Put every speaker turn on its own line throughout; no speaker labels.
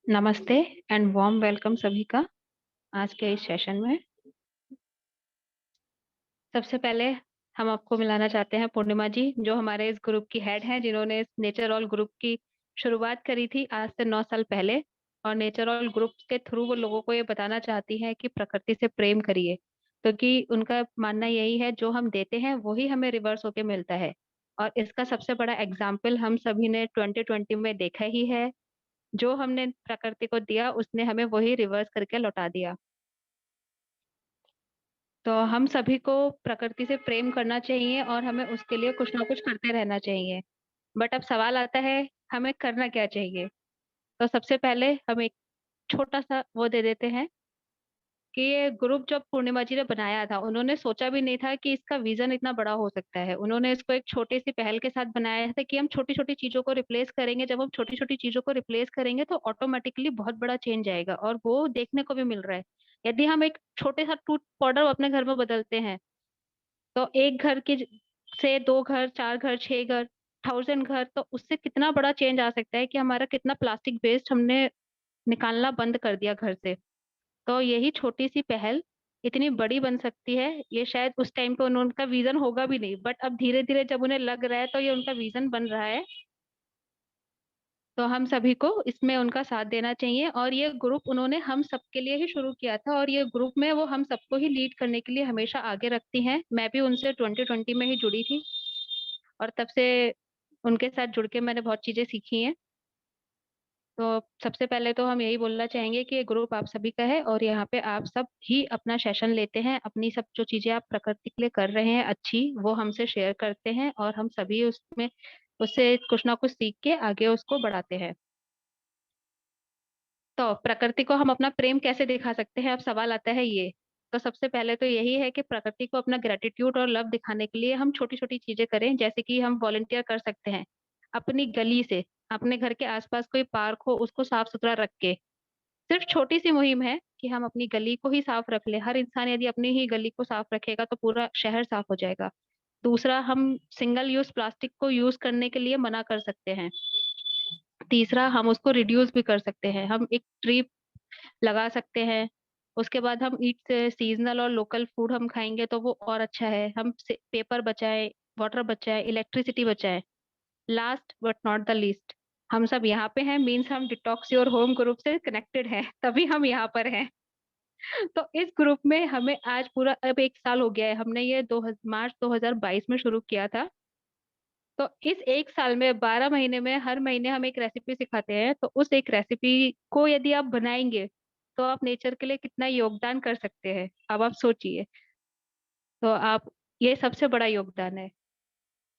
नमस्ते and warm welcome सभी का आज के इस सेशन में। सबसे पहले हम आपको मिलाना चाहते हैं पूर्णिमा जी, जो हमारे इस ग्रुप की हेड हैं, जिन्होंने इस नेचर ऑल ग्रुप की शुरुआत करी थी आज से 9 साल पहले। और नेचर ऑल ग्रुप के थ्रू वो लोगों को ये बताना चाहती हैं कि प्रकृति से प्रेम करिए, क्योंकि उनका मानना यही है जो हम देते हैं वही हमें रिवर्स होके मिलता है। और इसका सबसे बड़ा एग्जाम्पल हम सभी ने 2020 में देखा ही है। जो हमने प्रकृति को दिया उसने हमें वही रिवर्स करके लौटा दिया। तो हम सभी को प्रकृति से प्रेम करना चाहिए और हमें उसके लिए कुछ ना कुछ करते रहना चाहिए। बट अब सवाल आता है, हमें करना क्या चाहिए। तो सबसे पहले हम एक छोटा सा वो दे देते हैं कि ये ग्रुप जब पूर्णिमा जी ने बनाया था, उन्होंने सोचा भी नहीं था कि इसका विजन इतना बड़ा हो सकता है। उन्होंने इसको एक छोटी सी पहल के साथ बनाया था कि हम छोटी छोटी चीजों को रिप्लेस करेंगे। जब हम छोटी छोटी चीजों को रिप्लेस करेंगे तो ऑटोमेटिकली बहुत बड़ा चेंज आएगा, और वो देखने को भी मिल रहा है। यदि हम एक छोटे सा टूथ पाउडर अपने घर में बदलते हैं, तो एक घर की से 2 घर, 4 घर, 6 घर, 1000 घर, तो उससे कितना बड़ा चेंज आ सकता है कि हमारा कितना प्लास्टिक वेस्ट हमने निकालना बंद कर दिया घर से। तो यही छोटी सी पहल इतनी बड़ी बन सकती है। ये शायद उस टाइम पे उनका विजन होगा भी नहीं, बट अब धीरे धीरे जब उन्हें लग रहा है तो ये उनका विजन बन रहा है। तो हम सभी को इसमें उनका साथ देना चाहिए। और ये ग्रुप उन्होंने हम सबके लिए ही शुरू किया था, और ये ग्रुप में वो हम सबको ही लीड करने के लिए हमेशा आगे रखती हैं। मैं भी उनसे 2020 में ही जुड़ी थी, और तब से उनके साथ जुड़ के मैंने बहुत चीजें सीखी हैं। तो सबसे पहले तो हम यही बोलना चाहेंगे कि ये ग्रुप आप सभी का है, और यहाँ पे आप सब ही अपना सेशन लेते हैं। अपनी सब जो चीजें आप प्रकृति के लिए कर रहे हैं अच्छी, वो हमसे शेयर करते हैं, और हम सभी उसमें उससे कुछ ना कुछ सीख के आगे उसको बढ़ाते हैं। तो प्रकृति को हम अपना प्रेम कैसे दिखा सकते हैं, अब सवाल आता है ये। तो सबसे पहले तो यही है कि प्रकृति को अपना ग्रेटिट्यूड और लव दिखाने के लिए हम छोटी छोटी चीजें करें, जैसे कि हम वॉलेंटियर कर सकते हैं अपनी गली से। अपने घर के आसपास कोई पार्क हो, उसको साफ सुथरा रख के, सिर्फ छोटी सी मुहिम है कि हम अपनी गली को ही साफ रख ले। हर इंसान यदि अपनी ही गली को साफ रखेगा तो पूरा शहर साफ हो जाएगा। दूसरा, हम सिंगल यूज प्लास्टिक को यूज करने के लिए मना कर सकते हैं। तीसरा, हम उसको रिड्यूस भी कर सकते हैं। हम एक ट्री लगा सकते हैं। उसके बाद हम ईट सीजनल और लोकल फूड हम खाएंगे तो वो और अच्छा है। हम पेपर बचाएं, वाटर बचाएं, इलेक्ट्रिसिटी बचाएं। Last but not the least, हम सब यहाँ पे हैं मीन्स हम डिटॉक्स योर होम ग्रुप से कनेक्टेड हैं, तभी हम यहाँ पर हैं। तो इस ग्रुप में हमें आज पूरा अब 1 साल हो गया है। हमने ये मार्च 2022 में शुरू किया था। तो इस 1 साल में 12 महीने में हर महीने हम एक रेसिपी सिखाते हैं। तो उस एक रेसिपी को यदि आप बनाएंगे तो आप नेचर के लिए कितना योगदान कर सकते हैं, अब आप सोचिए। तो आप, ये सबसे बड़ा योगदान है।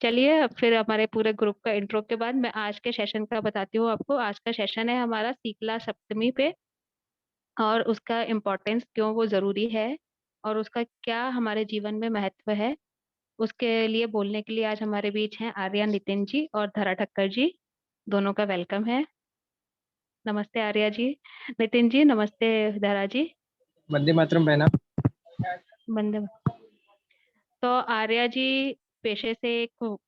चलिए, अब फिर हमारे पूरे ग्रुप का इंट्रो के बाद मैं आज के सेशन का बताती हूँ आपको। आज का सेशन है हमारा शीतला सप्तमी पे, और उसका इम्पोर्टेंस क्यों वो जरूरी है, और उसका क्या हमारे जीवन में महत्व है। उसके लिए बोलने के लिए आज हमारे बीच हैं आर्या नितिन जी और धरा ठक्कर जी। दोनों का वेलकम है। नमस्ते आर्या जी। नितिन जी नमस्ते। धरा जी।
वंदे मातरम बहना।
बंदे। तो आर्या जी पेशे से एक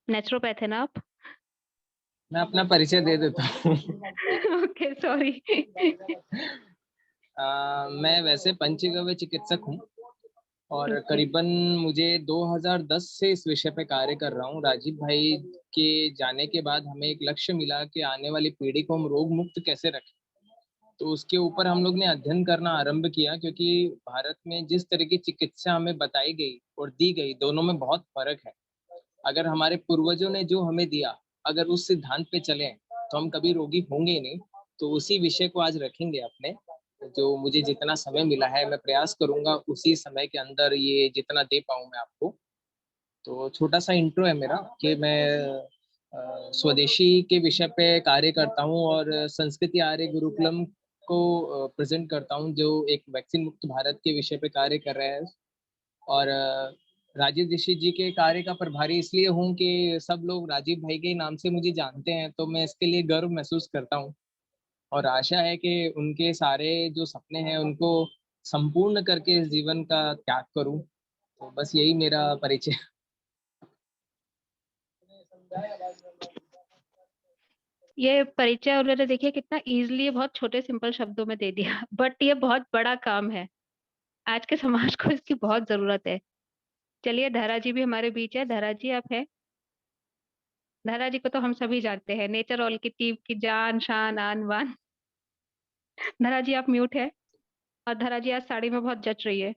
नेचुरोपैथ है ना आप?
मैं अपना परिचय दे देता हूँ।
Okay, sorry.
मैं वैसे पंचगव्य चिकित्सक हूँ, और
ओके।
करीबन मुझे 2010 से इस विषय पे कार्य कर रहा हूँ। राजीव भाई के जाने के बाद हमें एक लक्ष्य मिला कि आने वाली पीढ़ी को हम रोग मुक्त कैसे रखें। तो उसके ऊपर हम लोग ने अध्ययन करना आरंभ किया, क्योंकि भारत में जिस तरह की चिकित्सा हमें बताई गई और दी गई, दोनों में बहुत फर्क है। अगर हमारे पूर्वजों ने जो हमें दिया, अगर उस सिद्धांत पे चले तो हम कभी रोगी होंगे ही नहीं। तो उसी विषय को आज रखेंगे अपने। जो मुझे जितना समय मिला है मैं प्रयास करूंगा उसी समय के अंदर ये जितना दे पाऊं मैं आपको। तो छोटा सा इंट्रो है मेरा कि मैं स्वदेशी के विषय पे कार्य करता हूँ, और संस्कृति आर्य गुरुकुलम को प्रेजेंट करता हूँ, जो एक वैक्सीन मुक्त भारत के विषय पे कार्य कर रहा है। और राजीव दीक्षित जी के कार्य का प्रभारी इसलिए हूँ कि सब लोग राजीव भाई के नाम से मुझे जानते हैं, तो मैं इसके लिए गर्व महसूस करता हूँ। और आशा है कि उनके सारे जो सपने हैं उनको संपूर्ण करके इस जीवन का त्याग करूं। तो बस यही मेरा परिचय।
ये परिचय उन्होंने देखिए कितना ईज़िली बहुत छोटे सिंपल शब्दों में दे दिया बट ये बहुत बड़ा काम है। आज के समाज को इसकी बहुत ज़रूरत है। चलिए धरा जी भी हमारे बीच है। धरा जी आप हैं? धरा जी को तो हम सभी जानते हैं, नेचर ऑल की टीम की जान, शान, आन, बान। धरा जी आप म्यूट है और धरा जी आज साड़ी में बहुत जच रही है।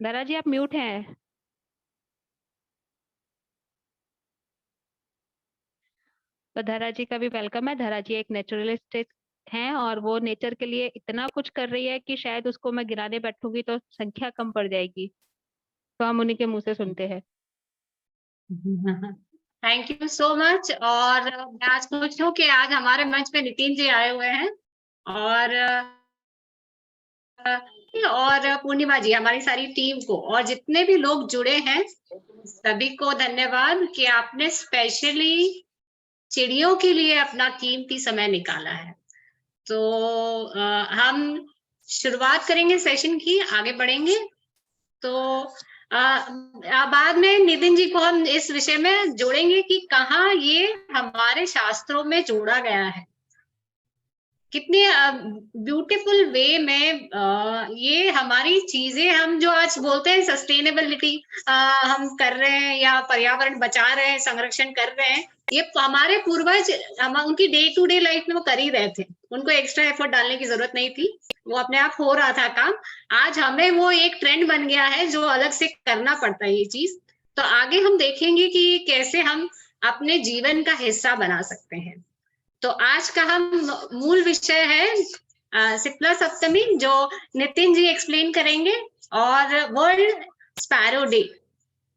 धरा जी आप म्यूट हैं। तो धरा जी का भी वेलकम है। धरा जी एक नेचुरलिस्ट हैं और वो नेचर के लिए इतना कुछ कर रही है कि शायद उसको मैं गिनाने बैठूंगी तो संख्या कम पड़ जाएगी। तो हम उन्हीं के मुँह से सुनते हैं।
Thank you so much. और मैं आज खुश हूँ कि आज हमारे मंच पे नितिन जी आए हुए हैं और पूर्णिमा जी, हमारी सारी टीम को और जितने भी लोग जुड़े हैं सभी को धन्यवाद कि आपने स्पेशली चिड़ियों के लिए अपना कीमती समय निकाला है। तो हम शुरुआत करेंगे सेशन की, आगे बढ़ेंगे। तो बाद में नितिन जी को हम इस विषय में जोड़ेंगे कि कहाँ ये हमारे शास्त्रों में जोड़ा गया है, कितने ब्यूटीफुल वे में ये हमारी चीजें, हम जो आज बोलते हैं सस्टेनेबिलिटी हम कर रहे हैं या पर्यावरण बचा रहे हैं, संरक्षण कर रहे हैं, ये हमारे पूर्वज हम उनकी डे टू डे लाइफ में वो कर ही रहे थे। उनको एक्स्ट्रा एफर्ट डालने की जरूरत नहीं थी, वो अपने आप हो रहा था काम। आज हमें वो एक ट्रेंड बन गया है जो अलग से करना पड़ता है ये चीज। तो आगे हम देखेंगे कि कैसे हम अपने जीवन का हिस्सा बना सकते हैं। तो आज का हम मूल विषय है शीतला सप्तमी, जो नितिन जी एक्सप्लेन करेंगे, और वर्ल्ड स्पैरो डे।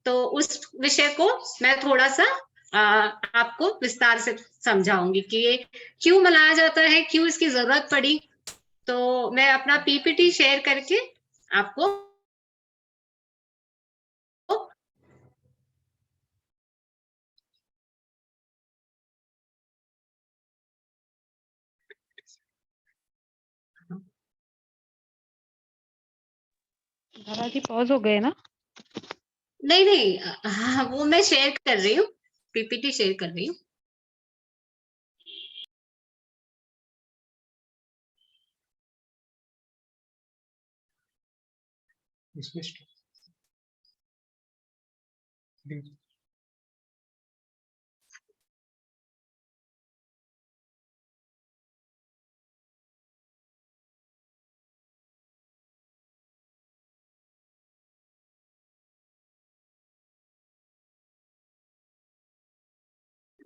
तो उस विषय को मैं थोड़ा सा आपको विस्तार से समझाऊंगी कि ये क्यों मनाया जाता है, क्यों इसकी जरूरत पड़ी। तो मैं अपना पीपीटी शेयर करके आपको
धरा जी पॉज हो गए ना?
नहीं नहीं, हाँ, वो मैं शेयर कर रही हूँ, पीपीटी शेयर कर रही हूँ।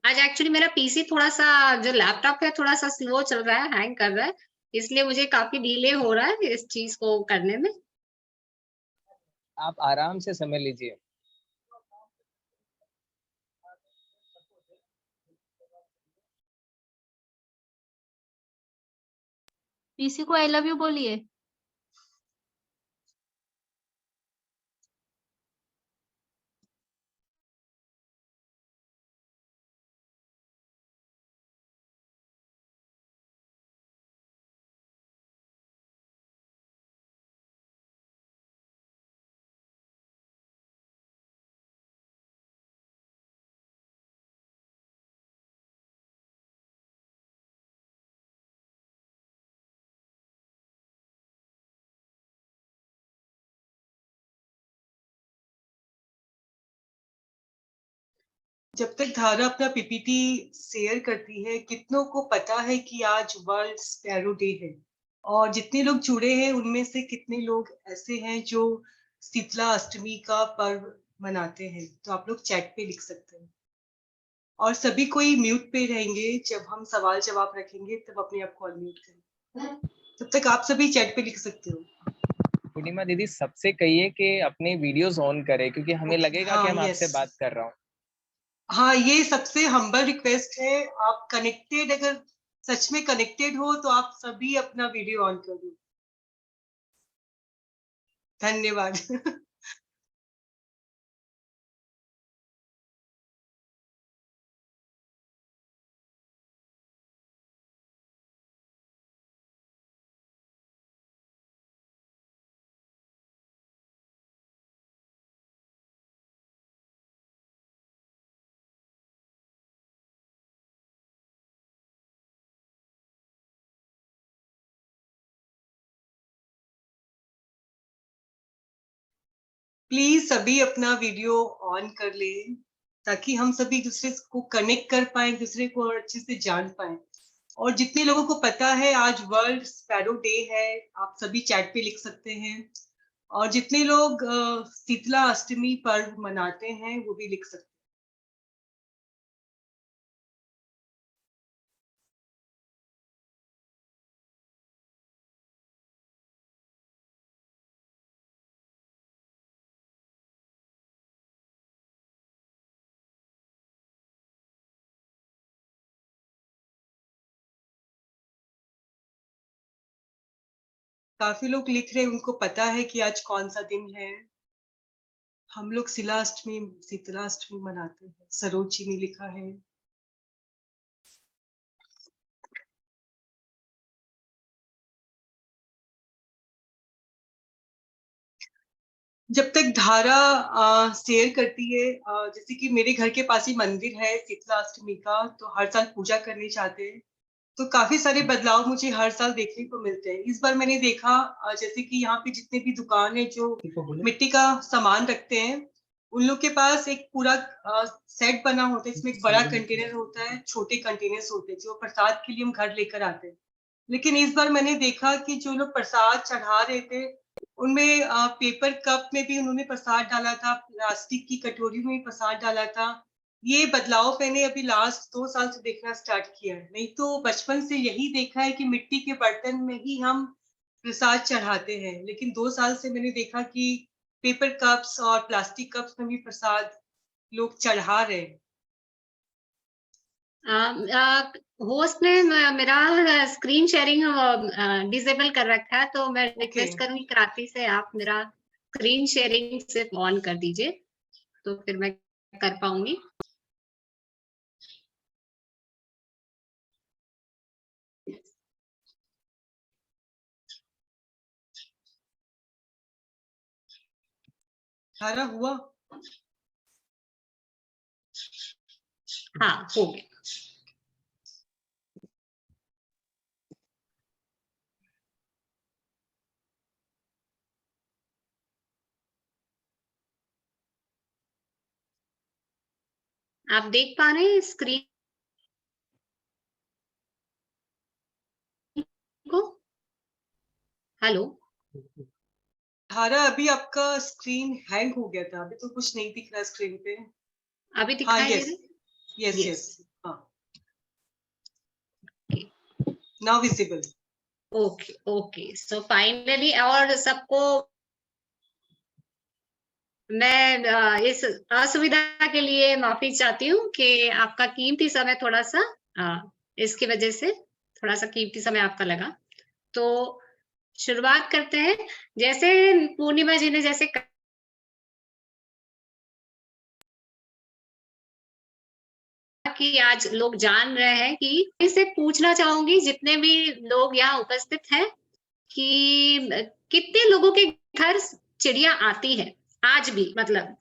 आज एक्चुअली मेरा पीसी थोड़ा सा, जो लैपटॉप है थोड़ा सा स्लो चल रहा है, हैंग कर रहा है, इसलिए मुझे काफी डिले हो रहा है इस चीज को करने में।
आप आराम से समय लीजिए।
पीसी को आई लव यू बोलिए।
जब तक धारा अपना पीपीटी शेयर करती है, कितनों को पता है कि आज वर्ल्ड स्पैरो डे है? और जितने लोग जुड़े हैं उनमें से कितने लोग ऐसे हैं जो शीतला अष्टमी का पर्व मनाते हैं? तो आप लोग चैट पे लिख सकते हैं। और सभी कोई म्यूट पे रहेंगे, जब हम सवाल जवाब रखेंगे तब अपने आप को अनम्यूट करें। तब तक आप सभी चैट पे लिख सकते हो।
पूर्णिमा दीदी सबसे कहिए कि अपने वीडियोस ऑन करें, क्योंकि हमें लगेगा कि
हाँ,
हम आपसे
यस।
बात कर रहा हूँ।
हाँ, ये सबसे हम्बल रिक्वेस्ट है। आप कनेक्टेड, अगर सच में कनेक्टेड हो तो आप सभी अपना वीडियो ऑन कर दो। धन्यवाद। प्लीज सभी अपना वीडियो ऑन कर लें ताकि हम सभी दूसरे को कनेक्ट कर पाए, दूसरे को और अच्छे से जान पाए। और जितने लोगों को पता है आज वर्ल्ड स्पैरो डे है, आप सभी चैट पे लिख सकते हैं। और जितने लोग शीतला अष्टमी पर्व मनाते हैं वो भी लिख सकते हैं। काफी लोग लिख रहे हैं, उनको पता है कि आज कौन सा दिन है। हम लोग शीतलाष्टमी मनाते हैं। सरोज जी ने लिखा है। जब तक धारा शेयर करती है, जैसे कि मेरे घर के पास ही मंदिर है शीतलाष्टमी का, तो हर साल पूजा करने जाते हैं। तो काफी सारे बदलाव मुझे हर साल देखने को मिलते हैं। इस बार मैंने देखा जैसे कि यहाँ पे जितने भी दुकान है जो मिट्टी का सामान रखते हैं, उन लोग के पास एक पूरा सेट बना होता है। इसमें एक बड़ा कंटेनर होता है, छोटे कंटेनर्स होते हैं जो प्रसाद के लिए हम घर लेकर आते हैं। लेकिन इस बार मैंने देखा कि जो लोग प्रसाद चढ़ा रहे थे उनमें पेपर कप में भी उन्होंने प्रसाद डाला था, प्लास्टिक की कटोरी में भी प्रसाद डाला था। ये बदलाव मैंने अभी लास्ट 2 साल से देखना स्टार्ट किया है। नहीं तो बचपन से यही देखा है कि मिट्टी के बर्तन में ही हम प्रसाद चढ़ाते हैं, लेकिन 2 साल से मैंने देखा कि पेपर कप्स और प्लास्टिक कप्स में भी प्रसाद लोग चढ़ा रहे हैं।
होस्ट ने मेरा स्क्रीन शेयरिंग डिसेबल कर रखा है, तो मैं रिक्वेस्ट करूंगी क्रांति से आप मेरा स्क्रीन शेयरिंग सिर्फ ऑन कर दीजिए, तो फिर मैं कर पाऊंगी।
सारा हुआ?
हाँ, हो गया। आप देख पा रहे हैं स्क्रीन को? हेलो
धारा, अभी आपका स्क्रीन हैंग हो गया था, अभी तो कुछ नहीं दिख रहा स्क्रीन पे।
अभी दिखाई दे रहा?
यस, हाँ, now visible.
Okay, so finally, और सबको मैं इस असुविधा के लिए माफी चाहती हूँ कि आपका कीमती समय थोड़ा सा इसकी वजह से थोड़ा सा कीमती समय आपका लगा। तो शुरुआत करते हैं। जैसे पूर्णिमा जी ने जैसे कि आज लोग जान रहे हैं, कि इसे पूछना चाहूंगी जितने भी लोग यहाँ उपस्थित हैं कि कितने लोगों के घर चिड़िया आती है आज भी, मतलब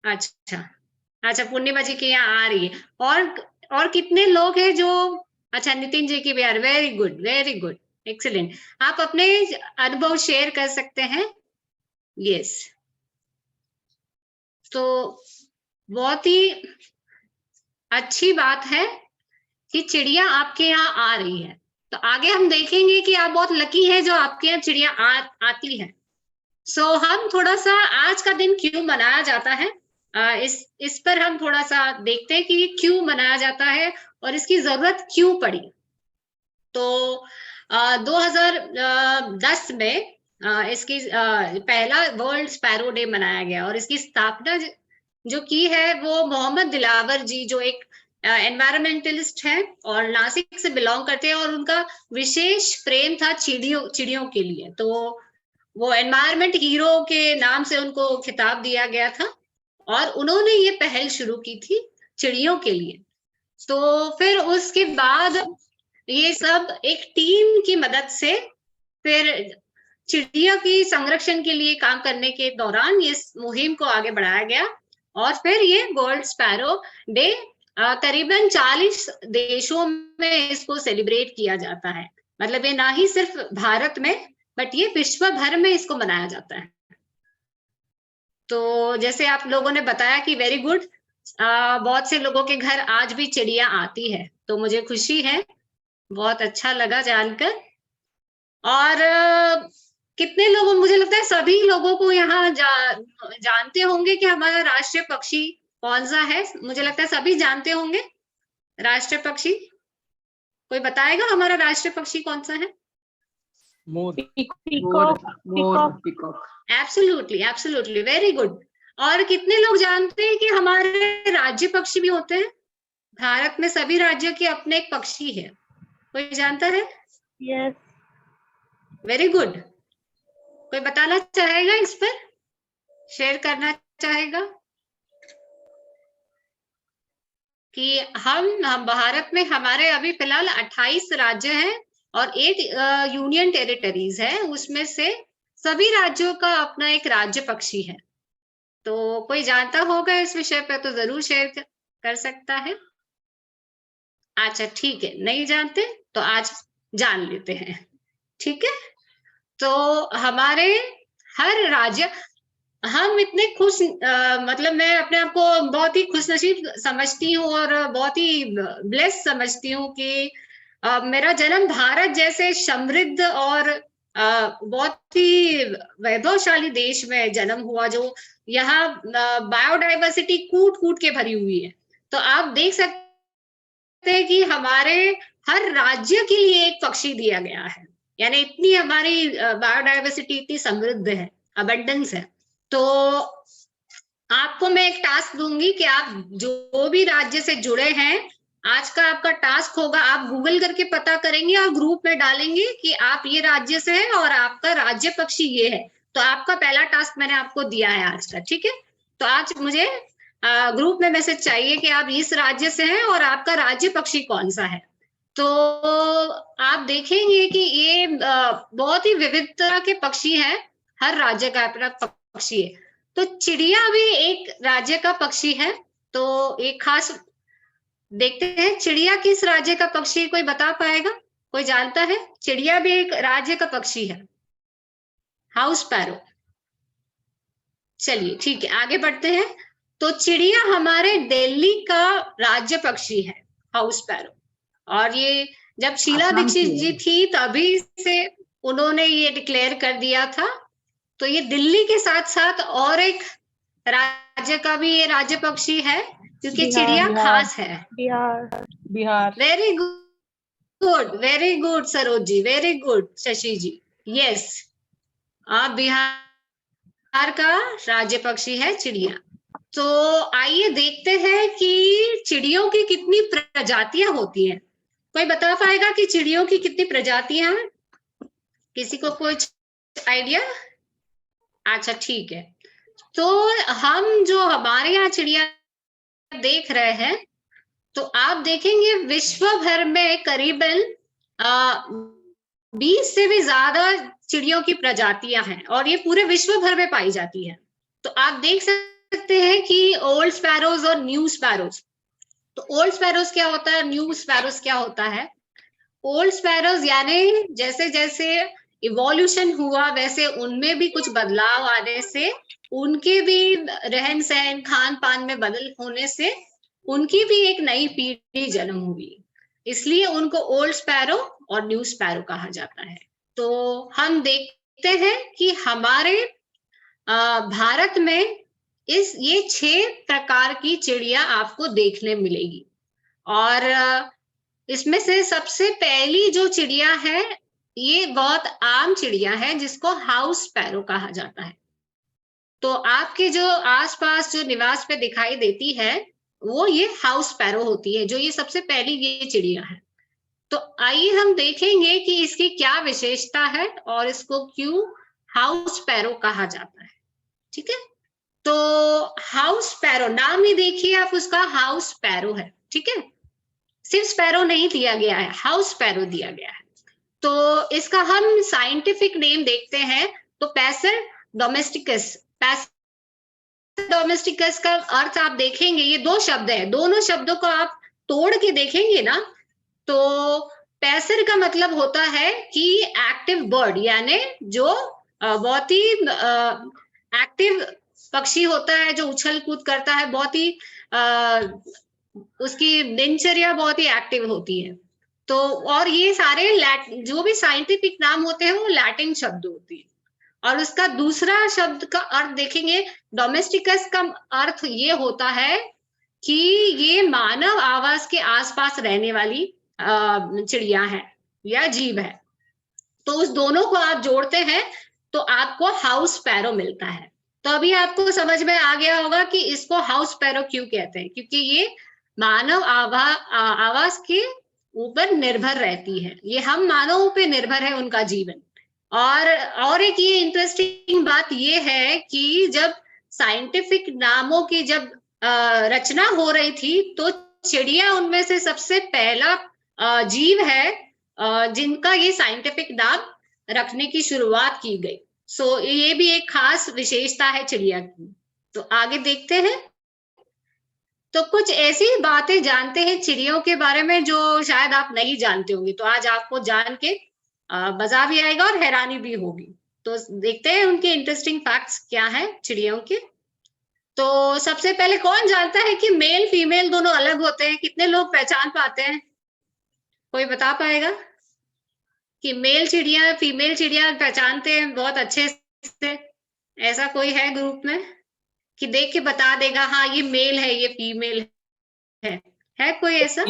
अच्छा पूर्णिमा जी के यहाँ आ रही है, और कितने लोग हैं जो, अच्छा नितिन जी की भी आ रही, वेरी गुड, एक्सीलेंट। आप अपने अनुभव शेयर कर सकते हैं। यस, तो बहुत ही अच्छी बात है कि चिड़िया आपके यहाँ आ रही है। तो आगे हम देखेंगे कि आप बहुत लकी हैं जो आपके यहाँ चिड़िया आती है। सो हम थोड़ा सा आज का दिन क्यों मनाया जाता है, इस पर हम थोड़ा सा देखते हैं कि क्यों मनाया जाता है और इसकी जरूरत क्यों पड़ी। तो 2010 में इसकी पहला वर्ल्ड स्पैरो डे मनाया गया, और इसकी स्थापना जो की है वो मोहम्मद दिलावर जी, जो एक एनवायरमेंटलिस्ट हैं और नासिक से बिलोंग करते हैं, और उनका विशेष प्रेम था चिड़ियों के लिए। तो वो एनवायरमेंट हीरो के नाम से उनको खिताब दिया गया था, और उन्होंने ये पहल शुरू की थी चिड़ियों के लिए। तो फिर उसके बाद ये सब एक टीम की मदद से फिर चिड़िया की संरक्षण के लिए काम करने के दौरान ये मुहिम को आगे बढ़ाया गया, और फिर ये वर्ल्ड स्पैरो डे करीबन 40 देशों में इसको सेलिब्रेट किया जाता है। मतलब ये ना ही सिर्फ भारत में, बट ये विश्व भर में इसको मनाया जाता है। तो जैसे आप लोगों ने बताया कि वेरी गुड, बहुत से लोगों के घर आज भी चिड़िया आती है, तो मुझे खुशी है, बहुत अच्छा लगा जानकर। और कितने लोगों, मुझे लगता है सभी लोगों को यहाँ जानते होंगे कि हमारा राष्ट्रीय पक्षी कौन सा है। मुझे लगता है सभी जानते होंगे राष्ट्रीय पक्षी। कोई बताएगा हमारा राष्ट्रीय पक्षी कौन सा है?
मोर।
Absolutely, absolutely, very good. और कितने लोग जानते हैं कि हमारे राज्य पक्षी भी होते हैं? भारत में सभी राज्यों के अपने एक पक्षी है, कोई जानता है?
यस।
Very good. कोई बताना चाहेगा इस पर, शेयर करना चाहेगा कि हम भारत में हमारे अभी फिलहाल 28 राज्य हैं और 8 यूनियन टेरिटरीज है, उसमें से सभी राज्यों का अपना एक राज्य पक्षी है। तो कोई जानता होगा इस विषय पे तो जरूर शेयर कर सकता है। अच्छा ठीक है, नहीं जानते तो आज जान लेते हैं, ठीक है। तो हमारे हर राज्य, हम इतने खुश, मतलब मैं अपने आप को बहुत ही खुशनसीब समझती हूँ और बहुत ही ब्लेस समझती हूँ कि मेरा जन्म भारत जैसे समृद्ध और बहुत ही वैभवशाली देश में जन्म हुआ, जो यहाँ बायोडाइवर्सिटी कूट कूट के भरी हुई है। तो आप देख सकते हैं कि हमारे हर राज्य के लिए एक पक्षी दिया गया है, यानी इतनी हमारी बायोडाइवर्सिटी इतनी समृद्ध है, अबंडेंस है। तो आपको मैं एक टास्क दूंगी कि आप जो भी राज्य से जुड़े हैं, आज का आपका टास्क होगा, आप गूगल करके पता करेंगे और ग्रुप में डालेंगे कि आप ये राज्य से हैं और आपका राज्य पक्षी ये है। तो आपका पहला टास्क मैंने आपको दिया है आज का, ठीक है। तो आज मुझे ग्रुप में मैसेज चाहिए कि आप इस राज्य से हैं और आपका राज्य पक्षी कौन सा है। तो आप देखेंगे कि ये बहुत ही विविधता के पक्षी हैं, हर राज्य का अपना पक्षी है। तो चिड़िया भी एक राज्य का पक्षी है। तो एक खास देखते हैं चिड़िया किस राज्य का पक्षी, कोई बता पाएगा? कोई जानता है? चिड़िया भी एक राज्य का पक्षी है, हाउस पैरो। चलिए ठीक है, आगे बढ़ते हैं। तो चिड़िया हमारे दिल्ली का राज्य पक्षी है, हाउस पैरो। और ये जब शीला दीक्षित जी थी तभी से उन्होंने ये डिक्लेयर कर दिया था। तो ये दिल्ली के साथ साथ और एक राज्य का भी ये राज्य पक्षी है, क्योंकि चिड़िया खास है।
Bihar.
Very good, very good Saroj ji, very good Shashi ji, yes. आप बिहार का राज्य पक्षी है चिड़िया। तो आइए देखते हैं कि चिड़ियों की कितनी प्रजातियां होती हैं। कोई बता पाएगा कि चिड़ियों की कितनी प्रजातियां हैं? किसी को कुछ आइडिया? अच्छा ठीक है। तो हम जो हमारे यहाँ चिड़िया देख रहे हैं, तो आप देखेंगे विश्व भर में करीबन 20 से भी ज्यादा चिड़ियों की प्रजातियां हैं और ये पूरे विश्व भर में पाई जाती है। तो आप देख सकते हैं कि ओल्ड स्पैरोज और न्यू स्पैरोज। तो ओल्ड स्पैरोज क्या होता है, न्यू स्पैरोज क्या होता है? ओल्ड स्पैरोज यानी जैसे जैसे इवोल्यूशन हुआ वैसे उनमें भी कुछ बदलाव आने से, उनके भी रहन सहन खान पान में बदल होने से उनकी भी एक नई पीढ़ी जन्म हुई, इसलिए उनको ओल्ड स्पैरो और न्यू स्पैरो कहा जाता है। तो हम देखते हैं कि हमारे भारत में ये 6 प्रकार की चिड़िया आपको देखने मिलेगी। और इसमें से सबसे पहली जो चिड़िया है, ये बहुत आम चिड़िया है जिसको हाउस स्पैरो कहा जाता है। तो आपके जो आसपास जो निवास पे दिखाई देती है वो ये हाउस स्पैरो होती है, जो ये सबसे पहली ये चिड़िया है। तो आइए हम देखेंगे कि इसकी क्या विशेषता है और इसको क्यों हाउस स्पैरो कहा जाता है, ठीक है। तो हाउस स्पैरो नाम ही देखिए आप उसका, हाउस स्पैरो है, ठीक है। सिर्फ स्पैरो नहीं दिया गया है, हाउस स्पैरो दिया गया है। तो इसका हम साइंटिफिक नेम देखते हैं, तो पैसर डोमेस्टिकस। पैसर डोमेस्टिकस का अर्थ आप देखेंगे, ये 2 शब्द है, दोनों शब्दों को आप तोड़ के देखेंगे ना, तो पैसर का मतलब होता है कि एक्टिव बर्ड, यानी जो बहुत ही एक्टिव पक्षी होता है जो उछल कूद करता है, बहुत ही उसकी दिनचर्या बहुत ही एक्टिव होती है। तो और ये सारे जो भी साइंटिफिक नाम होते हैं वो लैटिन शब्द होते हैं। और उसका दूसरा शब्द का अर्थ देखेंगे, डोमेस्टिकस का अर्थ ये होता है कि ये मानव आवास के आसपास रहने वाली चिड़िया है या जीव है। तो उस दोनों को आप जोड़ते हैं तो आपको हाउस स्पैरो मिलता है। तो अभी आपको समझ में आ गया होगा कि इसको हाउस स्पैरो क्यों कहते हैं, क्योंकि ये मानव आवास के ऊपर निर्भर रहती है। ये हम मानवों पे निर्भर है उनका जीवन। और एक ये इंटरेस्टिंग बात ये है कि जब साइंटिफिक नामों की जब रचना हो रही थी तो चिड़िया उनमें से सबसे पहला जीव है जिनका ये साइंटिफिक नाम रखने की शुरुआत की गई। सो ये भी एक खास विशेषता है चिड़िया की। तो आगे देखते हैं। तो कुछ ऐसी बातें जानते हैं चिड़ियों के बारे में जो शायद आप नहीं जानते होंगे। तो आज आपको जान के मजा भी आएगा और हैरानी भी होगी। तो देखते हैं उनके इंटरेस्टिंग फैक्ट्स क्या है चिड़ियों के। तो सबसे पहले कौन जानता है कि मेल फीमेल दोनों अलग होते हैं? कितने लोग पहचान पाते हैं? कोई बता पाएगा कि मेल चिड़िया फीमेल चिड़िया पहचानते हैं बहुत अच्छे से? ऐसा कोई है ग्रुप में कि देख के बता देगा हाँ ये मेल है ये फीमेल है कोई ऐसा?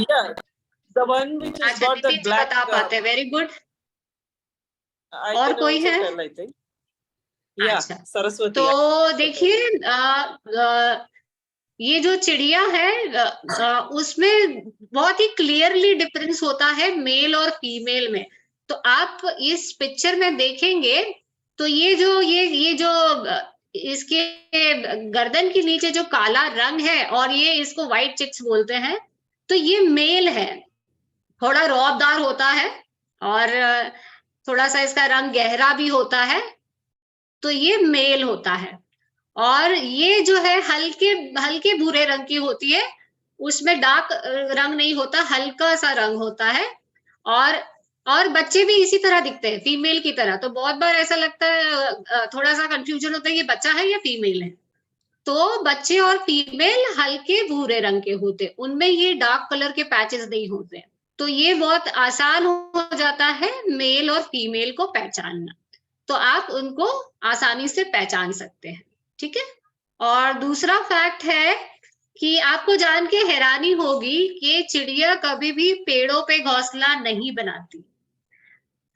The one which has got the black,
बता पाते हैं, वेरी गुड। और कोई है?
I think. Yeah,
अच्छा,
सरस्वती।
तो देखिए ये जो चिड़िया है उसमें बहुत ही क्लियरली डिफरेंस होता है मेल और फीमेल में। तो आप इस पिक्चर में देखेंगे तो ये जो इसके गर्दन के नीचे जो काला रंग है और ये इसको व्हाइट चिक्स बोलते हैं, तो ये मेल है। थोड़ा रौबदार होता है और थोड़ा सा इसका रंग गहरा भी होता है, तो ये मेल होता है। और ये जो है हल्के भूरे रंग की होती है, उसमें डार्क रंग नहीं होता, हल्का सा रंग होता है। और बच्चे भी इसी तरह दिखते हैं फीमेल की तरह। तो बहुत बार ऐसा लगता है, थोड़ा सा कंफ्यूजन होता है ये बच्चा है या फीमेल है। तो बच्चे और फीमेल हल्के भूरे रंग के होते, उनमें ये डार्क कलर के पैचेस नहीं होते। तो ये बहुत आसान हो जाता है मेल और फीमेल को पहचानना। तो आप उनको आसानी से पहचान सकते हैं, ठीक है। और दूसरा फैक्ट है कि आपको जान के हैरानी होगी कि चिड़िया कभी भी पेड़ों पे घोंसला नहीं बनाती।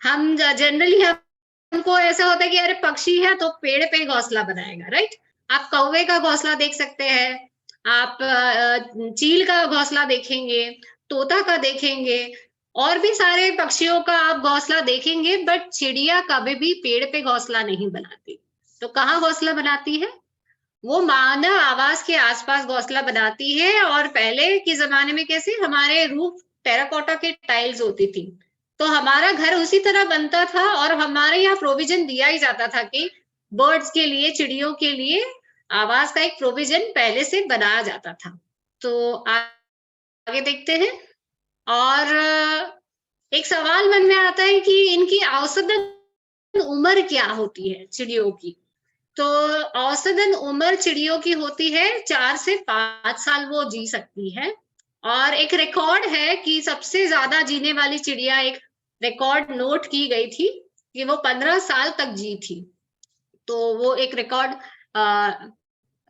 हम जनरली हमको ऐसा होता है कि अरे पक्षी है तो पेड़ पे घोंसला बनाएगा, राइट। आप कौवे का घोंसला देख सकते हैं, आप चील का घोंसला देखेंगे, तोता का देखेंगे, और भी सारे पक्षियों का आप घोंसला देखेंगे, बट चिड़िया कभी भी पेड़ पे घोंसला नहीं बनाती। तो कहाँ घोंसला बनाती है? वो मानव आवास के आसपास घोंसला बनाती है। और पहले के जमाने में कैसे हमारे रूफ टेराकोटा के टाइल्स होती थी, तो हमारा घर उसी तरह बनता था और हमारे यहाँ प्रोविजन दिया ही जाता था कि बर्ड्स के लिए, चिड़ियों के लिए आवास का एक प्रोविजन पहले से बनाया जाता था। तो आगे देखते हैं। और एक सवाल मन में आता है कि इनकी औसतन उम्र क्या होती है चिड़ियों की? तो औसतन उम्र चिड़ियों की होती है 4 से 5 साल वो जी सकती है। और एक रिकॉर्ड है कि सबसे ज्यादा जीने वाली चिड़िया, एक रिकॉर्ड नोट की गई थी कि वो 15 साल तक जी थी। तो वो एक रिकॉर्ड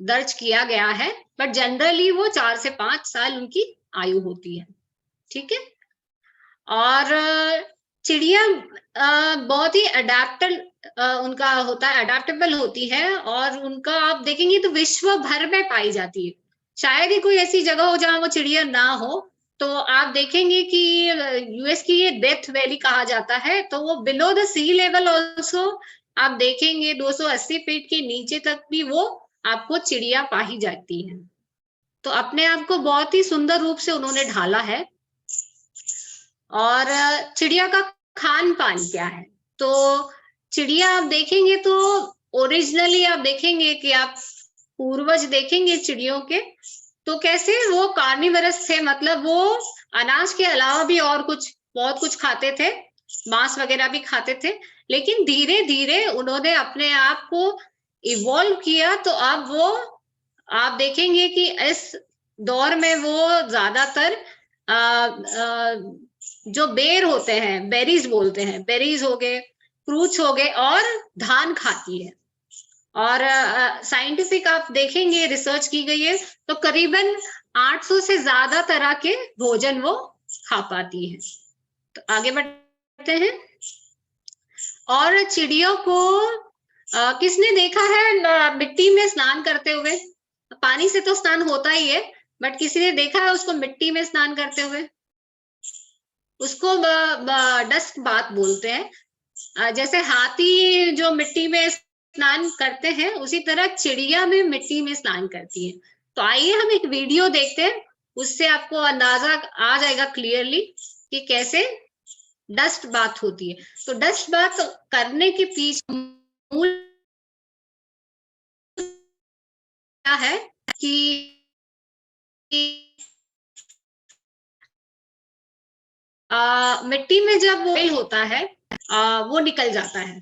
दर्ज किया गया है, बट जनरली वो 4 से 5 साल उनकी आयु होती है, ठीक है। और चिड़िया बहुत ही उनका होता है, अडेप्टेबल होती है। और उनका आप देखेंगे तो विश्व भर में पाई जाती है। शायद ही कोई ऐसी जगह हो जहां वो चिड़िया ना हो। तो आप देखेंगे कि यूएस की ये डेथ वैली कहा जाता है, तो वो below the sea level also आप देखेंगे 280 फीट के नीचे तक भी वो आपको चिड़िया पाई जाती है। तो अपने आप को बहुत ही सुंदर रूप से उन्होंने ढाला है। और चिड़िया का खान पान क्या है? तो चिड़िया आप देखेंगे तो ओरिजिनली आप देखेंगे कि आप पूर्वज देखेंगे चिड़ियों के, तो कैसे वो कार्निवरस थे, मतलब वो अनाज के अलावा भी और बहुत कुछ खाते थे, मांस वगैरह भी खाते थे। लेकिन धीरे धीरे उन्होंने अपने आप को इवॉल्व किया, तो अब वो आप देखेंगे कि इस दौर में वो ज्यादातर जो बेर होते हैं, बेरीज बोलते हैं, बेरीज हो गए, फ्रूट्स हो गए, और धान खाती है। और साइंटिफिक आप देखेंगे, रिसर्च की गई है, तो करीबन 800 से ज्यादा तरह के भोजन वो खा पाती है। तो आगे बढ़ते हैं। और चिड़ियों को किसने देखा है मिट्टी में स्नान करते हुए? पानी से तो स्नान होता ही है, बट किसी ने देखा है उसको मिट्टी में स्नान करते हुए? उसको डस्ट बाथ बोलते हैं। जैसे हाथी जो मिट्टी में स्नान करते हैं, उसी तरह चिड़िया भी मिट्टी में स्नान करती है। तो आइए हम एक वीडियो देखते हैं, उससे आपको अंदाजा आ जाएगा क्लियरली कि कैसे डस्ट बाथ होती है। तो डस्ट बाथ करने के पीछे मूल क्या है कि मिट्टी में जब वो होता है वो निकल जाता है,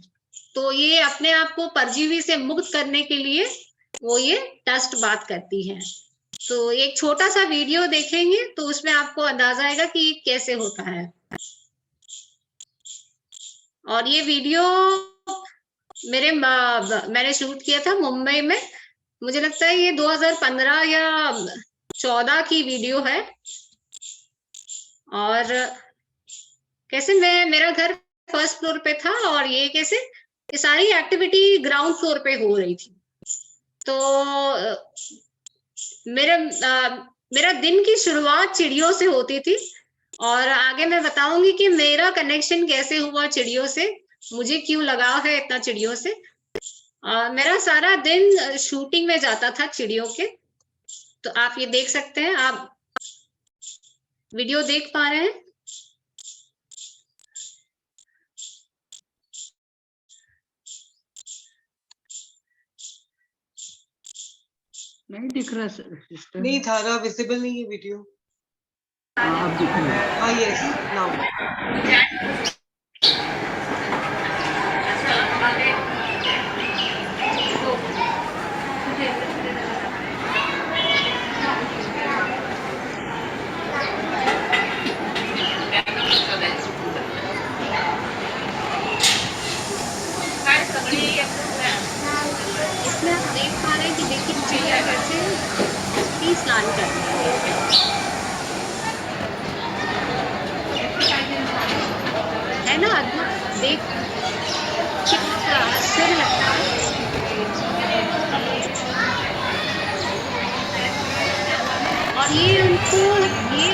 तो ये अपने आप को परजीवी से मुक्त करने के लिए वो ये डस्ट बाथ करती है। तो एक छोटा सा वीडियो देखेंगे तो उसमें आपको अंदाजा आएगा कि ये कैसे होता है। और ये वीडियो मैंने शूट किया था मुंबई में, मुझे लगता है ये 2015 या 14 की वीडियो है। और कैसे मेरा घर फर्स्ट फ्लोर पे था, और ये कैसे ये सारी एक्टिविटी ग्राउंड फ्लोर पे हो रही थी। तो मेरा दिन की शुरुआत चिड़ियों से होती थी, और आगे मैं बताऊंगी कि मेरा कनेक्शन कैसे हुआ चिड़ियों से, मुझे क्यों लगाव है इतना चिड़ियों से। मेरा सारा दिन शूटिंग में जाता था चिड़ियों के। तो आप ये देख सकते हैं, आप वीडियो देख पा रहे हैं?
नहीं दिख रहा सिस्टर।
नहीं धारा, विजिबल नहीं है वीडियो।
अब दिख रहा है।
हाँ, यस नाउ।
इसमें आप देख पा रहे हैं कि देखिए चिड़िया कैसे स्नान कर रही है ना। देख कितना आश्चर्य लगता है। और ये उनको ये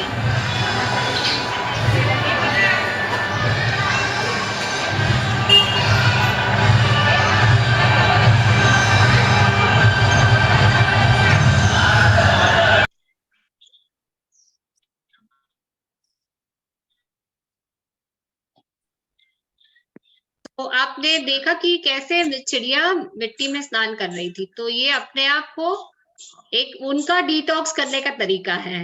तो आपने देखा कि कैसे चिड़िया मिट्टी में स्नान कर रही थी। तो ये अपने आप को एक उनका डिटॉक्स करने का तरीका है,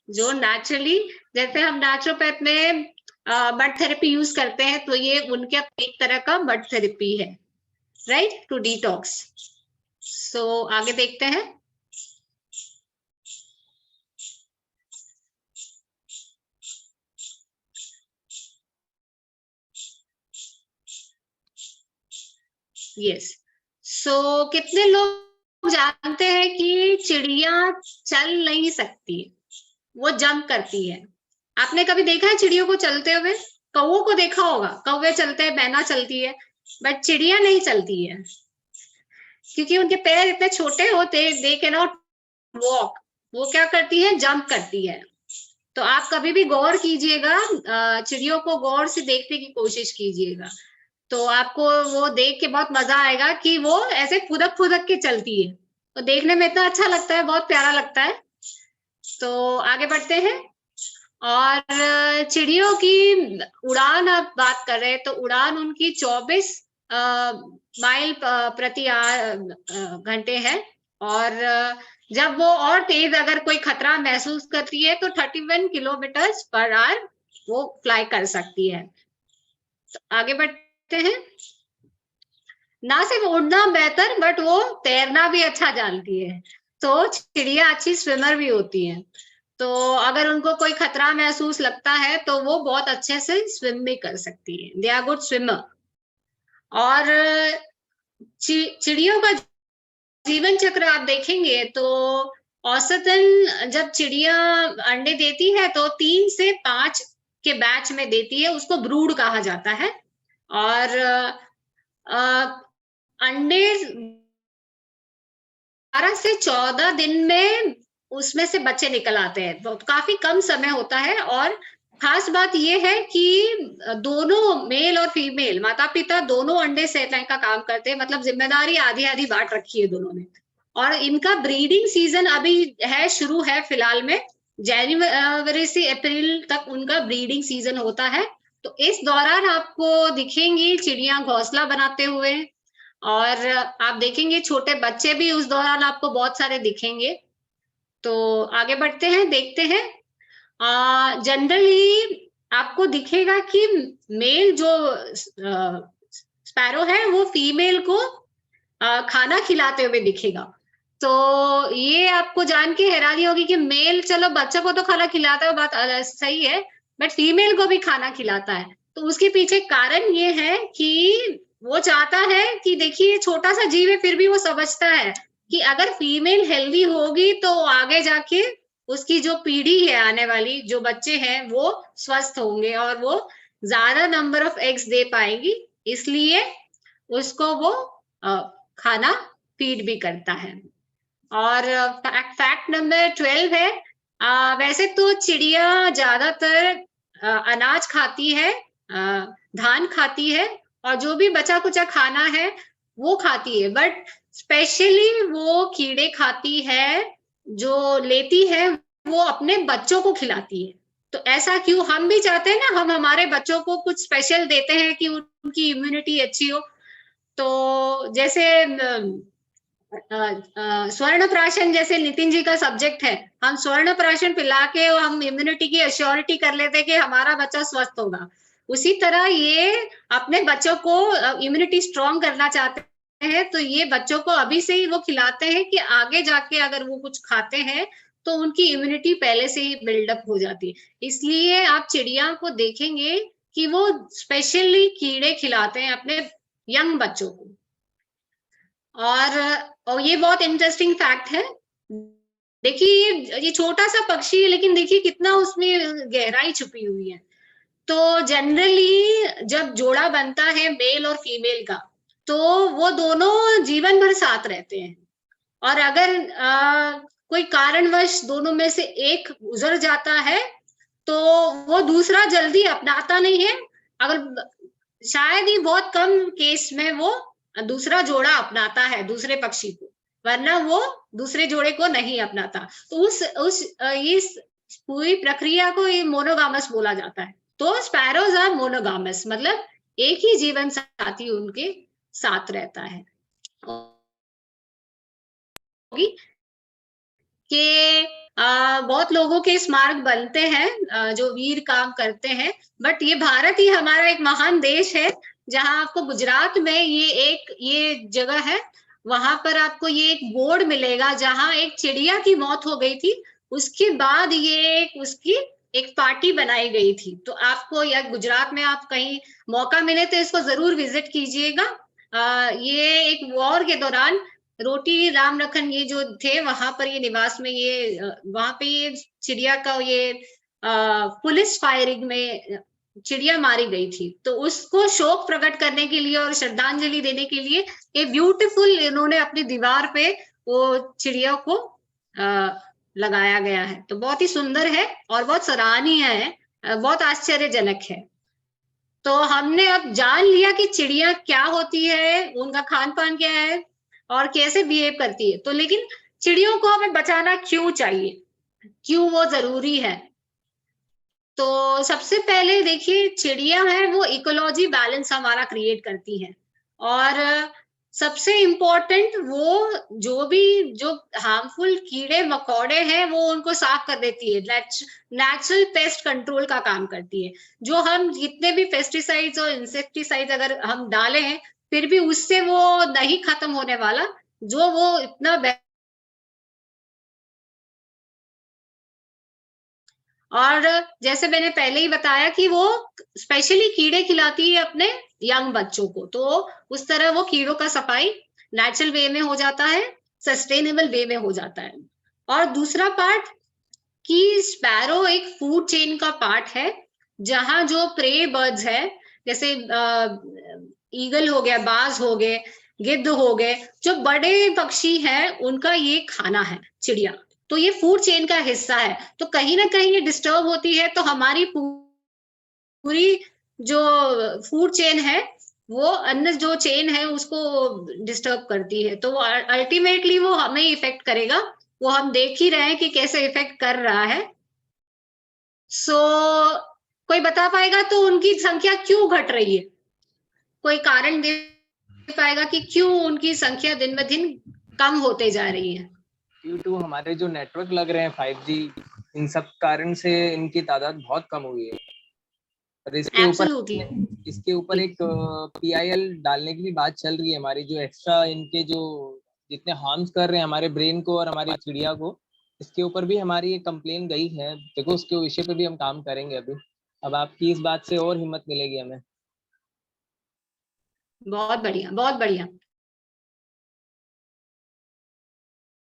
जो नेचुरली, जैसे हम नेचुरोपैथ में बर्ड थेरेपी यूज करते हैं, तो ये उनके एक तरह का बर्ड थेरेपी है, राइट, टू डिटॉक्स। सो आगे देखते हैं। यस, सो कितने लोग जानते हैं कि चिड़िया चल नहीं सकती, वो जंप करती है? आपने कभी देखा है चिड़ियों को चलते हुए? कौवों को देखा होगा, कौवे चलते हैं, मैना चलती है, बट चिड़िया नहीं चलती है, क्योंकि उनके पैर इतने छोटे होते हैं, दे कैन नॉट वॉक। वो क्या करती है? जंप करती है। तो आप कभी भी गौर कीजिएगा, चिड़ियों को गौर से देखने की कोशिश कीजिएगा, तो आपको वो देख के बहुत मजा आएगा कि वो ऐसे फुदक फुदक के चलती है। तो देखने में इतना अच्छा लगता है, बहुत प्यारा लगता है। तो आगे बढ़ते हैं। और चिड़ियों की उड़ान आप बात कर रहे हैं, तो उड़ान उनकी 24 माइल प्रति घंटे है। और जब वो और तेज अगर कोई खतरा महसूस करती है, तो 31 किलोमीटर पर आवर वो फ्लाई कर सकती है। तो आगे बढ़ते हैं। ना सिर्फ उड़ना बेहतर, बट वो तैरना भी अच्छा जानती है। तो चिड़िया अच्छी स्विमर भी होती है, तो अगर उनको कोई खतरा महसूस लगता है तो वो बहुत अच्छे से स्विम भी कर सकती है। They are good swimmer. और चिड़ियों का जीवन चक्र आप देखेंगे तो औसतन जब चिड़िया अंडे देती है तो 3 से 5 के बैच में देती है, उसको ब्रूड कहा जाता है। और अंडे 12 से 14 दिन में उसमें से बच्चे निकल आते हैं, तो काफी कम समय होता है। और खास बात यह है कि दोनों मेल और फीमेल माता पिता दोनों अंडे सेटने का काम करते हैं, मतलब जिम्मेदारी आधी आधी बांट रखी है दोनों ने। और इनका ब्रीडिंग सीजन अभी है, शुरू है फिलहाल में, जनवरी से अप्रैल तक उनका ब्रीडिंग सीजन होता है। तो इस दौरान आपको दिखेंगी चिड़िया घोंसला बनाते हुए, और आप देखेंगे छोटे बच्चे भी उस दौरान आपको बहुत सारे दिखेंगे। तो आगे बढ़ते हैं, देखते हैं। जनरली आपको दिखेगा कि मेल जो स्पैरो है वो फीमेल को खाना खिलाते हुए दिखेगा। तो ये आपको जान के हैरानी होगी कि मेल चलो बच्चे को तो खाना खिलाता है, बात सही है, बट फीमेल को भी खाना खिलाता है। तो उसके पीछे कारण ये है कि वो चाहता है कि देखिए छोटा सा जीव है, फिर भी वो समझता है कि अगर फीमेल हेल्दी होगी तो आगे जाके उसकी जो पीढ़ी है आने वाली, जो बच्चे हैं वो स्वस्थ होंगे और वो ज्यादा नंबर ऑफ एग्स दे पाएंगी, इसलिए उसको वो खाना फीड भी करता है। और फैक्ट नंबर 12 है, वैसे तो चिड़िया ज्यादातर अनाज खाती है, धान खाती है, और जो भी बचा कुचा खाना है वो खाती है, बट स्पेशली वो कीड़े खाती है, जो लेती है वो अपने बच्चों को खिलाती है। तो ऐसा क्यों? हम भी चाहते हैं ना, हम हमारे बच्चों को कुछ स्पेशल देते हैं कि उनकी इम्यूनिटी अच्छी हो। तो जैसे स्वर्ण प्राशन जैसे नितिन जी का सब्जेक्ट है, हम स्वर्ण प्राशन पिला के हम इम्यूनिटी की अश्योरिटी कर लेते हैं कि हमारा बच्चा स्वस्थ होगा। उसी तरह ये अपने बच्चों को इम्यूनिटी स्ट्रॉन्ग करना चाहते हैं, तो ये बच्चों को अभी से ही वो खिलाते हैं कि आगे जाके अगर वो कुछ खाते हैं तो उनकी इम्यूनिटी पहले से ही बिल्डअप हो जाती है। इसलिए आप चिड़िया को देखेंगे कि वो स्पेशली कीड़े खिलाते हैं अपने यंग बच्चों को। और ये बहुत इंटरेस्टिंग फैक्ट है। देखिए ये छोटा सा पक्षी है, लेकिन देखिए कितना उसमें गहराई छुपी हुई है। तो जनरली जब जोड़ा बनता है मेल और फीमेल का, तो वो दोनों जीवन भर साथ रहते हैं। और अगर कोई कारणवश दोनों में से एक गुजर जाता है तो वो दूसरा जल्दी अपनाता नहीं है। अगर शायद ही बहुत कम केस में वो दूसरा जोड़ा अपनाता है दूसरे पक्षी को, वरना वो दूसरे जोड़े को नहीं अपनाता। तो इस पूरी प्रक्रिया को ये मोनोगामस बोला जाता है। तो स्पैरोज आर मोनोगामस, मतलब एक ही जीवन साथी उनके साथ रहता है। कि बहुत लोगों के स्मारक बनते हैं जो वीर काम करते हैं, बट ये भारत ही हमारा एक महान देश है, जहां आपको गुजरात में ये जगह है, वहां पर आपको ये एक बोर्ड मिलेगा जहां एक चिड़िया की मौत हो गई थी, उसके बाद ये उसकी एक पार्टी बनाई गई थी। तो आपको या गुजरात में आप कहीं मौका मिले तो इसको जरूर विजिट कीजिएगा। ये एक वॉर के दौरान रोटी राम लखन ये जो थे वहां पर ये निवास में वहां पे ये चिड़िया का ये पुलिस फायरिंग में चिड़िया मारी गई थी, तो उसको शोक प्रकट करने के लिए और श्रद्धांजलि देने के लिए ये ब्यूटीफुल इन्होंने अपनी दीवार पे वो चिड़िया को लगाया गया है। तो बहुत ही सुंदर है और बहुत सराहनीय है, बहुत आश्चर्यजनक है। तो हमने अब जान लिया कि चिड़िया क्या होती है, उनका खान पान क्या है और कैसे बिहेव करती है। तो लेकिन चिड़ियों को हमें बचाना क्यों चाहिए, क्यों वो जरूरी है? तो सबसे पहले देखिए चिड़िया है वो इकोलॉजी बैलेंस हमारा क्रिएट करती है, और सबसे इम्पोर्टेंट वो जो हार्मफुल कीड़े मकोड़े हैं वो उनको साफ कर देती है, नेचुरल पेस्ट कंट्रोल का काम करती है। जो हम जितने भी पेस्टिसाइड्स और इंसेक्टिसाइड्स अगर हम डाले हैं फिर भी उससे वो नहीं खत्म होने वाला, जो वो इतना और जैसे मैंने पहले ही बताया कि वो स्पेशली कीड़े खिलाती है अपने यंग बच्चों को, तो उस तरह वो कीड़ों का सफाई नेचुरल वे में हो जाता है, सस्टेनेबल वे में हो जाता है। और दूसरा पार्ट कि स्पैरो एक फूड चेन का पार्ट है, जहां जो प्रे बर्ड्स है, जैसे ईगल हो गया, बाज हो गए, गिद्ध हो गए, जो बड़े पक्षी हैं उनका ये खाना है चिड़िया, तो ये फूड चेन का हिस्सा है। तो कहीं ना कहीं ये डिस्टर्ब होती है तो हमारी पूरी जो फूड चेन है, वो अन्न जो चेन है उसको डिस्टर्ब करती है, तो अल्टीमेटली वो हमें इफेक्ट करेगा। वो हम देख ही रहे हैं कि कैसे इफेक्ट कर रहा है। सो कोई बता पाएगा तो उनकी संख्या क्यों घट रही है? कोई कारण दे पाएगा कि क्यों उनकी संख्या दिन ब दिन कम होते जा रही है?
ड्यू टू हमारे जो नेटवर्क लग रहे हैं 5G, इन सब कारण से इनकी तादाद बहुत कम हुई है। और इसके ऊपर एक PIL डालने की भी बात चल रही है हमारी, जो एक्स्ट्रा इनके जो जितने हार्म्स कर रहे हैं हमारे ब्रेन को और हमारी चिड़िया को, इसके ऊपर भी हमारी एक कंप्लेन गई है। देखो उसके विषय पे भी हम काम करेंगे अभी। अब आपकी इस बात से और हिम्मत मिलेगी हमें।
बहुत बढ़िया, बहुत बढ़िया।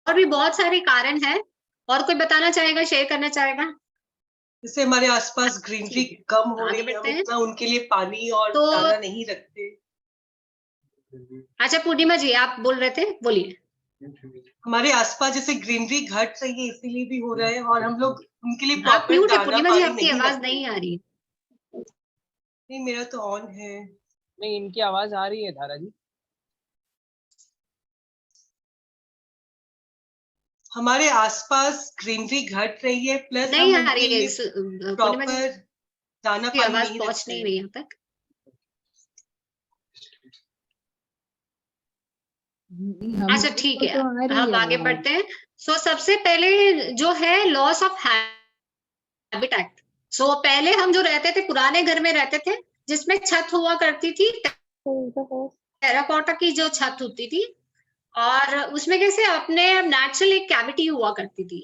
और भी बहुत सारे कारण हैं, और कोई बताना चाहेगा, शेयर करना चाहेगा?
जैसे हमारे आसपास ग्रीनरी कम हो रही है, हम इतना उनके लिए पानी और दाना नहीं रखते।
अच्छा पूर्णिमा जी, आप बोल रहे थे, बोलिए।
हमारे आसपास जैसे ग्रीनरी घट रही है, इसीलिए भी हो रहा है, और हम लोग उनके लिए
आप म्यूट है
दाना
पूर्णिमा जी,
पानी
आपकी
नहीं
आवाज
रखते।
नहीं आ रही।
नहीं, मेरा तो ऑन है।
नहीं, इनकी आवाज आ रही है धारा जी।
हमारे आसपास ग्रीनरी घट रही है, प्लस
नहीं
हम
आ रही है,
उनके प्रॉपर दाना पानी
आवाज
नहीं
पहुंच
रखते।
नहीं रही यहाँ तक। अच्छा ठीक है, हम आगे बढ़ते हैं। सो सबसे पहले जो है लॉस ऑफ हैबिटेट। सो पहले हम जो रहते थे, पुराने घर में रहते थे, जिसमें छत हुआ करती थी, टेराकोटा की जो छत होती थी, और उसमें कैसे अपने नेचुरल एक कैविटी हुआ करती थी,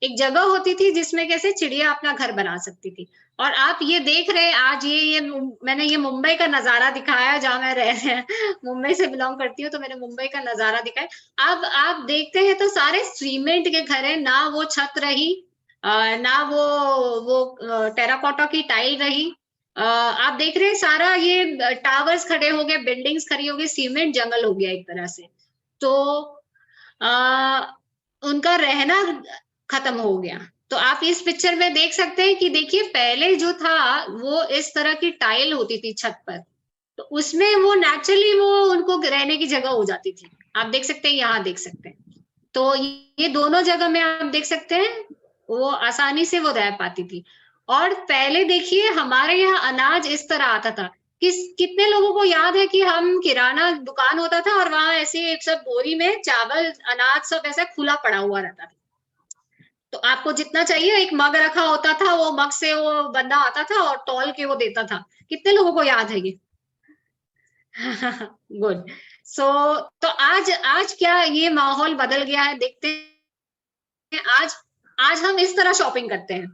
एक जगह होती थी जिसमें कैसे चिड़िया अपना घर बना सकती थी। और आप ये देख रहे हैं आज, ये मैंने ये मुंबई का नजारा दिखाया जहां मैं रह रहे हैं, मुंबई से बिलोंग करती हूँ, तो मैंने मुंबई का नजारा दिखाया। अब आप देखते हैं तो सारे सीमेंट के घर है, ना वो छत रही, ना वो टेराकोटा की टाइल रही। आप देख रहे हैं सारा ये टावर्स खड़े हो गए, बिल्डिंग्स खड़ी हो गई, सीमेंट जंगल हो गया एक तरह से। तो उनका रहना खत्म हो गया। तो आप इस पिक्चर में देख सकते हैं कि देखिए पहले जो था वो इस तरह की टाइल होती थी छत पर, तो उसमें वो नेचुरली वो उनको रहने की जगह हो जाती थी। आप देख सकते हैं, यहाँ देख सकते हैं, तो ये दोनों जगह में आप देख सकते हैं वो आसानी से वो रह पाती थी। और पहले देखिए हमारे यहाँ अनाज इस तरह आता था, कितने लोगों को याद है कि हम किराना दुकान होता था और वहां ऐसे एक सब बोरी में चावल अनाज सब ऐसा खुला पड़ा हुआ रहता था, तो आपको जितना चाहिए एक मग रखा होता था, वो मग से वो बंदा आता था और तौल के वो देता था। कितने लोगों को याद है ये? गुड। सो तो आज क्या ये माहौल बदल गया है, देखते हैं। आज हम इस तरह शॉपिंग करते हैं,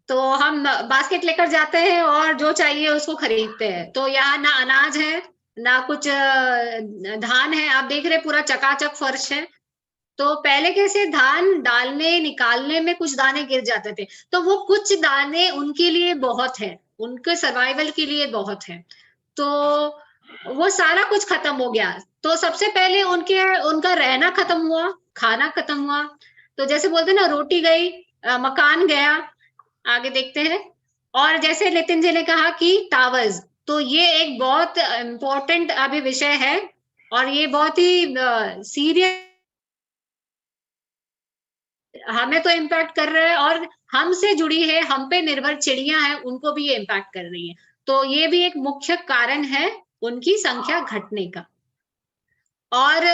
तो हम बास्केट लेकर जाते हैं और जो चाहिए उसको खरीदते हैं। तो यहाँ ना अनाज है, ना कुछ धान है। आप देख रहे पूरा चकाचक फर्श है। तो पहले कैसे धान डालने निकालने में कुछ दाने गिर जाते थे, तो वो कुछ दाने उनके लिए बहुत है, उनके सर्वाइवल के लिए बहुत है। तो वो सारा कुछ खत्म हो गया। तो सबसे पहले उनका रहना खत्म हुआ, खाना खत्म हुआ। तो जैसे बोलते ना, रोटी गई, मकान गया। आगे देखते हैं। और जैसे नितिन जी ने कहा कि टावर्स, तो ये एक बहुत इम्पोर्टेंट अभी विषय है, और ये बहुत ही सीरियस हमें तो इम्पैक्ट कर रहा है, और हमसे जुड़ी है, हम पे निर्भर चिड़िया हैं, उनको भी ये इम्पैक्ट कर रही है। तो ये भी एक मुख्य कारण है उनकी संख्या घटने का। और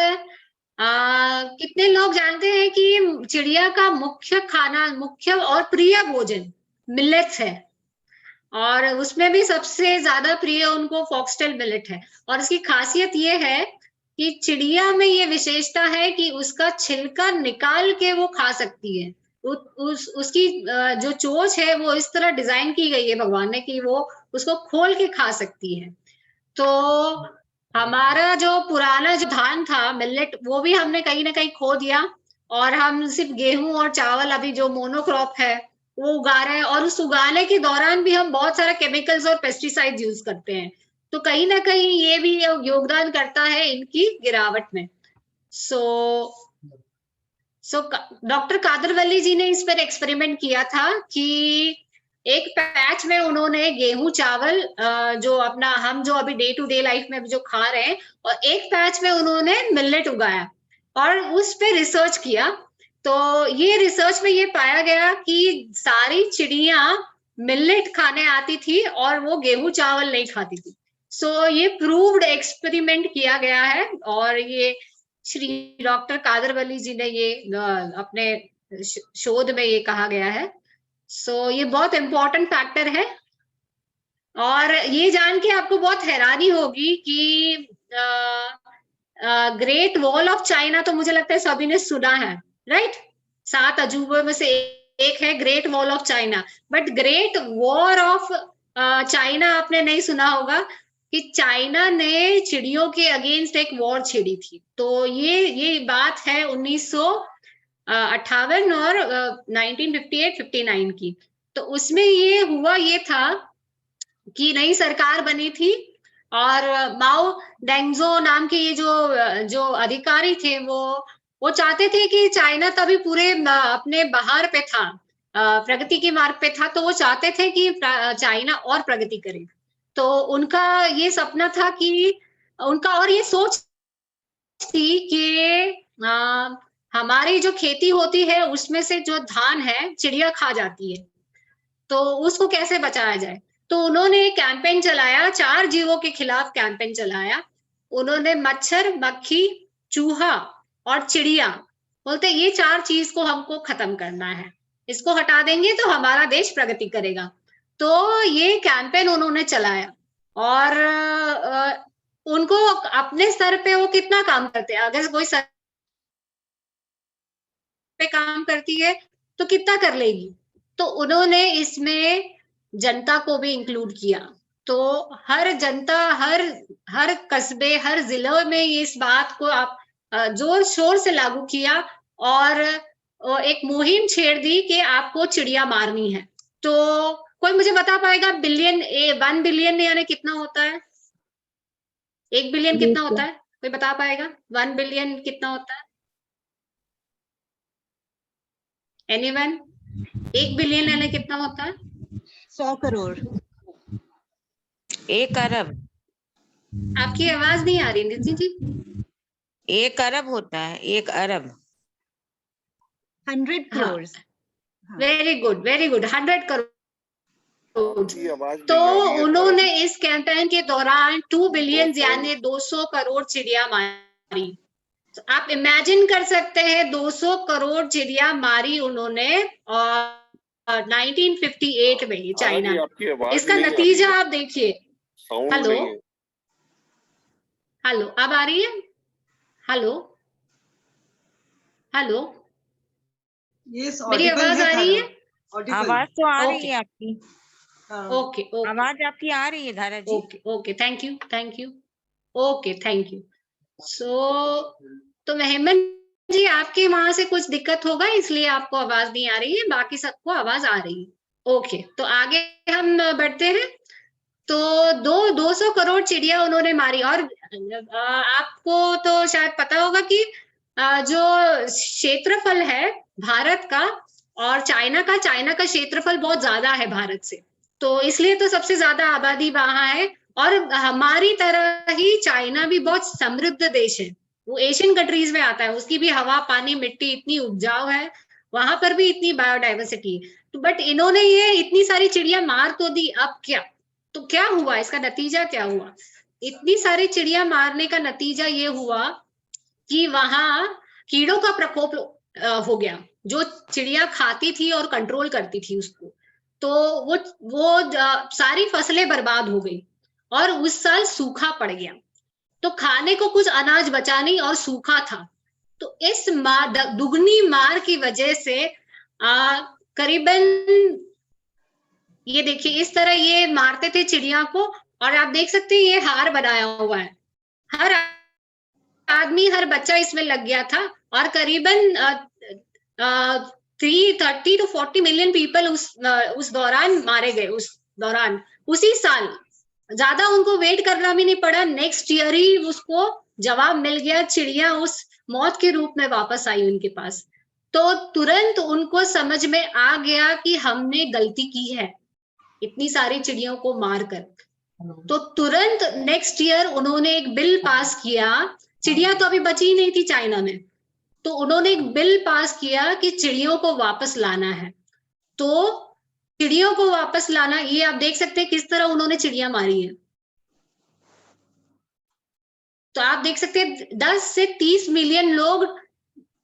कितने लोग जानते हैं कि चिड़िया का मुख्य खाना, मुख्य और प्रिय भोजन मिलेट्स है। और उसमें भी सबसे ज्यादा प्रिय उनको फॉक्सटेल मिलेट है। और इसकी खासियत ये है कि चिड़िया में ये विशेषता है कि उसका छिलका निकाल के वो खा सकती है। उसकी जो चोंच है वो इस तरह डिजाइन की गई है भगवान ने कि वो उसको खोल के खा सकती है। तो हमारा जो पुराना जो धान था मिलेट, वो भी हमने कहीं ना कहीं खो दिया, और हम सिर्फ गेहूं और चावल अभी जो मोनोक्रॉप है वो उगा रहे हैं। और उस उगाने के दौरान भी हम बहुत सारा केमिकल्स और पेस्टिसाइड यूज करते हैं। तो कहीं ना कहीं ये भी योगदान करता है इनकी गिरावट में। सो डॉक्टर कादर वली जी ने इस पर एक्सपेरिमेंट किया था कि एक पैच में उन्होंने गेहूं चावल जो अपना हम जो अभी डे टू डे लाइफ में जो खा रहे हैं, और एक पैच में उन्होंने मिलेट उगाया और उस पे रिसर्च किया। तो ये रिसर्च में ये पाया गया कि सारी चिड़िया मिलेट खाने आती थी और वो गेहूं चावल नहीं खाती थी। सो ये प्रूव्ड एक्सपेरिमेंट किया गया है, और ये श्री डॉक्टर कादर वली जी ने ये अपने शोध में ये कहा गया है। सो ये बहुत इंपॉर्टेंट फैक्टर है। और ये जान के आपको बहुत हैरानी होगी कि ग्रेट वॉल ऑफ चाइना तो मुझे लगता है सभी ने सुना है, राइट? 7 अजूबों में से एक है great wall of China. But great war of China आपने नहीं सुना होगा कि चाइना ने चिड़ियों के अगेंस्ट एक वॉर छेड़ी थी। तो ये बात है 1958 और 1958-59 की। तो उसमें ये हुआ ये था कि नई सरकार बनी थी, और माओ डेंगजो नाम के ये जो अधिकारी थे वो चाहते थे कि चाइना तभी पूरे अपने बहार पे था, प्रगति के मार्ग पे था। तो वो चाहते थे कि चाइना और प्रगति करे। तो उनका ये सपना था कि उनका, और ये सोच थी कि हमारी जो खेती होती है उसमें से जो धान है चिड़िया खा जाती है, तो उसको कैसे बचाया जाए। तो उन्होंने कैंपेन चलाया, 4 जीवों के खिलाफ कैंपेन चलाया। उन्होंने मच्छर, मक्खी, चूहा और चिड़िया, बोलते ये 4 चीज को हमको खत्म करना है, इसको हटा देंगे तो हमारा देश प्रगति करेगा। तो ये कैंपेन उन्होंने चलाया, और उनको अपने स्तर पे वो कितना काम करते हैं, अगर कोई सर पे काम करती है तो कितना कर लेगी। तो उन्होंने इसमें जनता को भी इंक्लूड किया। तो हर जनता, हर कस्बे, हर जिले में इस बात को आप जोर शोर से लागू किया, और एक मुहिम छेड़ दी कि आपको चिड़िया मारनी है। तो कोई मुझे बता पाएगा 1 बिलियन यानी कितना होता है? 1 बिलियन कितना होता है? कोई बता पाएगा 1 बिलियन कितना होता है? एनीवन? 1 बिलियन यानी कितना होता है?
100 करोड़।
1 अरब।
आपकी आवाज नहीं आ रही निधि जी।
1 अरब होता है, 1 अरब।
100 crore.
Very good, very good, 100 crore. तो उन्होंने इस कैंपेन के दौरान 2 बिलियन यानी 200 करोड़ चिड़िया मारी। तो आप इमेजिन कर सकते हैं 200 करोड़ चिड़िया मारी उन्होंने, और 1958 में चाइना। इसका नतीजा आप देखिए। हेलो हेलो, अब आ रही है? हेलो हेलो, मेरी आवाज आ रही है?
आवाज तो आ रही है आपकी।
ओके ओके,
आवाज आपकी आ रही है Dhara ji.
Okay okay, thank you thank you, okay thank you. तो हेमंत जी आपके वहां से कुछ दिक्कत होगा इसलिए आपको आवाज नहीं आ रही है, बाकी सबको आवाज आ रही है। ओके, तो आगे हम बढ़ते हैं। तो 200 करोड़ चिड़िया उन्होंने मारी। और आपको तो शायद पता होगा कि जो क्षेत्रफल है भारत का और चाइना का क्षेत्रफल बहुत ज्यादा है भारत से, तो इसलिए तो सबसे ज्यादा आबादी वहां है। और हमारी तरह ही चाइना भी बहुत समृद्ध देश है, वो एशियन कंट्रीज में आता है, उसकी भी हवा, पानी, मिट्टी इतनी उपजाऊ है, वहां पर भी इतनी बायोडाइवर्सिटी। तो बट इन्होंने ये इतनी सारी चिड़िया मार तो दी, अब क्या? तो क्या हुआ, इसका नतीजा क्या हुआ? इतनी सारी चिड़िया मारने का नतीजा ये हुआ कि वहां कीड़ों का प्रकोप हो गया, जो चिड़िया खाती थी और कंट्रोल करती थी उसको। तो वो सारी फसलें बर्बाद हो गई और उस साल सूखा पड़ गया, तो खाने को कुछ अनाज बचा नहीं और सूखा था। तो इस दुगनी मार की वजह से करीबन ये देखिए इस तरह ये मारते थे चिड़िया को, और आप देख सकते हैं ये हार बनाया हुआ है, हर आदमी हर बच्चा इसमें लग गया था, और करीबन 330 to 40 मिलियन पीपल उस दौरान मारे गए, उस दौरान उसी साल। ज्यादा उनको वेट करना भी नहीं पड़ा, नेक्स्ट ईयर ही उसको जवाब मिल गया, चिड़िया उस मौत के रूप में वापस आई उनके पास। तो तुरंत उनको समझ में आ गया कि हमने गलती की है इतनी सारी चिड़ियों को मारकर। तो तुरंत नेक्स्ट ईयर उन्होंने एक बिल पास किया, चिड़िया तो अभी बची ही नहीं थी चाइना में, तो उन्होंने एक बिल पास किया कि चिड़ियों को वापस लाना है। तो चिड़ियों को वापस लाना, ये आप देख सकते हैं किस तरह उन्होंने चिड़िया मारी है। तो आप देख सकते हैं 10 से 30 मिलियन लोग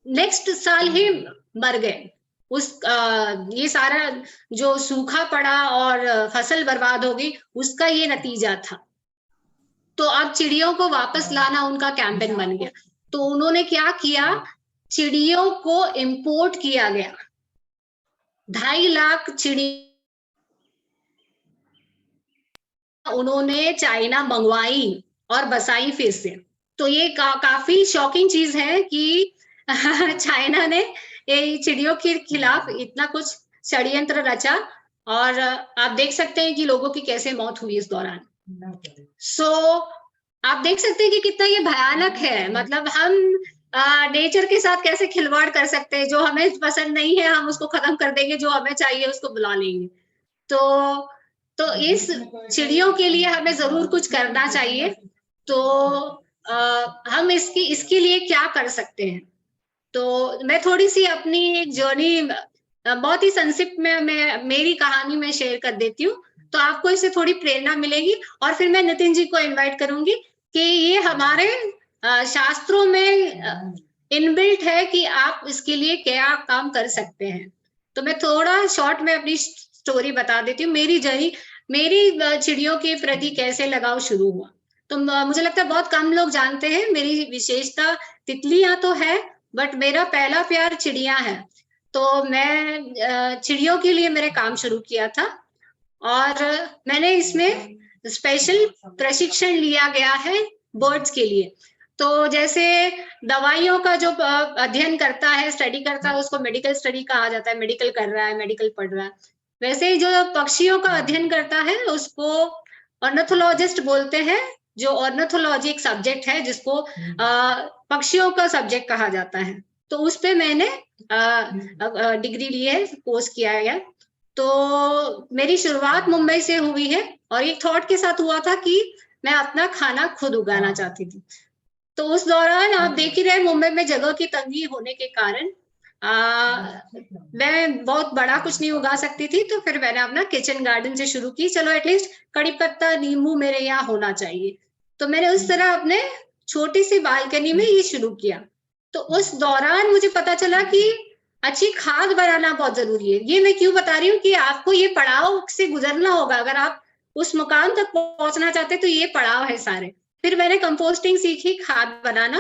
नेक्स्ट साल ही मर गए। ये सारा जो सूखा पड़ा और फसल बर्बाद हो गई, उसका ये नतीजा था। तो अब चिड़ियों को वापस लाना उनका कैंपेन बन गया। तो उन्होंने क्या किया, चिड़ियों को इंपोर्ट किया गया, 2.5 लाख चिड़िया उन्होंने चाइना मंगवाई और बसाई फिर से। तो ये काफी शॉकिंग चीज है कि चाइना ने चिड़ियों के खिलाफ इतना कुछ षड्यंत्र रचा, और आप देख सकते हैं कि लोगों की कैसे मौत हुई इस दौरान। आप देख सकते हैं कि कितना ये भयानक है, मतलब हम नेचर के साथ कैसे खिलवाड़ कर सकते हैं, जो हमें पसंद नहीं है हम उसको खत्म कर देंगे, जो हमें चाहिए उसको बुला लेंगे। तो इस चिड़ियों के लिए हमें जरूर कुछ करना चाहिए। तो हम इसके लिए क्या कर सकते हैं, तो मैं थोड़ी सी अपनी एक जर्नी बहुत ही संक्षिप्त में मैं मेरी कहानी में शेयर कर देती हूँ, तो आपको इससे थोड़ी प्रेरणा मिलेगी। और फिर मैं नितिन जी को इनवाइट करूंगी कि ये हमारे शास्त्रों में इनबिल्ट है कि आप इसके लिए क्या काम कर सकते हैं। तो मैं थोड़ा शॉर्ट में अपनी स्टोरी बता देती हूँ, मेरी जर्नी, मेरी चिड़ियों के प्रति कैसे लगाव शुरू हुआ। तो मुझे लगता है बहुत कम लोग जानते हैं मेरी विशेषता तितलियां तो है, बट मेरा पहला प्यार चिड़िया है। तो मैं चिड़ियों के लिए मैंने काम शुरू किया था, और मैंने इसमें स्पेशल प्रशिक्षण लिया गया है बर्ड्स के लिए। तो जैसे दवाइयों का जो अध्ययन करता है, स्टडी करता है, उसको मेडिकल स्टडी कहा जाता है, मेडिकल कर रहा है, मेडिकल पढ़ रहा है। वैसे ही जो पक्षियों का अध्ययन करता है उसको ऑर्निथोलॉजिस्ट बोलते हैं। जो ऑर्निथोलॉजी एक सब्जेक्ट है जिसको पक्षियों का सब्जेक्ट कहा जाता है। तो उस पे मैंने डिग्री ली है, कोर्स किया है। तो मेरी शुरुआत मुंबई से हुई है, और एक थॉट के साथ हुआ था कि मैं अपना खाना खुद उगाना चाहती थी। तो उस दौरान आप देख ही रहे, मुंबई में जगह की तंगी होने के कारण मैं बहुत बड़ा कुछ नहीं उगा सकती थी। तो फिर मैंने अपना किचन गार्डन से शुरू की, चलो एटलीस्ट कड़ी पत्ता नींबू मेरे यहाँ होना चाहिए। तो मैंने उस तरह अपने छोटी सी बालकनी में ये शुरू किया। तो उस दौरान मुझे पता चला कि अच्छी खाद बनाना बहुत जरूरी है। ये मैं क्यों बता रही हूँ कि आपको ये पड़ाव से गुजरना होगा, अगर आप उस मुकाम तक पहुंचना चाहते तो ये पड़ाव है सारे। फिर मैंने कंपोस्टिंग सीखी, खाद बनाना।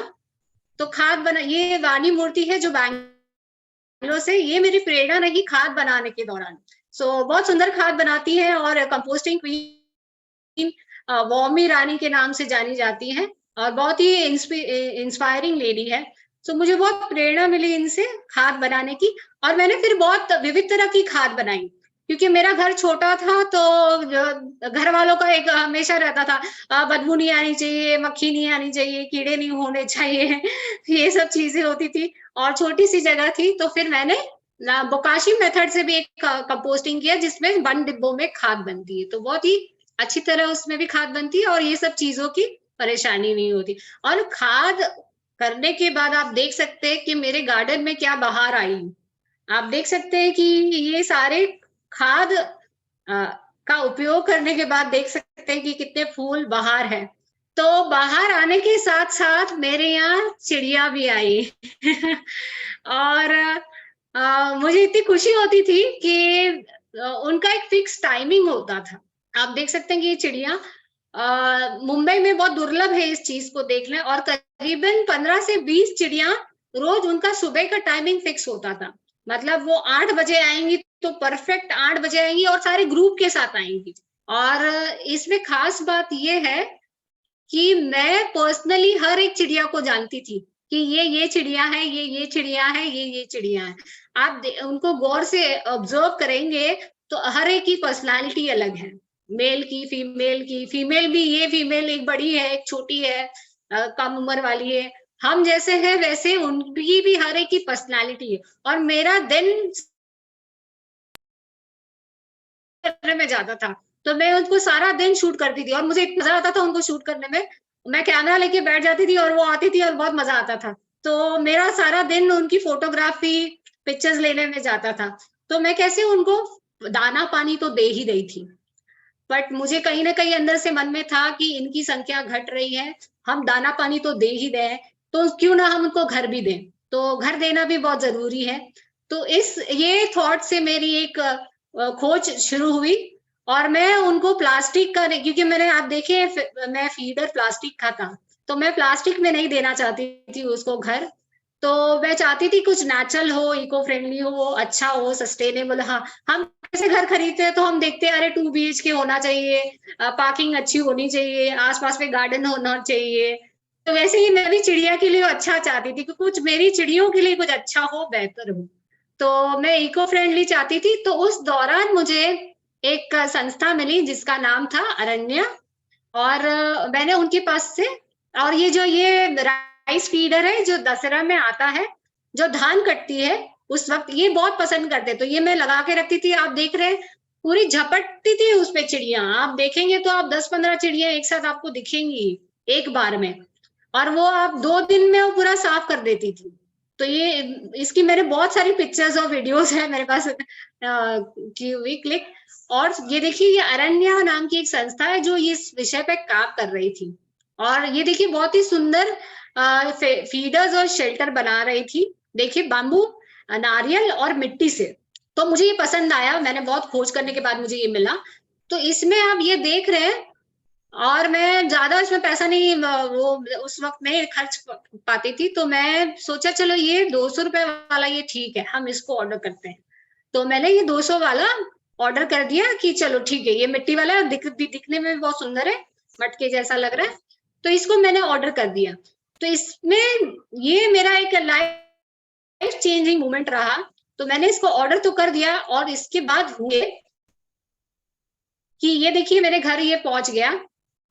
तो खाद बना, ये वाणी मूर्ति है जो बैंगलोर से, ये मेरी प्रेरणा रही खाद बनाने के दौरान। बहुत सुंदर खाद बनाती है, और कंपोस्टिंग क्वीन वॉमी रानी के नाम से जानी जाती है, और बहुत ही इंस्पायरिंग लेडी है। मुझे बहुत प्रेरणा मिली इनसे खाद बनाने की, और मैंने फिर बहुत विविध तरह की खाद बनाई, क्योंकि मेरा घर छोटा था। तो घर वालों का एक हमेशा रहता था, बदबू नहीं आनी चाहिए, मक्खी नहीं आनी चाहिए, कीड़े नहीं होने चाहिए, ये सब चीजें होती थी, और छोटी सी जगह थी। तो फिर मैंने बोकाशी मेथड से भी एक कंपोस्टिंग किया, जिसमें बंद डिब्बों में खाद बनती है। तो बहुत ही अच्छी तरह उसमें भी खाद बनती है, और ये सब चीजों की परेशानी नहीं होती। और खाद करने के बाद आप देख सकते हैं कि मेरे गार्डन में क्या बहार आई। आप देख सकते हैं कि ये सारे खाद का उपयोग करने के बाद देख सकते हैं कि कितने फूल बाहर है। तो बाहर आने के साथ साथ मेरे यहाँ चिड़िया भी आई और मुझे इतनी खुशी होती थी कि उनका एक फिक्स टाइमिंग होता था। आप देख सकते हैं कि ये चिड़िया मुंबई में बहुत दुर्लभ है इस चीज को देखना, और करीबन 15 से 20 चिड़िया रोज उनका सुबह का टाइमिंग फिक्स होता था। मतलब वो 8 बजे आएंगी तो परफेक्ट 8 बजे आएंगी और सारे ग्रुप के साथ आएंगी। और इसमें खास बात ये है कि मैं पर्सनली हर एक चिड़िया को जानती थी कि ये चिड़िया है, ये चिड़िया है, ये चिड़िया है। आप उनको गौर से ऑब्जर्व करेंगे तो हर एक की पर्सनालिटी अलग है, मेल की, फीमेल भी, ये फीमेल एक बड़ी है, एक छोटी है, कम उम्र वाली है। हम जैसे हैं वैसे उनकी भी हर एक की पर्सनालिटी है। और मेरा दिन में जाता था तो मैं उनको सारा दिन शूट करती थी और मुझे इतना मजा आता था उनको शूट करने में। मैं कैमरा लेके बैठ जाती थी और वो आती थी और बहुत मजा आता था। तो मेरा सारा दिन उनकी फोटोग्राफी, पिक्चर्स लेने में जाता था। तो मैं कैसे उनको दाना पानी तो दे ही रही थी, बट मुझे कहीं ना कहीं अंदर से मन में था कि इनकी संख्या घट रही है, हम दाना पानी तो दे ही दें, तो क्यों ना हम उनको घर भी दें, तो घर देना भी बहुत जरूरी है। तो ये थॉट से मेरी एक खोज शुरू हुई और मैं उनको प्लास्टिक का, क्योंकि मैंने, आप देखे मैं फीडर प्लास्टिक का था, तो मैं प्लास्टिक में नहीं देना चाहती थी उसको घर। तो मैं चाहती थी कुछ नेचुरल हो, इको फ्रेंडली हो, अच्छा हो, सस्टेनेबल। हाँ, हम कैसे घर खरीदते हैं तो हम देखते हैं अरे 2 BHK होना चाहिए, पार्किंग अच्छी होनी चाहिए, आसपास में गार्डन होना चाहिए। तो वैसे ही मैं भी चिड़िया के लिए अच्छा चाहती थी कि कुछ मेरी चिड़ियों के लिए कुछ अच्छा हो, बेहतर हो। तो मैं इको फ्रेंडली चाहती थी। तो उस दौरान मुझे एक संस्था मिली जिसका नाम था अरण्या, और मैंने उनके पास से, और ये राइस फीडर है जो दशहरा में आता है, जो धान कटती है उस वक्त, ये बहुत पसंद करते, तो ये मैं लगा के रखती थी। आप देख रहे हैं पूरी झपटती थी उस पे चिड़िया, आप देखेंगे तो आप 10-15 चिड़िया एक साथ आपको दिखेंगी एक बार में, और वो आप 2 दिन में वो पूरा साफ कर देती थी। तो ये, इसकी मेरे बहुत सारी पिक्चर्स और वीडियोस है मेरे पास की हुई क्लिक। और ये देखिए, ये अरण्या नाम की एक संस्था है जो इस विषय पे काम कर रही थी। और ये देखिए बहुत ही सुंदर फीडर्स और शेल्टर बना रही थी। देखिए बाम्बू, नारियल और मिट्टी से। तो मुझे ये पसंद आया, मैंने बहुत खोज करने के बाद मुझे ये मिला। तो इसमें आप ये देख रहे हैं, और मैं ज्यादा इसमें पैसा नहीं वो उस वक्त नहीं खर्च पाती थी, तो मैं सोचा चलो ये 200 रुपए वाला ये ठीक है, हम इसको ऑर्डर करते हैं। तो मैंने ये 200 वाला ऑर्डर कर दिया कि चलो ठीक है, ये मिट्टी वाला है, दिखने में भी बहुत सुंदर है, मटके जैसा लग रहा है, तो इसको मैंने ऑर्डर कर दिया। तो इसमें ये मेरा एक लाइफ चेंजिंग मोमेंट रहा। तो मैंने इसको ऑर्डर तो कर दिया, और इसके बाद हुए कि ये देखिए मेरे घर ये पहुंच गया।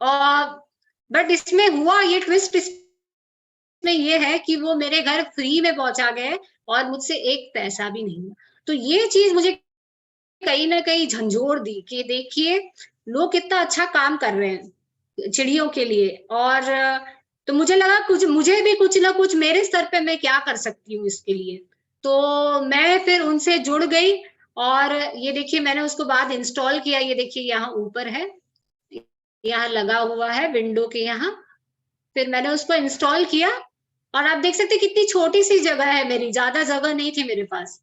और बट इसमें हुआ ये ट्विस्ट, इसमें ये है कि वो मेरे घर फ्री में पहुंचा गए और मुझसे एक पैसा भी नहीं। तो ये चीज मुझे कहीं ना कहीं झंझोड़ दी कि देखिए लोग कितना अच्छा काम कर रहे हैं चिड़ियों के लिए। और तो मुझे लगा मुझे भी कुछ ना कुछ मेरे स्तर पे मैं क्या कर सकती हूँ इसके लिए। तो मैं फिर उनसे जुड़ गई, और ये देखिए मैंने उसको बाद इंस्टॉल किया। ये देखिए यहाँ ऊपर है, यहाँ लगा हुआ है विंडो के यहाँ। फिर मैंने उसको इंस्टॉल किया, और आप देख सकते कितनी छोटी सी जगह है मेरी, ज्यादा जगह नहीं थी मेरे पास।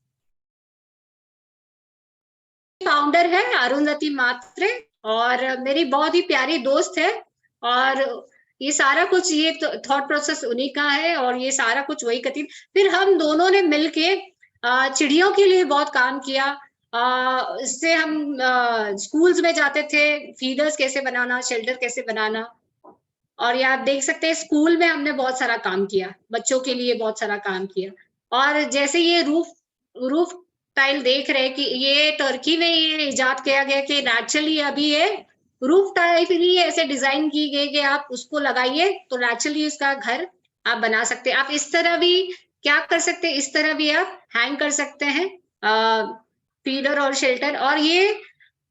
फाउंडर है अरुंधति मात्रे, और मेरी बहुत ही प्यारी दोस्त है। और ये सारा कुछ, ये थॉट प्रोसेस उन्हीं का है, और ये सारा कुछ वही करती। फिर हम दोनों ने मिलके चिड़ियों के लिए बहुत काम किया। इससे हम स्कूल्स में जाते थे, फीडर्स कैसे बनाना, शेल्टर कैसे बनाना। और ये आप देख सकते हैं स्कूल में हमने बहुत सारा काम किया, बच्चों के लिए बहुत सारा काम किया। और जैसे ये रूफ टाइल देख रहे हैं कि ये टर्की में ये इजाद किया गया कि नेचुरली अभी ये रूफ टाइल ही ऐसे डिजाइन की गई कि आप उसको लगाइए तो नेचुरली उसका घर आप बना सकते हैं। आप इस तरह भी क्या कर सकते हैं, इस तरह भी आप हैंग कर सकते हैं फीडर और शेल्टर। और ये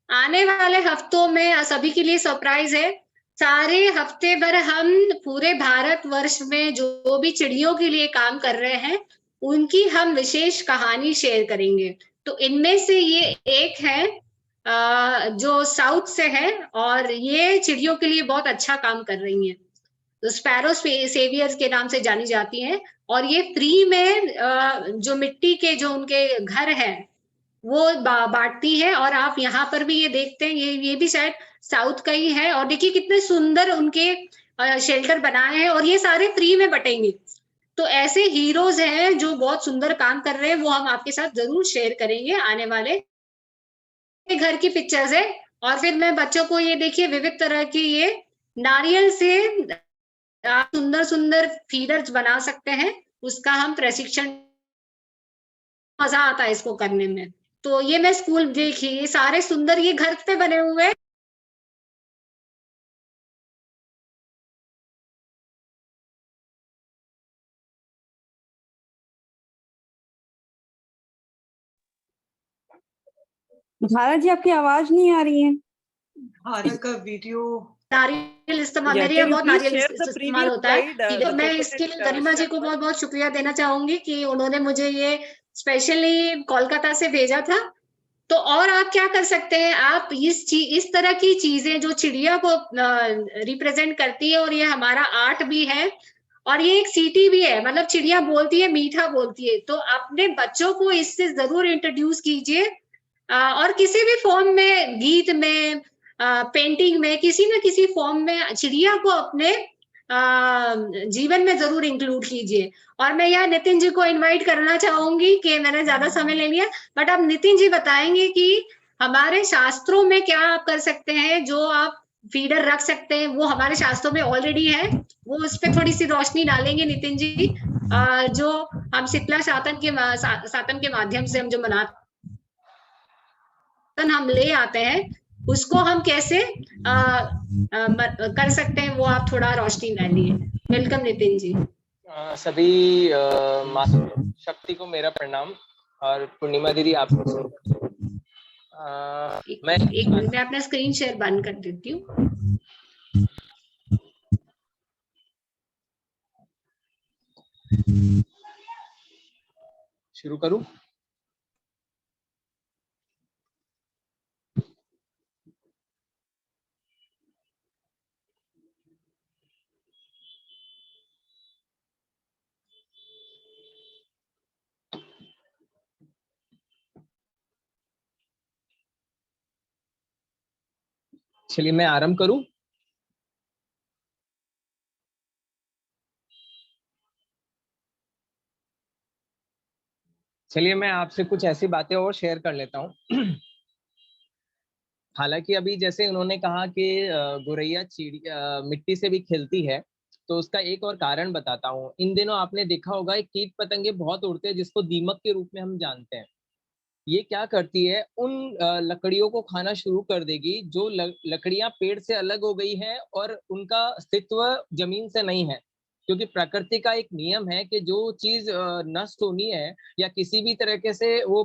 आने वाले हफ्तों में सभी के लिए सरप्राइज है। सारे हफ्ते भर हम पूरे भारतवर्ष में जो भी चिड़ियों के लिए काम कर रहे हैं उनकी हम विशेष कहानी शेयर करेंगे। तो इनमें से ये एक है जो साउथ से है, और ये चिड़ियों के लिए बहुत अच्छा काम कर रही हैं। तो स्पैरो सेवियर्स के नाम से जानी जाती हैं। और ये फ्री में जो मिट्टी के जो उनके घर हैं वो बांटती है। और आप यहाँ पर भी ये देखते हैं, ये भी शायद साउथ का ही है। और देखिए कितने सुंदर उनके शेल्टर बनाए हैं, और ये सारे फ्री में बटेंगे। तो ऐसे हीरोज हैं जो बहुत सुंदर काम कर रहे हैं, वो हम आपके साथ जरूर शेयर करेंगे आने वाले। घर की पिक्चर्स है। और फिर मैं बच्चों को ये देखिए विविध तरह की ये नारियल से आप सुंदर सुंदर फीडर्स बना सकते हैं, उसका हम प्रशिक्षण, मजा आता है इसको करने में। तो ये मैं स्कूल देखी, ये सारे सुंदर ये घर पे बने हुए
धारा जी, आपकी आवाज नहीं आ रही है।
धारा का वीडियो
नारियल इस्तेमाल,
Yeah,
मेरे
can
यहाँ
you
बहुत
please
नारियल
share the
इस्तेमाल
previous
होता है।
slide,
ठीक है,
the
मैं
coconut,
इसके लिए गरिमा जी को बहुत बहुत शुक्रिया देना चाहूंगी कि उन्होंने मुझे ये स्पेशली कोलकाता से भेजा था। तो और आप क्या कर सकते हैं, आप इस तरह की चीजें जो चिड़िया को रिप्रेजेंट करती है, और ये हमारा आर्ट भी है, और ये एक सिटी भी है, मतलब चिड़िया बोलती है, मीठा बोलती है। तो अपने बच्चों को इससे जरूर इंट्रोड्यूस कीजिए, और किसी भी फॉर्म में, गीत में, पेंटिंग में, किसी न किसी फॉर्म में चिड़िया को अपने जीवन में जरूर इंक्लूड कीजिए। और मैं यहाँ नितिन जी को इनवाइट करना चाहूंगी कि मैंने ज्यादा समय ले लिया, बट अब नितिन जी बताएंगे कि हमारे शास्त्रों में क्या आप कर सकते हैं, जो आप फीडर रख सकते हैं, वो हमारे शास्त्रों में ऑलरेडी है, वो उस पर थोड़ी सी रोशनी डालेंगे नितिन जी। जो हम शीतला सातम के माध्यम से हम जो मनाते हम ले आते हैं, उसको हम कैसे कर सकते हैं, वो आप थोड़ा रोशनी डालिए। वेलकम नितिन जी।
सभी माँ शक्ति को मेरा प्रणाम, और पूर्णिमा दीदी आपको
एक मिनट, मैं अपना स्क्रीन शेयर बंद कर देती हूँ।
शुरू करूं? चलिए मैं आरंभ करूं। चलिए मैं आपसे कुछ ऐसी बातें और शेयर कर लेता हूं। हालांकि अभी जैसे उन्होंने कहा कि गोरैया चिड़िया मिट्टी से भी खेलती है, तो उसका एक और कारण बताता हूँ। इन दिनों आपने देखा होगा कीट पतंगे बहुत उड़ते हैं, जिसको दीमक के रूप में हम जानते हैं। ये क्या करती है, उन लकड़ियों को खाना शुरू कर देगी जो लकड़ियां पेड़ से अलग हो गई हैं और उनका अस्तित्व जमीन से नहीं है। क्योंकि प्रकृति का एक नियम है कि जो चीज नष्ट होनी है या किसी भी तरीके से वो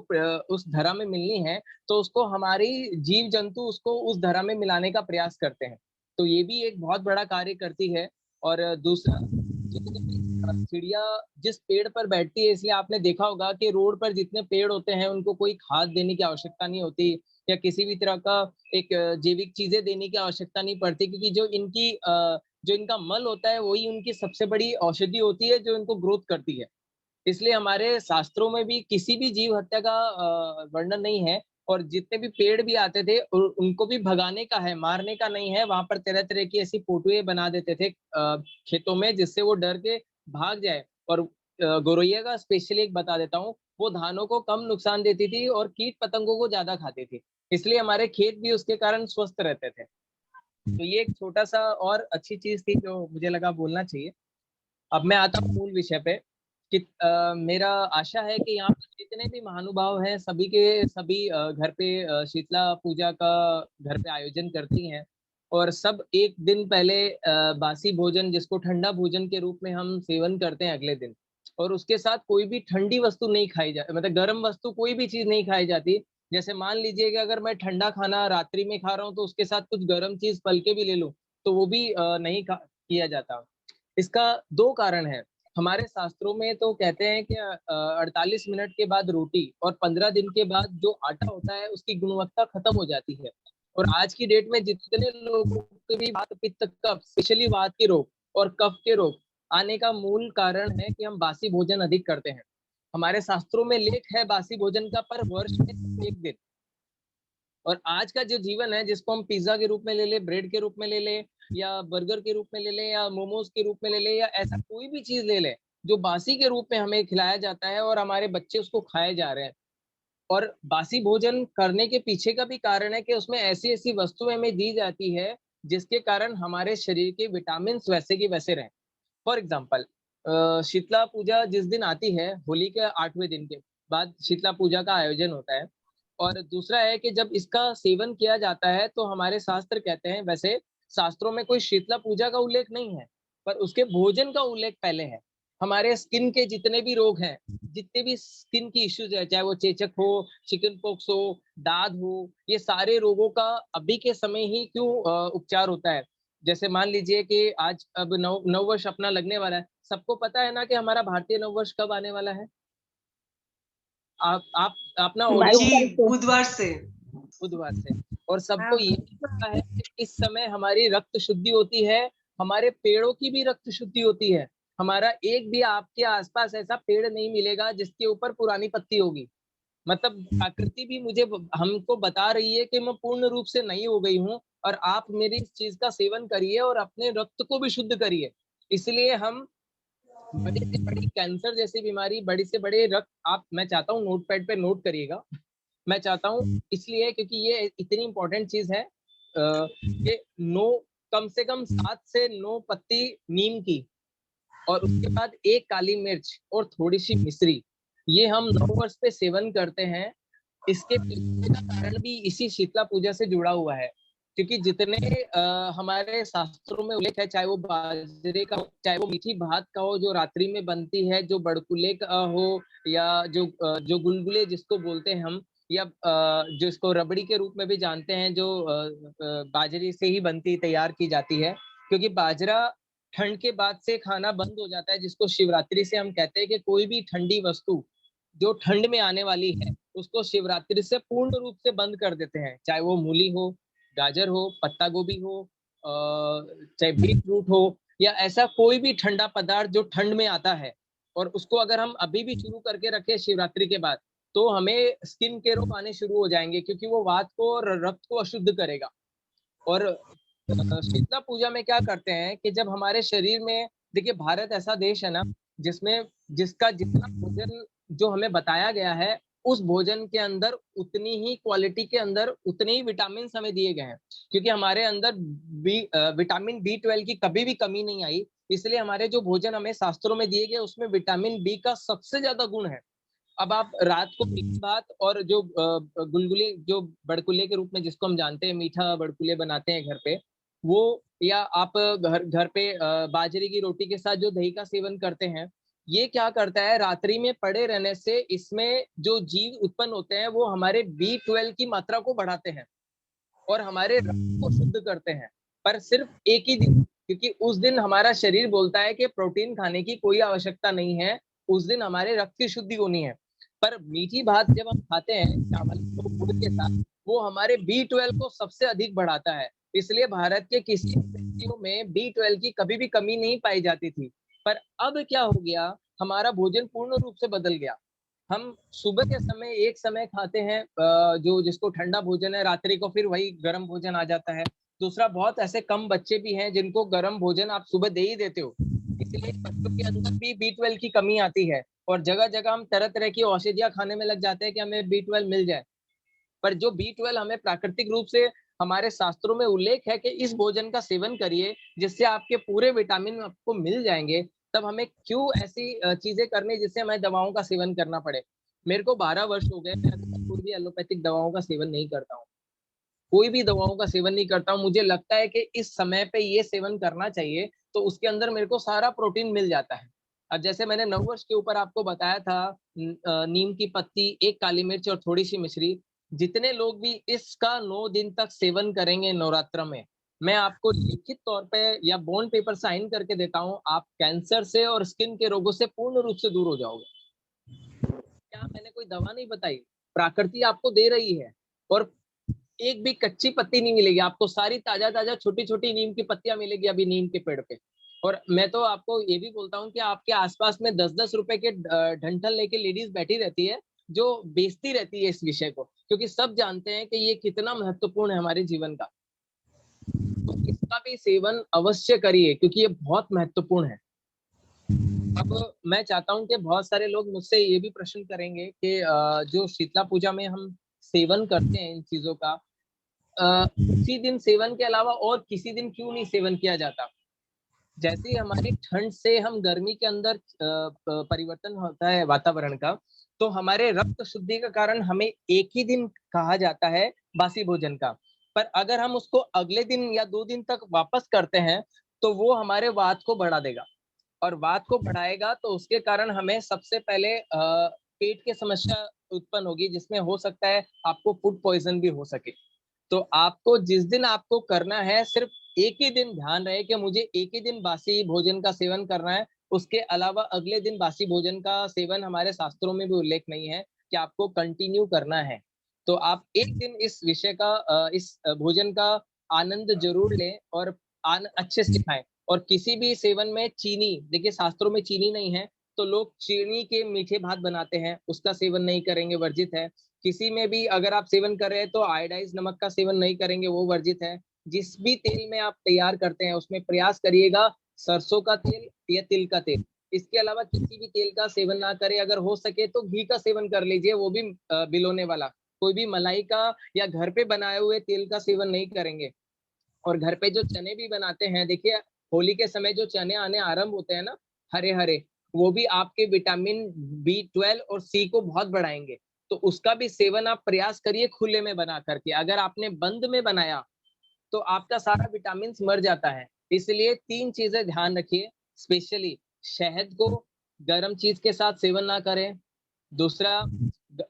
उस धरा में मिलनी है, तो उसको हमारी जीव जंतु उसको उस धरा में मिलाने का प्रयास करते हैं। तो ये भी एक बहुत बड़ा कार्य करती है। और दूसरा, चिड़िया जिस पेड़ पर बैठती है, इसलिए आपने देखा होगा कि रोड पर जितने पेड़ होते हैं उनको कोई खाद देने की आवश्यकता नहीं होती, या किसी भी तरह का एक जैविक चीजें देने की आवश्यकता नहीं पड़ती, क्योंकि जो इनका मल होता है वही उनकी सबसे बड़ी औषधि होती है जो इनको ग्रोथ करती है। इसलिए हमारे शास्त्रों में भी किसी भी जीव हत्या का वर्णन नहीं है। और जितने भी पेड़ भी आते थे उनको भी भगाने का है, मारने का नहीं है। वहां पर तरह तरह की ऐसी फोटोएं बना देते थे खेतों में, जिससे वो डर के भाग जाए। और गोरैया का स्पेशली एक बता देता हूँ, वो धानों को कम नुकसान देती थी और कीट पतंगों को ज्यादा खाती थी, इसलिए हमारे खेत भी उसके कारण स्वस्थ रहते थे। तो ये एक छोटा सा और अच्छी चीज थी जो मुझे लगा बोलना चाहिए। अब मैं आता हूँ मूल विषय पे कि मेरा आशा है कि यहाँ पर जितने भी महानुभाव हैं, सभी के सभी घर पे शीतला पूजा का घर पे आयोजन करती हैं। और सब एक दिन पहले बासी भोजन, जिसको ठंडा भोजन के रूप में हम सेवन करते हैं अगले दिन, और उसके साथ कोई भी ठंडी वस्तु नहीं खाई जाती, मतलब गर्म वस्तु कोई भी चीज नहीं खाई जाती। जैसे मान लीजिए कि अगर मैं ठंडा खाना रात्रि में खा रहा हूँ, तो उसके साथ कुछ गर्म चीज पल के भी ले लूँ, तो वो भी नहीं किया जाता। इसका दो कारण है। हमारे शास्त्रों में तो कहते हैं कि 48 मिनट के बाद रोटी और 15 दिन के बाद जो आटा होता है उसकी गुणवत्ता खत्म हो जाती है। और आज की डेट में जितने लोगों के भी वात पित्त कफ, स्पेशली वात के रोग और कफ के रोग आने का मूल कारण है कि हम बासी भोजन अधिक करते हैं। हमारे शास्त्रों में लेख है बासी भोजन का पर वर्ष में 1 दिन। और आज का जो जीवन है, जिसको हम पिज्जा के रूप में ले ले, ब्रेड के रूप में ले ले, या बर्गर के रूप में ले ले, या मोमोज के रूप में ले ले, या ऐसा कोई भी चीज ले ले जो बासी के रूप में हमें खिलाया जाता है और हमारे बच्चे उसको खाए जा रहे हैं। और बासी भोजन करने के पीछे का भी कारण है कि उसमें ऐसी ऐसी वस्तुएं हमें दी जाती है जिसके कारण हमारे शरीर के विटामिन वैसे के वैसे रहें। फॉर एग्जाम्पल, शीतला पूजा जिस दिन आती है, होली के 8वें दिन के बाद शीतला पूजा का आयोजन होता है। और दूसरा है कि जब इसका सेवन किया जाता है तो हमारे शास्त्र कहते हैं, वैसे शास्त्रों में कोई शीतला पूजा का उल्लेख नहीं है, पर उसके भोजन का उल्लेख पहले है। हमारे स्किन के जितने भी रोग हैं, जितने भी स्किन की इश्यूज है, चाहे वो चेचक हो, चिकन पॉक्स हो, दाद हो, ये सारे रोगों का अभी के समय ही क्यों उपचार होता है। जैसे मान लीजिए कि आज अब नव वर्ष अपना लगने वाला है। सबको पता है ना कि हमारा भारतीय नव वर्ष कब आने वाला है? आप अपना ऑडियो
जी, बुधवार से।
बुधवार से। और सबको ये भी पता है कि इस समय हमारी रक्त शुद्धि होती है, हमारे पेड़ों की भी रक्त शुद्धि होती है। हमारा एक भी आपके आसपास ऐसा पेड़ नहीं मिलेगा जिसके ऊपर पुरानी पत्ती होगी। मतलब प्रकृति भी मुझे हमको बता रही है कि मैं पूर्ण रूप से नई हो गई हूँ, और आप मेरी इस चीज का सेवन करिए और अपने रक्त को भी शुद्ध करिए। इसलिए हम बड़ी से बड़ी कैंसर जैसी बीमारी, बड़ी से बड़े रक्त, आप, मैं चाहता हूँ नोटपैड पे नोट करिएगा। मैं चाहता हूँ इसलिए क्योंकि ये इतनी इंपॉर्टेंट चीज है कि कम से कम 7 से 9 पत्ती नीम की, और उसके बाद 1 काली मिर्च और थोड़ी सी मिश्री, ये हम 9 वर्ष पे सेवन करते हैं। इसके पीछे का कारण भी इसी शीतला पूजा से जुड़ा हुआ है, क्योंकि जितने हमारे शास्त्रों में उल्लेख है, चाहे वो बाजरे का हो, चाहे वो मीठी भात का हो जो रात्रि में बनती है, जो बड़कुले का हो, या जो गुलगुले जिसको बोलते हैं हम, या जो इसको रबड़ी के रूप में भी जानते हैं, जो बाजरे से ही बनती तैयार की जाती है। क्योंकि बाजरा ठंड के बाद से खाना बंद हो जाता है, जिसको शिवरात्रि से हम कहते हैं कि कोई भी ठंडी वस्तु जो ठंड में आने वाली है उसको शिवरात्रि से पूर्ण रूप से बंद कर देते हैं। चाहे वो मूली हो, गाजर हो, पत्ता गोभी हो, चाहे बीट रूट हो, या ऐसा कोई भी ठंडा पदार्थ जो ठंड में आता है, और उसको अगर हम अभी भी शुरू करके रखें शिवरात्रि के बाद, तो हमें स्किन के रोग आने शुरू हो जाएंगे, क्योंकि वो वात को और रक्त को अशुद्ध करेगा। और शीतला पूजा में क्या करते हैं कि जब हमारे शरीर में, देखिए भारत ऐसा देश है ना जिसमें जिसका जितना भोजन जो हमें बताया गया है, उस भोजन के अंदर उतनी ही क्वालिटी के अंदर उतने ही विटामिन हमें दिए गए हैं। क्योंकि हमारे अंदर विटामिन B12 की कभी भी कमी नहीं आई, इसलिए हमारे जो भोजन हमें शास्त्रों में दिए गए उसमें विटामिन B का सबसे ज्यादा गुण है। अब आप रात को मीठी भात और जो गुलगुले, जो बड़कुले के रूप में जिसको हम जानते हैं, मीठा बड़कुले बनाते हैं घर पे, वो, या आप घर घर पे बाजरे की रोटी के साथ जो दही का सेवन करते हैं, ये क्या करता है, रात्रि में पड़े रहने से इसमें जो जीव उत्पन्न होते हैं वो हमारे B12 की मात्रा को बढ़ाते हैं और हमारे रक्त को शुद्ध करते हैं। पर सिर्फ एक ही दिन, क्योंकि उस दिन हमारा शरीर बोलता है कि प्रोटीन खाने की कोई आवश्यकता नहीं है, उस दिन हमारे रक्त की शुद्धि होनी है। पर मीठी भात जब हम खाते हैं चावल को गुड़ के साथ, वो हमारे B12 को सबसे अधिक बढ़ाता है। इसलिए भारत के किसी व्यक्तियों में B12 की कभी भी कमी नहीं पाई जाती थी। पर अब क्या हो गया, हमारा भोजन पूर्ण रूप से बदल गया। हम सुबह के समय एक समय खाते हैं जो जिसको ठंडा भोजन है, रात्रि को फिर वही गर्म भोजन आ जाता है। दूसरा, बहुत ऐसे कम बच्चे भी हैं जिनको गर्म भोजन आप सुबह दे ही देते हो, इसलिए बच्चों के अंदर भी B12 की कमी आती है, और जगह जगह हम तरह तरह की औषधियां खाने में लग जाते हैं कि हमें B12 मिल जाए। पर जो B12 हमें प्राकृतिक रूप से हमारे शास्त्रों में उल्लेख है कि इस भोजन का सेवन करिए जिससे आपके पूरे विटामिन आपको मिल जाएंगे, तब हमें क्यों ऐसी चीजें करनी जिससे हमें दवाओं का सेवन करना पड़े। मेरे को 12 वर्ष हो गए, मैं कोई भी एलोपैथिक दवाओं का सेवन नहीं करता हूँ, कोई भी दवाओं का सेवन नहीं करता हूँ। मुझे लगता है कि इस समय पे ये सेवन करना चाहिए, तो उसके अंदर मेरे को सारा प्रोटीन मिल जाता है। अब जैसे मैंने नववर्ष के ऊपर आपको बताया था, नीम की पत्ती, 1 काली मिर्च और थोड़ी सी मिश्री, जितने लोग भी इसका 9 दिन तक सेवन करेंगे नवरात्र में, मैं आपको लिखित तौर पे या बॉन्ड पेपर साइन करके देता हूँ, आप कैंसर से और स्किन के रोगों से पूर्ण रूप से दूर हो जाओगे। क्या मैंने कोई दवा नहीं बताई, प्रकृति आपको दे रही है। और एक भी कच्ची पत्ती नहीं मिलेगी आपको, सारी ताजा ताजा छोटी छोटी नीम की पत्तियां मिलेगी अभी नीम के पेड़ पे। और मैं तो आपको ये भी बोलता हूँ कि आपके आसपास में 10-10 रुपए के डंठल लेके लेडीज बैठी रहती है जो बेचती रहती है इस विषय को, क्योंकि सब जानते हैं कि ये कितना महत्वपूर्ण है हमारे जीवन का। तो इसका भी सेवन अवश्य करिए क्योंकि ये बहुत महत्वपूर्ण है। अब मैं चाहता हूँ कि बहुत सारे लोग मुझसे ये भी प्रश्न करेंगे कि जो शीतला पूजा में हम सेवन करते हैं इन चीजों का, उसी दिन सेवन के अलावा और किसी दिन क्यों नहीं सेवन किया जाता? जैसे ही हमारी ठंड से हम गर्मी के अंदर परिवर्तन होता है वातावरण का, तो हमारे रक्त शुद्धि का कारण हमें एक ही दिन कहा जाता है बासी भोजन का। पर अगर हम उसको अगले दिन या 2 दिन तक वापस करते हैं, तो वो हमारे वात को बढ़ा देगा और वात को बढ़ाएगा तो उसके कारण हमें सबसे पहले पेट की समस्या उत्पन्न होगी, जिसमें हो सकता है आपको फूड पॉइजन भी हो सके। तो आपको जिस दिन आपको करना है, सिर्फ एक ही दिन ध्यान रहे कि मुझे एक ही दिन बासी भोजन का सेवन करना है। उसके अलावा अगले दिन बासी भोजन का सेवन हमारे शास्त्रों में भी उल्लेख नहीं है कि आपको कंटिन्यू करना है। तो आप एक दिन इस विषय का इस भोजन का आनंद जरूर लें और अच्छे से खाएं। और किसी भी सेवन में चीनी, देखिए शास्त्रों में चीनी नहीं है, तो लोग चीनी के मीठे भात बनाते हैं, उसका सेवन नहीं करेंगे, वर्जित है। किसी में भी अगर आप सेवन कर रहे हैं तो आयोडाइज नमक का सेवन नहीं करेंगे, वो वर्जित है। जिस भी तेल में आप तैयार करते हैं उसमें प्रयास करिएगा सरसों का तेल या तिल का तेल, इसके अलावा किसी भी तेल का सेवन ना करें। अगर हो सके तो घी का सेवन कर लीजिए, वो भी बिलोने वाला। कोई भी मलाई का या घर पे बनाए हुए तेल का सेवन नहीं करेंगे। और घर पे जो चने भी बनाते हैं, देखिए होली के समय जो चने आने आरंभ होते हैं ना, हरे हरे, वो भी आपके विटामिन B12 और C को बहुत बढ़ाएंगे। तो उसका भी सेवन आप प्रयास करिए खुले में बना करके। अगर आपने बंद में बनाया तो आपका सारा विटामिन मर जाता है। इसलिए 3 चीजें ध्यान रखिए, स्पेशली शहद को गर्म चीज के साथ सेवन ना करें। दूसरा,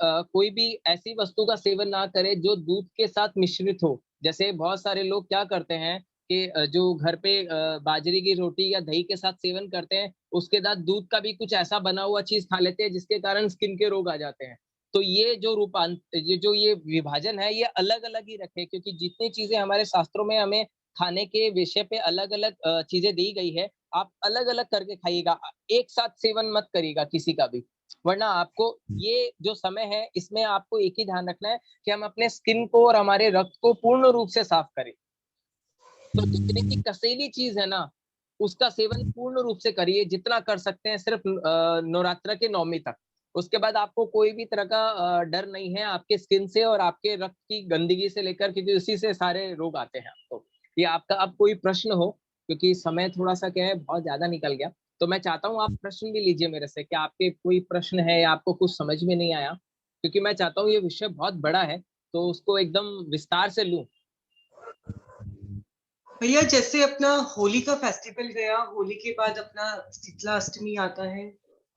कोई भी ऐसी वस्तु का सेवन ना करें जो दूध के साथ मिश्रित हो। जैसे बहुत सारे लोग क्या करते हैं कि जो घर पे बाजरे की रोटी या दही के साथ सेवन करते हैं, उसके साथ दूध का भी कुछ ऐसा बना हुआ चीज खा लेते हैं जिसके कारण स्किन के रोग आ जाते हैं। तो ये जो ये विभाजन है, ये अलग अलग ही रखे, क्योंकि जितनी चीजें हमारे शास्त्रों में हमें खाने के विषय पे अलग अलग चीजें दी गई है, आप अलग अलग करके खाइएगा। एक साथ सेवन मत करिएगा किसी का भी, वरना आपको ये जो समय है इसमें आपको एक ही ध्यान रखना है कि हम अपने स्किन को और हमारे रक्त को पूर्ण रूप से साफ करें। तो जितनी भी कसेली चीज है ना, उसका सेवन पूर्ण रूप से करिए, जितना कर सकते हैं, सिर्फ नवरात्र के नवमी तक। उसके बाद आपको कोई भी तरह का डर नहीं है आपके स्किन से और आपके रक्त की गंदगी से लेकर, क्योंकि उसी से सारे रोग आते हैं आपको। ये आपका अब कोई प्रश्न हो, क्योंकि समय थोड़ा सा क्या है बहुत ज्यादा निकल गया, तो मैं चाहता हूँ आप प्रश्न भी लीजिए मेरे से कि आपके कोई प्रश्न है या आपको कुछ समझ में नहीं आया, क्योंकि मैं चाहता हूँ ये विषय बहुत बड़ा है तो उसको एकदम विस्तार से लूं।
भैया जैसे अपना होली का फेस्टिवल गया, होली के बाद अपना शीतला अष्टमी आता है,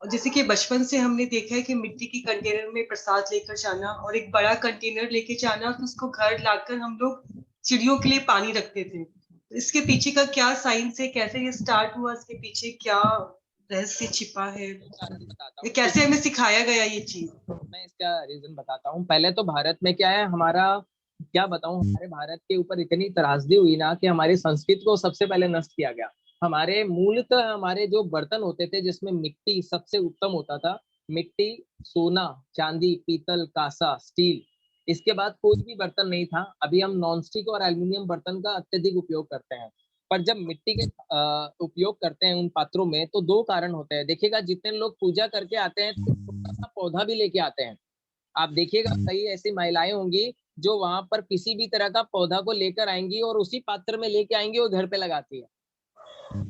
और जैसे कि बचपन से हमने देखा है कि मिट्टी की कंटेनर में प्रसाद लेकर जाना और एक बड़ा कंटेनर लेके जाना, तो उसको घर लाकर हम लोग चिड़ियों के लिए पानी रखते थे। तो इसके पीछे का क्या साइंस है, कैसे ये स्टार्ट हुआ, इसके पीछे क्या रहस्य छिपा है, ये कैसे हमें सिखाया गया ये चीज?
मैं इसका रीजन बताता हूँ। पहले तो भारत में क्या है, हमारा क्या बताऊं, हमारे भारत के ऊपर इतनी त्रासदी हुई ना कि हमारी संस्कृति को सबसे पहले नष्ट किया गया। हमारे मूलतः हमारे जो बर्तन होते थे जिसमें मिट्टी सबसे उत्तम होता था, मिट्टी, सोना, चांदी, पीतल, कांसा, स्टील, इसके बाद कोई भी बर्तन नहीं था। अभी हम नॉनस्टिक और एल्यूमिनियम बर्तन का अत्यधिक उपयोग करते हैं। पर जब मिट्टी के उपयोग करते हैं उन पात्रों में, तो 2 कारण होते हैं। देखिएगा जितने लोग पूजा करके आते हैं तो छोटा सा पौधा भी लेके आते हैं। आप देखिएगा कई ऐसी महिलाएं होंगी जो वहां पर किसी भी तरह का पौधा को लेकर आएंगी और उसी पात्र में लेके आएंगी और घर पे लगाती है।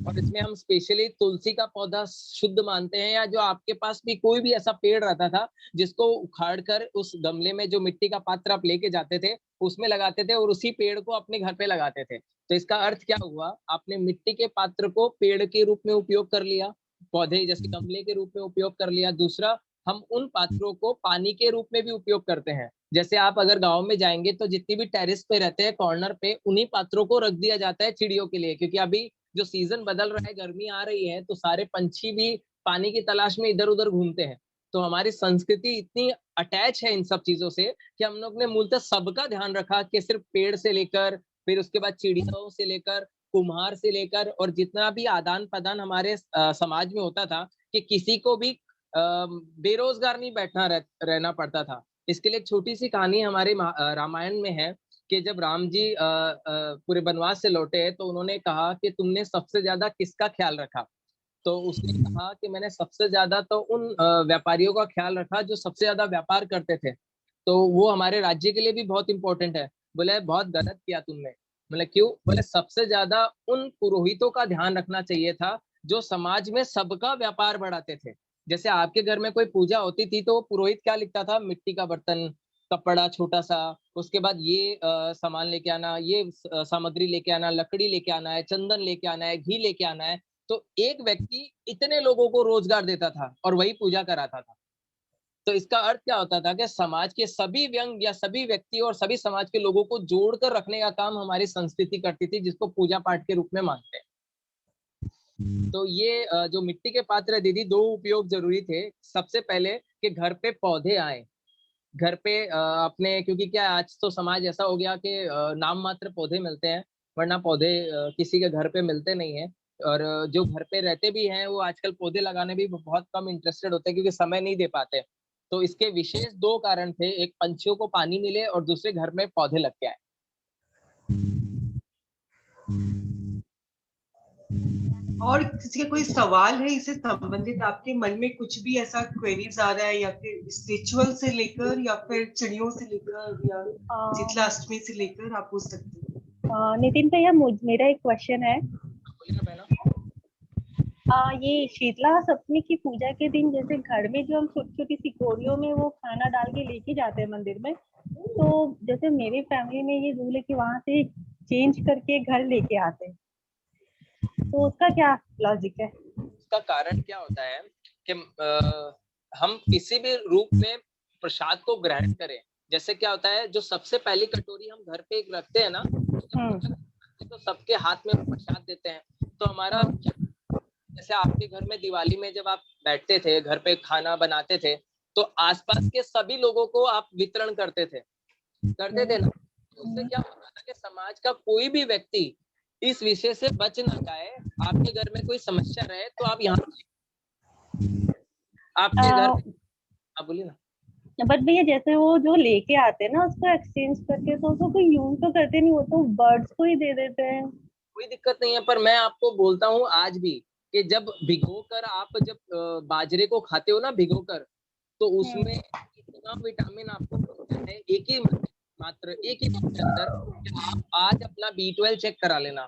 और इसमें हम स्पेशली तुलसी का पौधा शुद्ध मानते हैं, या जो आपके पास भी कोई भी ऐसा पेड़ रहता था जिसको उखाड़ कर उस गमले में जो मिट्टी का पात्र आप लेके जाते थे उसमें लगाते थे और उसी पेड़ को अपने घर पे लगाते थे। तो इसका अर्थ क्या हुआ, आपने मिट्टी के पात्र को पेड़ के रूप में उपयोग कर लिया, पौधे जैसे गमले के रूप में उपयोग कर लिया। दूसरा, हम उन पात्रों को पानी के रूप में भी उपयोग करते हैं। जैसे आप अगर गांव में जाएंगे तो जितनी भी टेरेस पे रहते हैं कॉर्नर पे, उन्हीं पात्रों को रख दिया जाता है चिड़ियों के लिए, क्योंकि अभी जो सीजन बदल रहा है, गर्मी आ रही है, तो सारे पंछी भी पानी की तलाश में इधर उधर घूमते हैं। तो हमारी संस्कृति इतनी अटैच है इन सब चीजों से कि हम लोग ने मूलतः सबका ध्यान रखा कि सिर्फ पेड़ से लेकर, फिर उसके बाद चिड़ियों से लेकर कुम्हार से लेकर और जितना भी आदान प्रदान हमारे समाज में होता था कि किसी को भी बेरोजगार नहीं रहना पड़ता था। इसके लिए एक छोटी सी कहानी हमारे रामायण में है कि जब राम जी पूरे वनवास से लौटे तो उन्होंने कहा कि तुमने सबसे ज्यादा किसका ख्याल रखा? तो उसने कहा कि मैंने सबसे ज्यादा तो उन व्यापारियों का ख्याल रखा जो सबसे ज्यादा व्यापार करते थे, तो वो हमारे राज्य के लिए भी बहुत इंपॉर्टेंट है। बोले बहुत गलत किया तुमने। बोले क्यों? बोले सबसे ज्यादा उन पुरोहितों का ध्यान रखना चाहिए था जो समाज में सबका व्यापार बढ़ाते थे। जैसे आपके घर में कोई पूजा होती थी तो पुरोहित क्या लिखता था? मिट्टी का बर्तन, कपड़ा छोटा सा, उसके बाद ये सामान लेके आना, ये सामग्री लेके आना, लकड़ी लेके आना है, चंदन लेके आना है, घी लेके आना है। तो एक व्यक्ति इतने लोगों को रोजगार देता था और वही पूजा कराता था। तो इसका अर्थ क्या होता था कि समाज के सभी व्यंग या सभी व्यक्ति और सभी समाज के लोगों को जोड़कर रखने का काम हमारी संस्कृति करती थी, जिसको पूजा पाठ के रूप में मानते हैं। तो ये जो मिट्टी के पात्र है दीदी, दो उपयोग जरूरी थे। सबसे पहले कि घर पे पौधे आए, घर पे अपने, क्योंकि क्या आज तो समाज ऐसा हो गया कि नाम मात्र पौधे मिलते हैं, वरना पौधे किसी के घर पे मिलते नहीं है। और जो घर पे रहते भी हैं वो आजकल पौधे लगाने भी बहुत कम इंटरेस्टेड होते हैं क्योंकि समय नहीं दे पाते। तो इसके विशेष दो कारण थे, एक पंछियों को पानी मिले और दूसरे घर में पौधे लग के आए।
और किसी का कोई सवाल है इससे संबंधित? आपके मन में कुछ भी ऐसा क्वेरीज आ रहा है, या फिर इस रिचुअल से लेकर या फिर चिड़ियों से लेकर या शीतला अष्टमी से लेकर, आप पूछ सकते हैं।
नितिन भैया, मेरा एक क्वेश्चन है। ये शीतला सप्तमी की पूजा के दिन जैसे घर में जो हम छोटी छोटी सी कौड़ियों में वो खाना डाल के लेके जाते हैं मंदिर में, तो जैसे मेरी फैमिली में ये रूल है कि वहां से चेंज करके घर लेके आते हैं, तो उसका क्या लॉजिक है?
उसका कारण क्या होता है कि हम किसी भी रूप में प्रसाद को ग्रहण करें। जैसे क्या होता है, जो सबसे पहली कटोरी हम घर पे रखते हैं ना, तो सबके हाथ में प्रसाद देते हैं। तो हमारा, जैसे आपके घर में दिवाली में जब आप बैठते थे, घर पे खाना बनाते थे, तो आसपास के सभी लोगों को आप वितरण करते थे ना। उससे क्या होता था कि समाज का कोई भी व्यक्ति इस विषय से बच ना जाए, आपके घर में कोई समस्या रहे तो आप यहाँ आपके घर, आप बोलिए ना।
बट भैया जैसे वो जो लेके आते हैं ना उसको एक्सचेंज करके, तो उसको कोई यूज तो करते नहीं, वो तो बर्ड्स को ही दे देते हैं।
कोई दिक्कत नहीं है, पर मैं आपको बोलता हूँ आज भी कि जब भिगोकर आप जब बाजरे को खाते हो ना भिगोकर, तो उसमें इतना विटामिन आपको मिलता है, एक ही के अंदर। आप आज अपना B12 चेक करा लेना,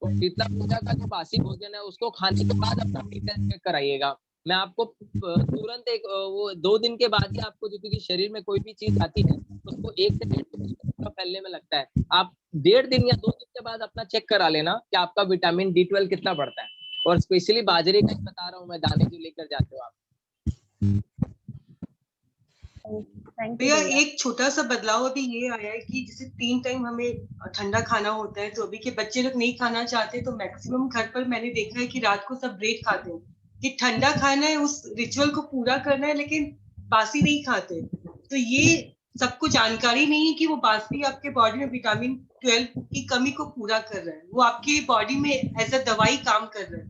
और शीतला पूजा का जो बासी भोजन है उसको खाने के बाद अपना B12 चेक कराइएगा। मैं आपको तुरंत एक वो 2 दिन के बाद ही आपको, जो क्योंकि शरीर में कोई भी चीज आती है उसको 1 से 1.5 दिन फैलने में लगता है, आप 1.5 दिन या 2 दिन के बाद अपना चेक करा लेना कि आपका विटामिन D12 कितना बढ़ता है। और स्पेशली बाजरे का ही बता रहा हूँ मैं, दाने जो लेकर जाते हो आप।
भैया एक छोटा सा बदलाव अभी ये आया है कि जैसे 3 टाइम हमें ठंडा खाना होता है, तो अभी के बच्चे लोग नहीं खाना चाहते, तो मैक्सिमम घर पर मैंने देखा है कि रात को सब ब्रेड खाते हैं कि ठंडा खाना है, उस रिचुअल को पूरा करना है, लेकिन बासी नहीं खाते। तो ये सबको जानकारी नहीं है कि वो बासी आपके बॉडी में विटामिन 12 की कमी को पूरा कर रहा है, वो आपके बॉडी में एज अ दवाई काम कर रहा है।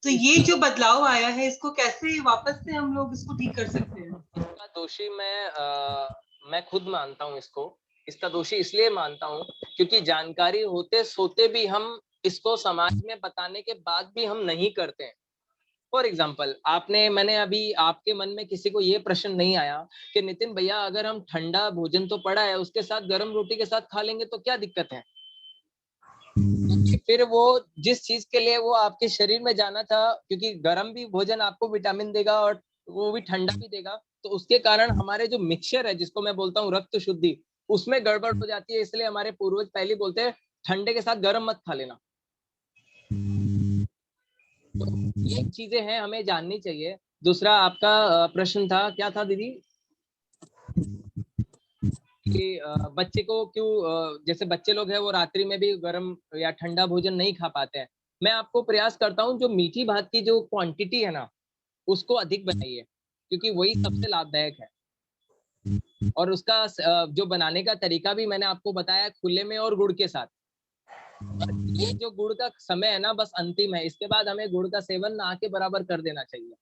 तो ये जो बदलाव आया है, इसको कैसे वापस से हम लोग इसको ठीक कर सकते हैं?
इसका दोषी मैं खुद मानता हूँ इसको। इसका दोषी इसलिए मानता हूँ क्योंकि जानकारी होते सोते भी हम इसको समाज में बताने के बाद भी हम नहीं करते हैं। फॉर एग्जाम्पल, मैंने अभी आपके मन में किसी को ये प्रश्न नहीं आया कि नितिन भैया अगर हम ठंडा भोजन तो पड़ा है उसके साथ गर्म रोटी के साथ खा लेंगे तो क्या दिक्कत है? फिर वो जिस चीज के लिए वो आपके शरीर में जाना था, क्योंकि गर्म भी भोजन आपको विटामिन देगा और वो भी ठंडा भी देगा, तो उसके कारण हमारे जो मिक्सचर है, जिसको मैं बोलता हूँ रक्त शुद्धि, उसमें गड़बड़ हो जाती है। इसलिए हमारे पूर्वज पहले बोलते हैं ठंडे के साथ गर्म मत खा लेना। तो ये चीजें हैं, हमें जाननी चाहिए। दूसरा आपका प्रश्न था, क्या था दीदी? कि बच्चे को क्यों, जैसे बच्चे लोग हैं वो रात्रि में भी गर्म या ठंडा भोजन नहीं खा पाते हैं। मैं आपको प्रयास करता हूँ जो मीठी भात की जो क्वांटिटी है ना उसको अधिक बनाइए, क्योंकि वही सबसे लाभदायक है। और उसका जो बनाने का तरीका भी मैंने आपको बताया, खुले में और गुड़ के साथ। ये जो गुड़ का समय है ना बस अंतिम है, इसके बाद हमें गुड़ का सेवन ना के बराबर कर देना चाहिए।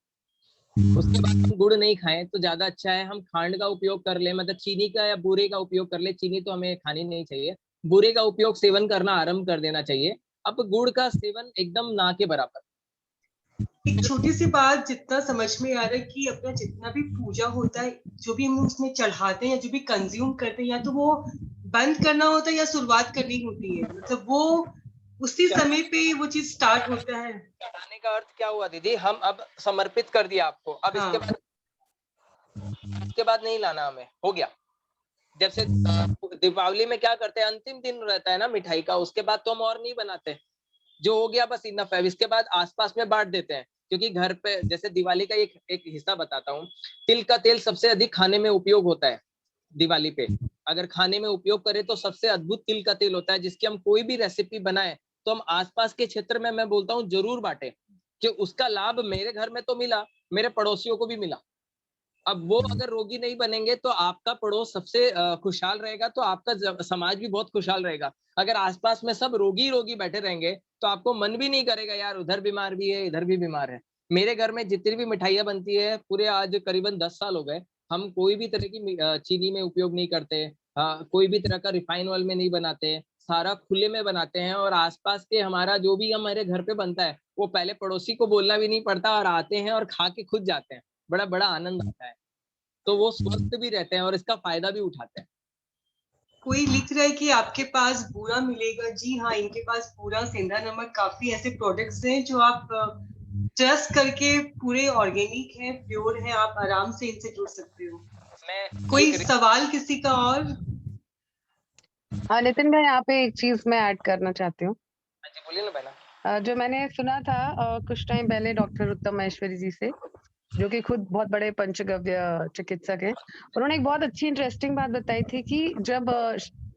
उसके बाद हम गुड़ नहीं खाएं तो ज्यादा अच्छा है, हम खांड का उपयोग कर ले, मतलब चीनी का या बूरे का उपयोग कर ले। चीनी तो हमें खानी नहीं चाहिए, बूरे का उपयोग सेवन करना आरंभ कर देना चाहिए। अब गुड़ का सेवन एकदम ना के बराबर।
एक छोटी सी बात जितना समझ में आ रहा है कि अपना जितना भी पूजा होता है, जो भी हम उसमें चढ़ाते हैं या जो भी कंज्यूम करते हैं, या तो वो बंद करना होता है या शुरुआत करनी होती है, मतलब वो उसी समय पे वो चीज स्टार्ट होता है।
चढ़ाने का अर्थ क्या हुआ दीदी? हम अब समर्पित कर दिया आपको, अब
हाँ।
इसके बाद नहीं लाना हमें, हो गया। जब से दीपावली में क्या करते हैं, अंतिम दिन रहता है ना मिठाई का, उसके बाद तो हम और नहीं बनाते, जो हो गया बस इनफ है। इसके बाद आसपास में बांट देते हैं, क्योंकि घर पे जैसे दिवाली का एक हिस्सा बताता हूँ, तिल का तेल सबसे अधिक खाने में उपयोग होता है दिवाली पे। अगर खाने में उपयोग करें तो सबसे अद्भुत तिल का तेल होता है, जिसकी हम कोई भी रेसिपी बनाए तो हम आसपास के क्षेत्र में, मैं बोलता हूँ, जरूर बांटे, कि उसका लाभ मेरे घर में तो मिला, मेरे पड़ोसियों को भी मिला। अब वो अगर रोगी नहीं बनेंगे तो आपका पड़ोस सबसे खुशहाल रहेगा, तो आपका समाज भी बहुत खुशहाल रहेगा। अगर आसपास में सब रोगी बैठे रहेंगे तो आपको मन भी नहीं करेगा यार उधर बीमार भी है इधर भी बीमार है। मेरे घर में जितनी भी मिठाइयाँ बनती है, पूरे आज करीबन 10 साल हो गए, हम कोई भी तरह की चीनी में उपयोग नहीं करते, कोई भी तरह का रिफाइन ऑयल में नहीं बनाते, सारा खुले में बनाते हैं। और आसपास के हमारा जो भी हमारे घर पे बनता है वो पहले पड़ोसी को बोलना भी नहीं पड़ता, और आते हैं और खा के खुद जाते हैं, बड़ा बड़ा आनंद आता है। तो वो स्वस्थ भी रहते हैं और इसका फायदा भी उठाते हैं।
कोई लिख रहा है कि आपके पास बूरा मिलेगा। जी हाँ, इनके पास बूरा, सेंधा नमक, काफी ऐसे प्रोडक्ट्स हैं जो आप ट्रस्ट करके पूरे ऑर्गेनिक है, प्योर है, आप आराम से इनसे जुड़ सकते हो। कोई सवाल किसी का और?
नितिन भाई, यहाँ पे एक चीज मैं ऐड करना चाहती हूँ।
जी बोलिए ना बहना।
जो मैंने सुना था कुछ टाइम पहले डॉक्टर उत्तम महेश्वरी जी से, जो कि खुद बहुत बड़े पंचगव्य चिकित्सक हैं, उन्होंने एक बहुत अच्छी इंटरेस्टिंग बात बताई थी कि जब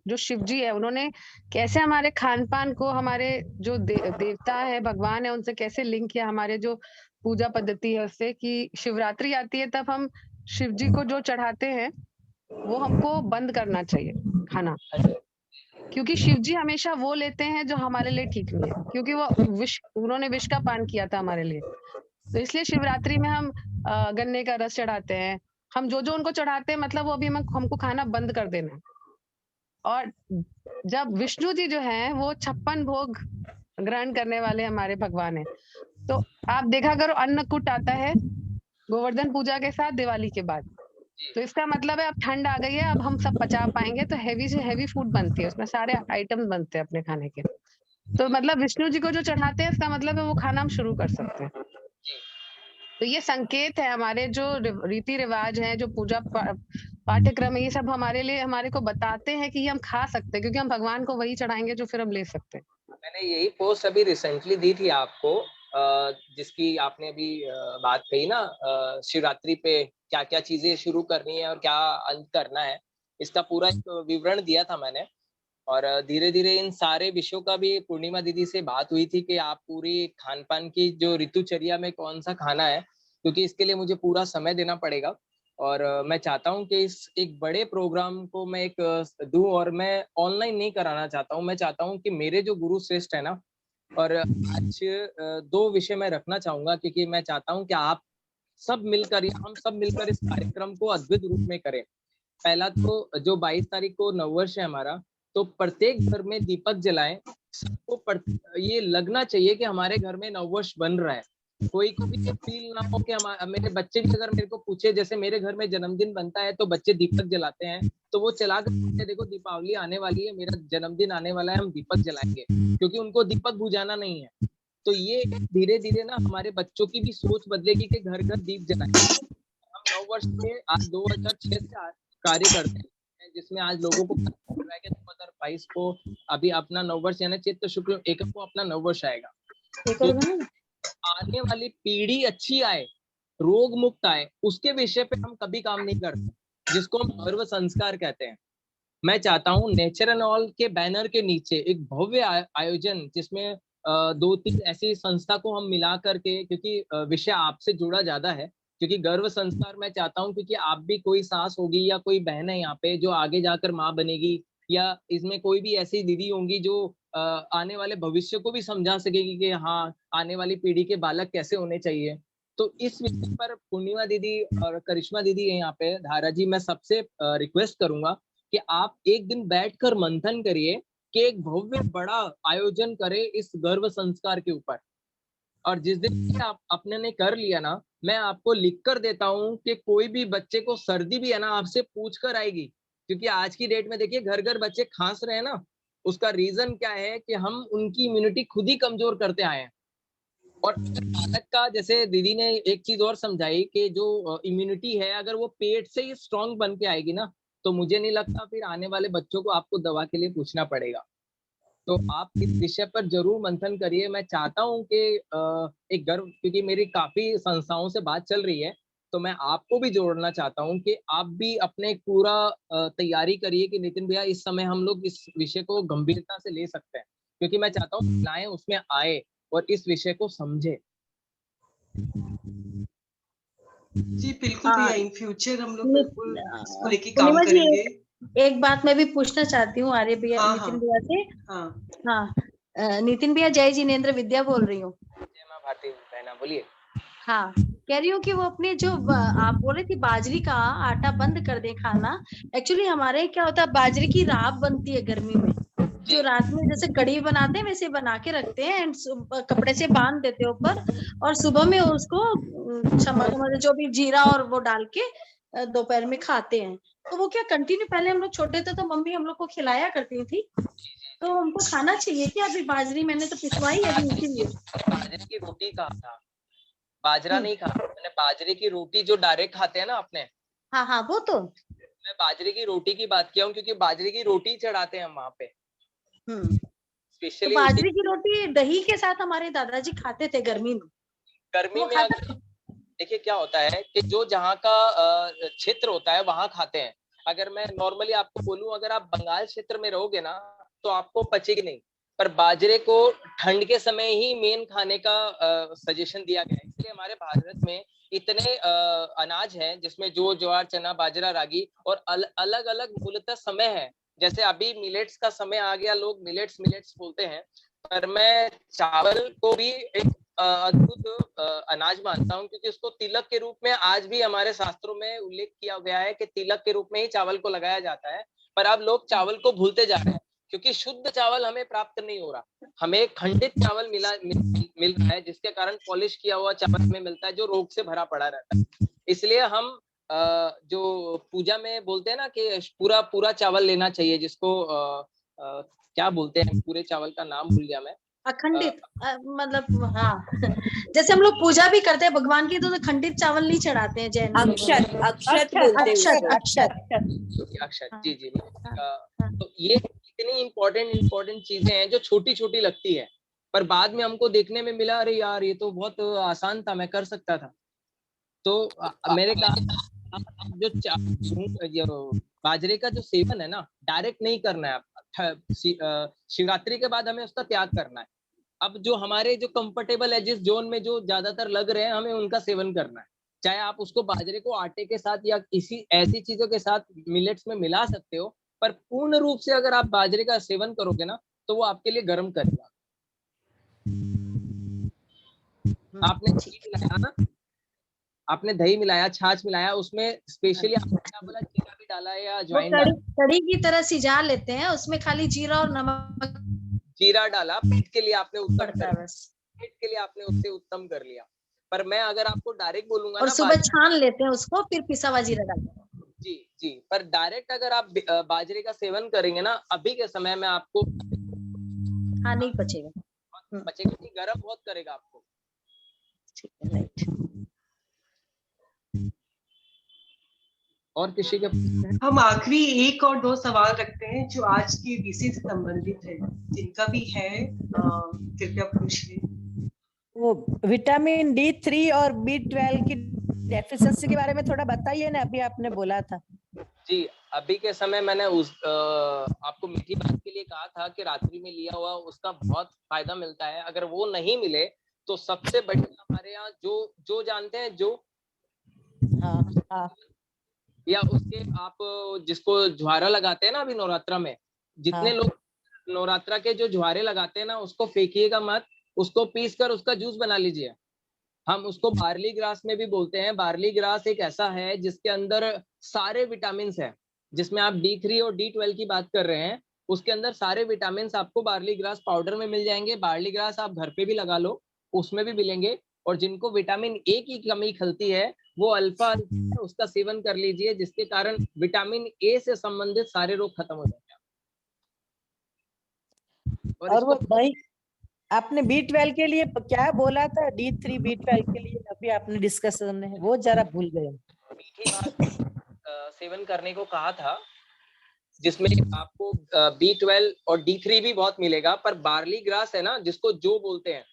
जो शिव जी है, उन्होंने कैसे हमारे खान पान को, हमारे जो देवता है, भगवान है, उनसे कैसे लिंक किया, हमारे जो पूजा पद्धति है उससे, कि शिवरात्रि आती है तब हम शिव जी को जो चढ़ाते हैं वो हमको बंद करना चाहिए खाना, क्योंकि शिव जी हमेशा वो लेते हैं जो हमारे लिए ठीक नहीं है, क्योंकि वो उन्होंने विष का पान किया था हमारे लिए। तो इसलिए शिवरात्रि में हम गन्ने का रस चढ़ाते हैं, हम जो जो उनको चढ़ाते हैं, मतलब वो अभी हमको खाना बंद कर देना है। और जब विष्णु जी जो हैं वो 56 भोग ग्रहण करने वाले हमारे भगवान हैं, तो आप देखा करो अन्नकूट आता है गोवर्धन पूजा के साथ दिवाली के बाद, तो इसका मतलब है अब ठंड आ गई है, अब हम सब पचा पाएंगे, तो हैवी से हैवी फूड बनती है, उसमें सारे आइटम्स बनते हैं अपने खाने के। तो मतलब विष्णु जी को जो चढ़ाते हैं, इसका मतलब है वो खाना हम शुरू कर सकते हैं। तो ये संकेत है, हमारे जो रीति रिवाज है, जो पूजा पाठ्यक्रम है, ये सब हमारे लिए, हमारे को बताते हैं कि ये हम खा सकते हैं, क्योंकि हम भगवान को वही चढ़ाएंगे जो फिर हम ले सकते हैं।
मैंने यही पोस्ट अभी रिसेंटली दी थी आपको, जिसकी आपने अभी बात कही ना, शिवरात्रि पे क्या क्या चीजें शुरू करनी है और क्या अंत करना है, इसका पूरा एक विवरण दिया था मैंने। और धीरे धीरे इन सारे विषयों का भी पूर्णिमा दीदी से बात हुई थी कि आप पूरी खान पान की जो ऋतुचर्या में कौन सा खाना है, क्योंकि इसके लिए मुझे पूरा समय देना पड़ेगा। और मैं चाहता हूं कि इस एक बड़े प्रोग्राम को मैं एक दूं, और मैं ऑनलाइन नहीं कराना चाहता हूं। मैं चाहता हूं कि मेरे जो गुरु श्रेष्ठ है ना, और आज 2 विषय मैं रखना चाहूंगा, क्योंकि मैं चाहता हूं कि आप सब मिलकर या हम सब मिलकर इस कार्यक्रम को अद्भुत रूप में करें। पहला तो जो 22 तारीख को नववर्ष है हमारा, तो प्रत्येक घर में दीपक जलाएं। सबको ये लगना चाहिए कि हमारे घर में नववर्ष बन रहा है। कोई को भी ये फील ना हो कि मेरे बच्चे भी अगर मेरे को पूछे, जैसे मेरे घर में जन्मदिन बनता है तो बच्चे दीपक जलाते हैं, तो वो चला कर देखो दीपावली आने वाली है, मेरा जन्मदिन आने वाला है, हम दीपक जलाएंगे, क्योंकि उनको दीपक बुझाना नहीं है। तो ये धीरे धीरे ना हमारे बच्चों की भी सोच बदलेगी कि घर घर दीप जलाएंगे। हम नववर्ष में आज 2006 से कार्य करते हैं, जिसमें आज लोगों को पता चल रहा है कि 2022 को अभी अपना नववर्ष यानी चैत्र शुक्ल एकम को अपना नववर्ष आएगा। तो आने वाली पीढ़ी अच्छी आए, रोग मुक्त आए, उसके विषय पे हम कभी काम नहीं करते, जिसको हम सर्व संस्कार कहते हैं। मैं चाहता हूँ नेचर एंड ऑल के बैनर के नीचे एक भव्य आयोजन, जिसमें 2-3 ऐसी संस्था को हम मिला करके, क्योंकि विषय आपसे जुड़ा ज्यादा है, क्योंकि गर्भ संस्कार मैं चाहता हूँ, क्योंकि आप भी कोई सास होगी या कोई बहन है यहाँ पे जो आगे जाकर माँ बनेगी, या इसमें कोई भी ऐसी दीदी होंगी जो आने वाले भविष्य को भी समझा सकेगी कि हाँ आने वाली पीढ़ी के बालक कैसे होने चाहिए। तो इस विषय पर पूर्णिमा दीदी और करिश्मा दीदी है यहाँ पे, धारा जी, मैं सबसे रिक्वेस्ट करूंगा कि आप एक दिन बैठकर मंथन करिए कि एक भव्य बड़ा आयोजन करें इस गर्भ संस्कार के ऊपर। और जिस दिन आप अपने ने कर लिया ना, मैं आपको लिख कर देता हूँ कि कोई भी बच्चे को सर्दी भी है ना आपसे पूछ कर आएगी, क्योंकि आज की डेट में देखिए घर घर बच्चे खांस रहे हैं ना, उसका रीजन क्या है कि हम उनकी इम्यूनिटी खुद ही कमजोर करते आए हैं। और बालक का, जैसे दीदी ने एक चीज और समझाई कि जो इम्यूनिटी है अगर वो पेट से ही स्ट्रांग बन के आएगी ना, तो मुझे नहीं लगता फिर आने वाले बच्चों को आपको दवा के लिए पूछना पड़ेगा। तो आप इस विषय पर जरूर मंथन करिए। मैं चाहता हूं कि एक गर्व, क्योंकि मेरी काफी संस्थाओं से बात चल रही है, तो मैं आपको भी जोड़ना चाहता हूं कि आप भी अपने पूरा तैयारी करिए कि नितिन भैया इस समय हम लोग इस विषय को गंभीरता से ले सकते हैं, क्योंकि मैं चाहता हूँ महिलाएं उसमें आए और इस विषय को समझे।
जी बिल्कुल भैया, इन फ्यूचर हम लोग बिल्कुल इसको लेके काम
पूर्णिमा जी,
करेंगे।
एक बात मैं भी पूछना चाहती हूँ आर्य भैया,
हाँ,
नितिन भैया से।
हाँ
हाँ, नितिन भैया, जय जिनेन्द्र विद्या बोल रही हूँ।
जय मां भारती बहना, बोलिए।
हाँ, कह रही हूँ कि वो अपने जो आप बोल रही थी बाजरी का आटा बंद कर दे खाना। एक्चुअली हमारे क्या होता है, बाजरे की राब बनती है गर्मी में, जो रात में जैसे कढ़ी बनाते हैं वैसे बना के रखते हैं एंड कपड़े से बांध देते हैं ऊपर, और सुबह में उसको मतलब जो भी जीरा और वो डाल के दोपहर में खाते हैं। तो वो क्या कंटिन्यू, पहले हम लोग छोटे थे तो मम्मी हम लोग को खिलाया करती थी, तो हमको खाना चाहिए क्या अभी बाजरी? मैंने तो पिसवाई है अभी, इसीलिए।
बाजरे की रोटी कहा था, बाजरा नहीं कहा मैंने। बाजरे की रोटी जो डायरेक्ट खाते हैं ना अपने,
हाँ हाँ, वो तो
मैं बाजरे की रोटी की बात किया हूँ, क्योंकि बाजरे की रोटी चढ़ाते हैं हम वहाँ पे
तो
स्पेशली।
बाजरे की रोटी दही के साथ हमारे दादाजी खाते थे गर्मी में।
गर्मी
वो
में
खाता
अगर देखिए क्या होता है कि जो जहाँ का क्षेत्र होता है वहां खाते हैं। अगर मैं नॉर्मली आपको बोलूं, अगर आप बंगाल क्षेत्र में रहोगे ना तो आपको पचेगी नहीं, पर बाजरे को ठंड के समय ही मेन खाने का सजेशन दिया गया है। इसलिए हमारे भारत में इतने अनाज हैं जिसमें जो ज्वार, चना, बाजरा, रागी, और अलग अलग मूलतः समय है। जैसे अभी मिलेट्स का समय आ गया, लोग मिलेट्स बोलते हैं, पर मैं चावल को भी एक अद्भुत अनाज मानता हूँ, क्योंकि उसको तिलक के रूप में आज भी हमारे शास्त्रों में उल्लेख किया गया है कि तिलक के रूप में ही चावल को लगाया जाता है। पर अब लोग चावल को भूलते जा रहे हैं, क्योंकि शुद्ध चावल हमें प्राप्त नहीं हो रहा, हमें खंडित चावल मिल रहा है, जिसके कारण पॉलिश किया हुआ चावल हमें मिलता है जो रोग से भरा पड़ा रहता है। इसलिए हम जो पूजा में बोलते हैं ना कि पूरा चावल लेना चाहिए, जिसको क्या बोलते हैं, पूरे चावल का नाम भूल गया मैं।
अखंडित, मतलब हाँ जैसे हम लोग पूजा भी करते हैं भगवान की, तो खंडित चावल नहीं चढ़ाते हैं जैन में।
अक्षत बोलते हैं उसको।
अक्षत, जी जी। तो ये इतनी इम्पोर्टेंट चीजें हैं जो छोटी छोटी लगती है, पर बाद में हमको देखने में मिला, अरे यार ये तो बहुत आसान था, मैं कर सकता था। तो मेरे का जो बाजरे का जो सेवन है ना, डायरेक्ट नहीं करना है। शिवरात्रि के बाद हमें उसका त्याग करना है। अब जो हमारे जो कंफर्टेबल है, जिस जोन में जो ज्यादातर लग रहे हैं, हमें उनका सेवन करना है। चाहे आप उसको बाजरे को आटे के साथ या किसी ऐसी चीजों के साथ मिलेट्स में मिला सकते हो, पर पूर्ण रूप से अगर आप बाजरे का सेवन करोगे ना तो वो आपके लिए गर्म करेगा। आपने दही मिलाया ना, आपने दही मिलाया, छाछ मिलाया, उसमें स्पेशली आपने जीरा भी डाला है या अजवाइन डाला?
कड़ी की तरह सिजा लेते हैं, उसमें खाली जीरा और नमक,
जीरा डाला, पेट के लिए आपने उत्तम
पड़ता है बस।
पेट के लिए आपने उससे उत्तम कर लिया। पर मैं अगर आपको डायरेक्ट बोलूंगा
और
ना,
सुबह छान लेते हैं उसको, फिर पिसा हुआ जीरा डालते हैं।
जी जी, पर डायरेक्ट अगर आप बाजरे का सेवन करेंगे ना अभी के समय में, आपको
हाँ नहीं पचेगा,
पचेगा नहीं, गर्म बहुत करेगा आपको। और किसी के
हम आखिरी एक और दो सवाल रखते हैं जो आज की विषय से संबंधित है, जिनका भी है कृपया पूछ ले।
वो विटामिन D3 और B12 की डेफिशिएंसी के बारे में थोड़ा बताइए ना, अभी आपने बोला था।
जी, अभी के समय मैंने आपको मीठी बात के लिए कहा था कि रात्रि में लिया हुआ उसका बहुत फायदा मिलता है। अगर वो नहीं मिले तो सबसे बढ़िया हमारे यहाँ जो जानते हैं, जो
हाँ
या उसके आप जिसको ज्वारा लगाते हैं ना अभी नवरात्रा में, जितने लोग नवरात्रा के जो ज्वारे लगाते हैं ना, उसको फेंकिएगा मत, उसको पीस कर उसका जूस बना लीजिए। हम उसको बार्ली ग्रास में भी बोलते हैं। बार्ली ग्रास एक ऐसा है जिसके अंदर सारे विटामिन है। जिसमें आप D3 और D12 की बात कर रहे हैं, उसके अंदर सारे विटामिन आपको बार्ली ग्रास पाउडर में मिल जाएंगे। बार्ली ग्रास आप घर पे भी लगा लो, उसमें भी मिलेंगे। और जिनको विटामिन ए की कमी खलती है, वो अल्फा उसका सेवन कर लीजिए, जिसके कारण विटामिन ए से संबंधित सारे रोग खत्म हो जाते हैं।
और वो भाई आपने B12 के लिए क्या बोला था? D3 B12 के लिए अभी आपने डिस्कशन में, वो जरा भूल गए।
मीठी भात सेवन करने को कहा था, जिसमें आपको B12 और D3 भी बहुत मिलेगा। पर बार्ली ग्रास है ना, जिसको जो बोलते हैं,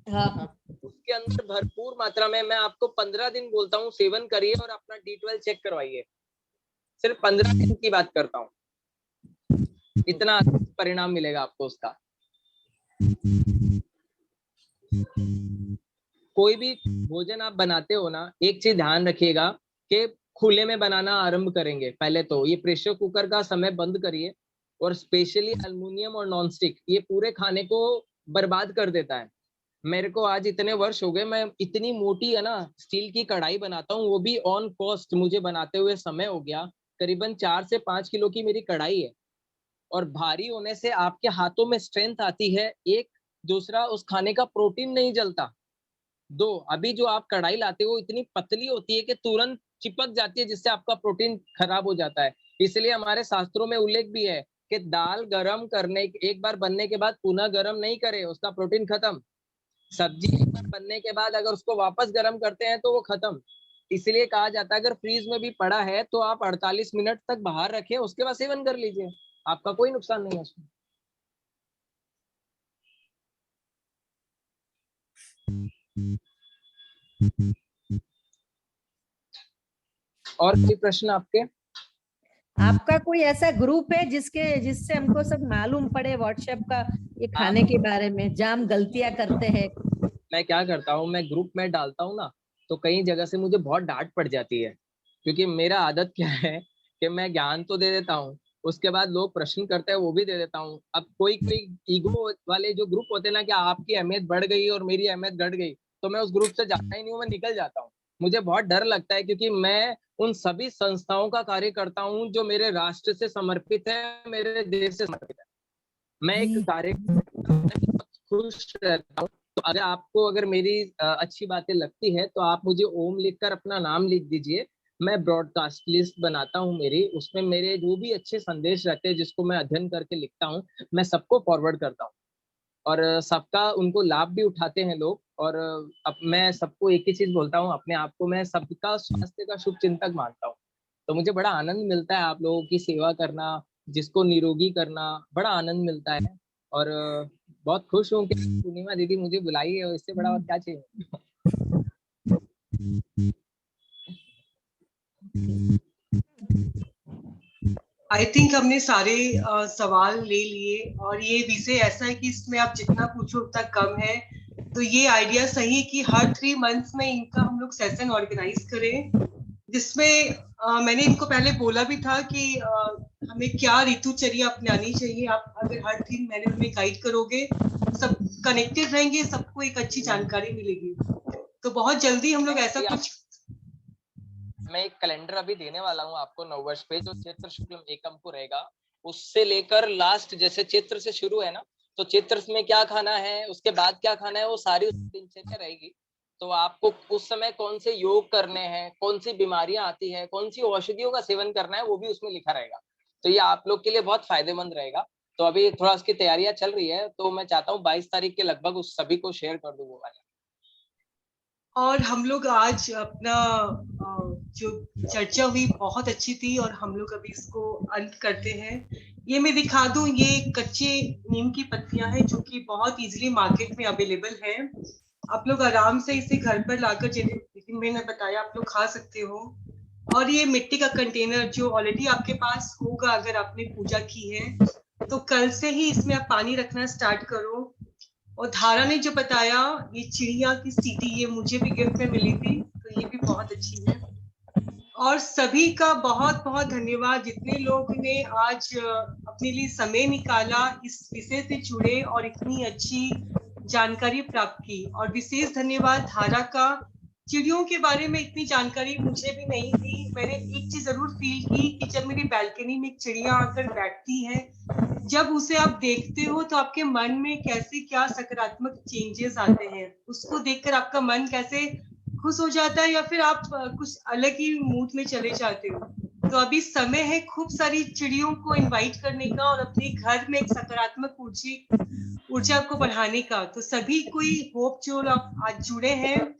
हाँ,
उसके अंदर भरपूर मात्रा में, मैं आपको 15 दिन बोलता हूँ सेवन करिए और अपना D12 चेक करवाइए। सिर्फ 15 दिन की बात करता हूँ, इतना परिणाम मिलेगा आपको उसका। कोई भी भोजन आप बनाते हो ना, एक चीज ध्यान रखिएगा कि खुले में बनाना आरंभ करेंगे पहले तो ये प्रेशर कुकर का समय बंद करिए। और स्पेशली एल्युमिनियम और नॉनस्टिक, ये पूरे खाने को बर्बाद कर देता है। मेरे को आज इतने वर्ष हो गए, मैं इतनी मोटी है ना स्टील की कढ़ाई बनाता हूँ, वो भी ऑन कॉस्ट मुझे बनाते हुए समय हो गया। करीबन 4 से 5 किलो की मेरी कढ़ाई है। और भारी होने से आपके हाथों में स्ट्रेंथ आती है, एक। दूसरा, उस खाने का प्रोटीन नहीं जलता। दो, अभी जो आप कढ़ाई लाते हो इतनी पतली होती है कि तुरंत चिपक जाती है, जिससे आपका प्रोटीन खराब हो जाता है। इसलिए हमारे शास्त्रों में उल्लेख भी है कि दाल गरम करने, एक बार बनने के बाद पुनः गरम नहीं करे, उसका प्रोटीन खत्म। सब्जी एक बार बनने के बाद अगर उसको वापस गरम करते हैं तो वो खत्म। इसलिए कहा जाता है अगर फ्रीज में भी पड़ा है तो आप 48 मिनट तक बाहर रखें, उसके बाद सेवन कर लीजिए, आपका कोई नुकसान नहीं है उसमें। और कोई प्रश्न आपके?
आपका कोई ऐसा ग्रुप है जिससे हमको सब मालूम पड़े व्हाट्सएप का ये खाने के बारे में, जहाँ हम गलतियां करते हैं?
मैं क्या करता हूँ, मैं ग्रुप में डालता हूँ ना, तो कई जगह से मुझे बहुत डांट पड़ जाती है। क्योंकि मेरा आदत क्या है कि मैं ज्ञान तो दे देता हूँ, उसके बाद लोग प्रश्न करते हैं वो भी दे देता हूँ। अब कोई ईगो वाले जो ग्रुप होते हैं ना, कि आपकी अहमियत बढ़ गई और मेरी अहमियत घट गई, तो मैं उस ग्रुप से जाता ही नहीं हूँ, मैं निकल जाता हूँ। मुझे बहुत डर लगता है, क्योंकि मैं उन सभी संस्थाओं का कार्य करता हूँ जो मेरे राष्ट्र से समर्पित है, मेरे देश से समर्पित है। मैं एक कार्य खुश रहता हूँ। तो अगर मेरी अच्छी बातें लगती है तो आप मुझे ओम लिखकर अपना नाम लिख दीजिए। मैं ब्रॉडकास्ट लिस्ट बनाता हूँ मेरी, उसमें मेरे जो भी अच्छे संदेश रहते हैं जिसको मैं अध्ययन करके लिखता हूँ, मैं सबको फॉरवर्ड करता हूँ। और सबका उनको लाभ भी उठाते हैं लोग। और अब मैं सबको एक ही चीज बोलता हूँ, अपने आप को मैं सबका स्वास्थ्य का शुभ चिंतक मानता हूँ। तो मुझे बड़ा आनंद मिलता है आप लोगों की सेवा करना, जिसको निरोगी करना, बड़ा आनंद मिलता है। और बहुत खुश हूँ कि पूर्णिमा दीदी मुझे बुलाई है, इससे बड़ा और क्या चाहिए।
आई थिंक हमने सारे सवाल ले लिए, और ये विषय ऐसा है कि इसमें आप जितना पूछो उतना कम है। तो ये आइडिया सही है कि हर 3 मंथ्स में इनका हम लोग सेशन ऑर्गेनाइज करें, जिसमें मैंने इनको पहले बोला भी था कि हमें क्या ऋतुचर्या अपनानी चाहिए। आप अगर हर 3 महीने में गाइड करोगे, सब कनेक्टेड रहेंगे, सबको एक अच्छी जानकारी मिलेगी। तो बहुत जल्दी हम लोग ऐसा कुछ,
मैं एक कैलेंडर अभी देने वाला हूँ आपको नववर्ष पे, जो चैत्र शुक्ल एकम को रहेगा। उससे लेकर लास्ट, जैसे चैत्र से शुरू है ना, तो चैत्र में क्या खाना है, उसके बाद क्या खाना है, वो सारी दिनचर्या रहेगी। तो आपको उस समय कौन से योग करने हैं, कौन सी बीमारियां आती है, कौन सी औषधियों का सेवन करना है, वो भी उसमें लिखा रहेगा। तो ये आप लोग के लिए बहुत फायदेमंद रहेगा। तो अभी थोड़ा उसकी तैयारियां चल रही है, तो मैं चाहता हूँ 22 तारीख के लगभग उस सभी को शेयर कर दूँ वो वाला।
और हम लोग आज अपना जो चर्चा हुई बहुत अच्छी थी, और हम लोग अभी इसको अंत करते हैं। ये मैं दिखा दूं, ये कच्चे नीम की पत्तियां हैं जो कि बहुत इजीली मार्केट में अवेलेबल है। आप लोग आराम से इसे घर पर लाकर, जैसे मैंने बताया, आप लोग खा सकते हो। और ये मिट्टी का कंटेनर जो ऑलरेडी आपके पास होगा, अगर आपने पूजा की है तो कल से ही इसमें आप पानी रखना स्टार्ट करो। और धारा ने जो बताया, ये चिड़िया की सीटी, ये मुझे भी गिफ्ट में मिली थी, तो ये भी बहुत अच्छी है। और सभी का बहुत बहुत धन्यवाद, जितने लोग ने आज अपने लिए समय निकाला, इस विषय से जुड़े और इतनी अच्छी जानकारी प्राप्त की। और विशेष धन्यवाद धारा का, चिड़ियों के बारे में इतनी जानकारी मुझे भी नहीं थी। मैंने एक चीज जरूर फील की कि जब मेरी बैल्कनी में एक चिड़िया आकर बैठती है, जब उसे आप देखते हो तो आपके मन में कैसे क्या सकारात्मक चेंजेस आते हैं, उसको देखकर आपका मन कैसे खुश हो जाता है या फिर आप कुछ अलग ही मूड में चले जाते हो। तो अभी समय है खूब सारी चिड़ियों को इनवाइट करने का और अपने घर में एक सकारात्मक ऊर्जा को बढ़ाने का। तो सभी कोई होप जो आज जुड़े हैं,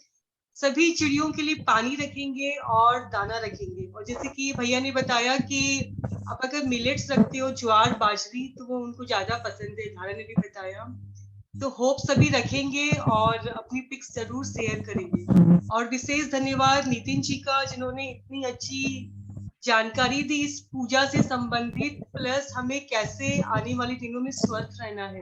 सभी चिड़ियों के लिए पानी रखेंगे और दाना रखेंगे। और जैसे कि भैया ने बताया कि आप अगर मिलेट्स रखते हो, ज्वार बाजरी, तो वो उनको ज्यादा पसंद है, धारा ने भी बताया। तो होप सभी रखेंगे और अपनी पिक्स जरूर शेयर करेंगे। और विशेष धन्यवाद नितिन जी का, जिन्होंने इतनी अच्छी जानकारी दी इस पूजा से संबंधित, प्लस हमें कैसे आने वाले दिनों में स्वस्थ रहना है।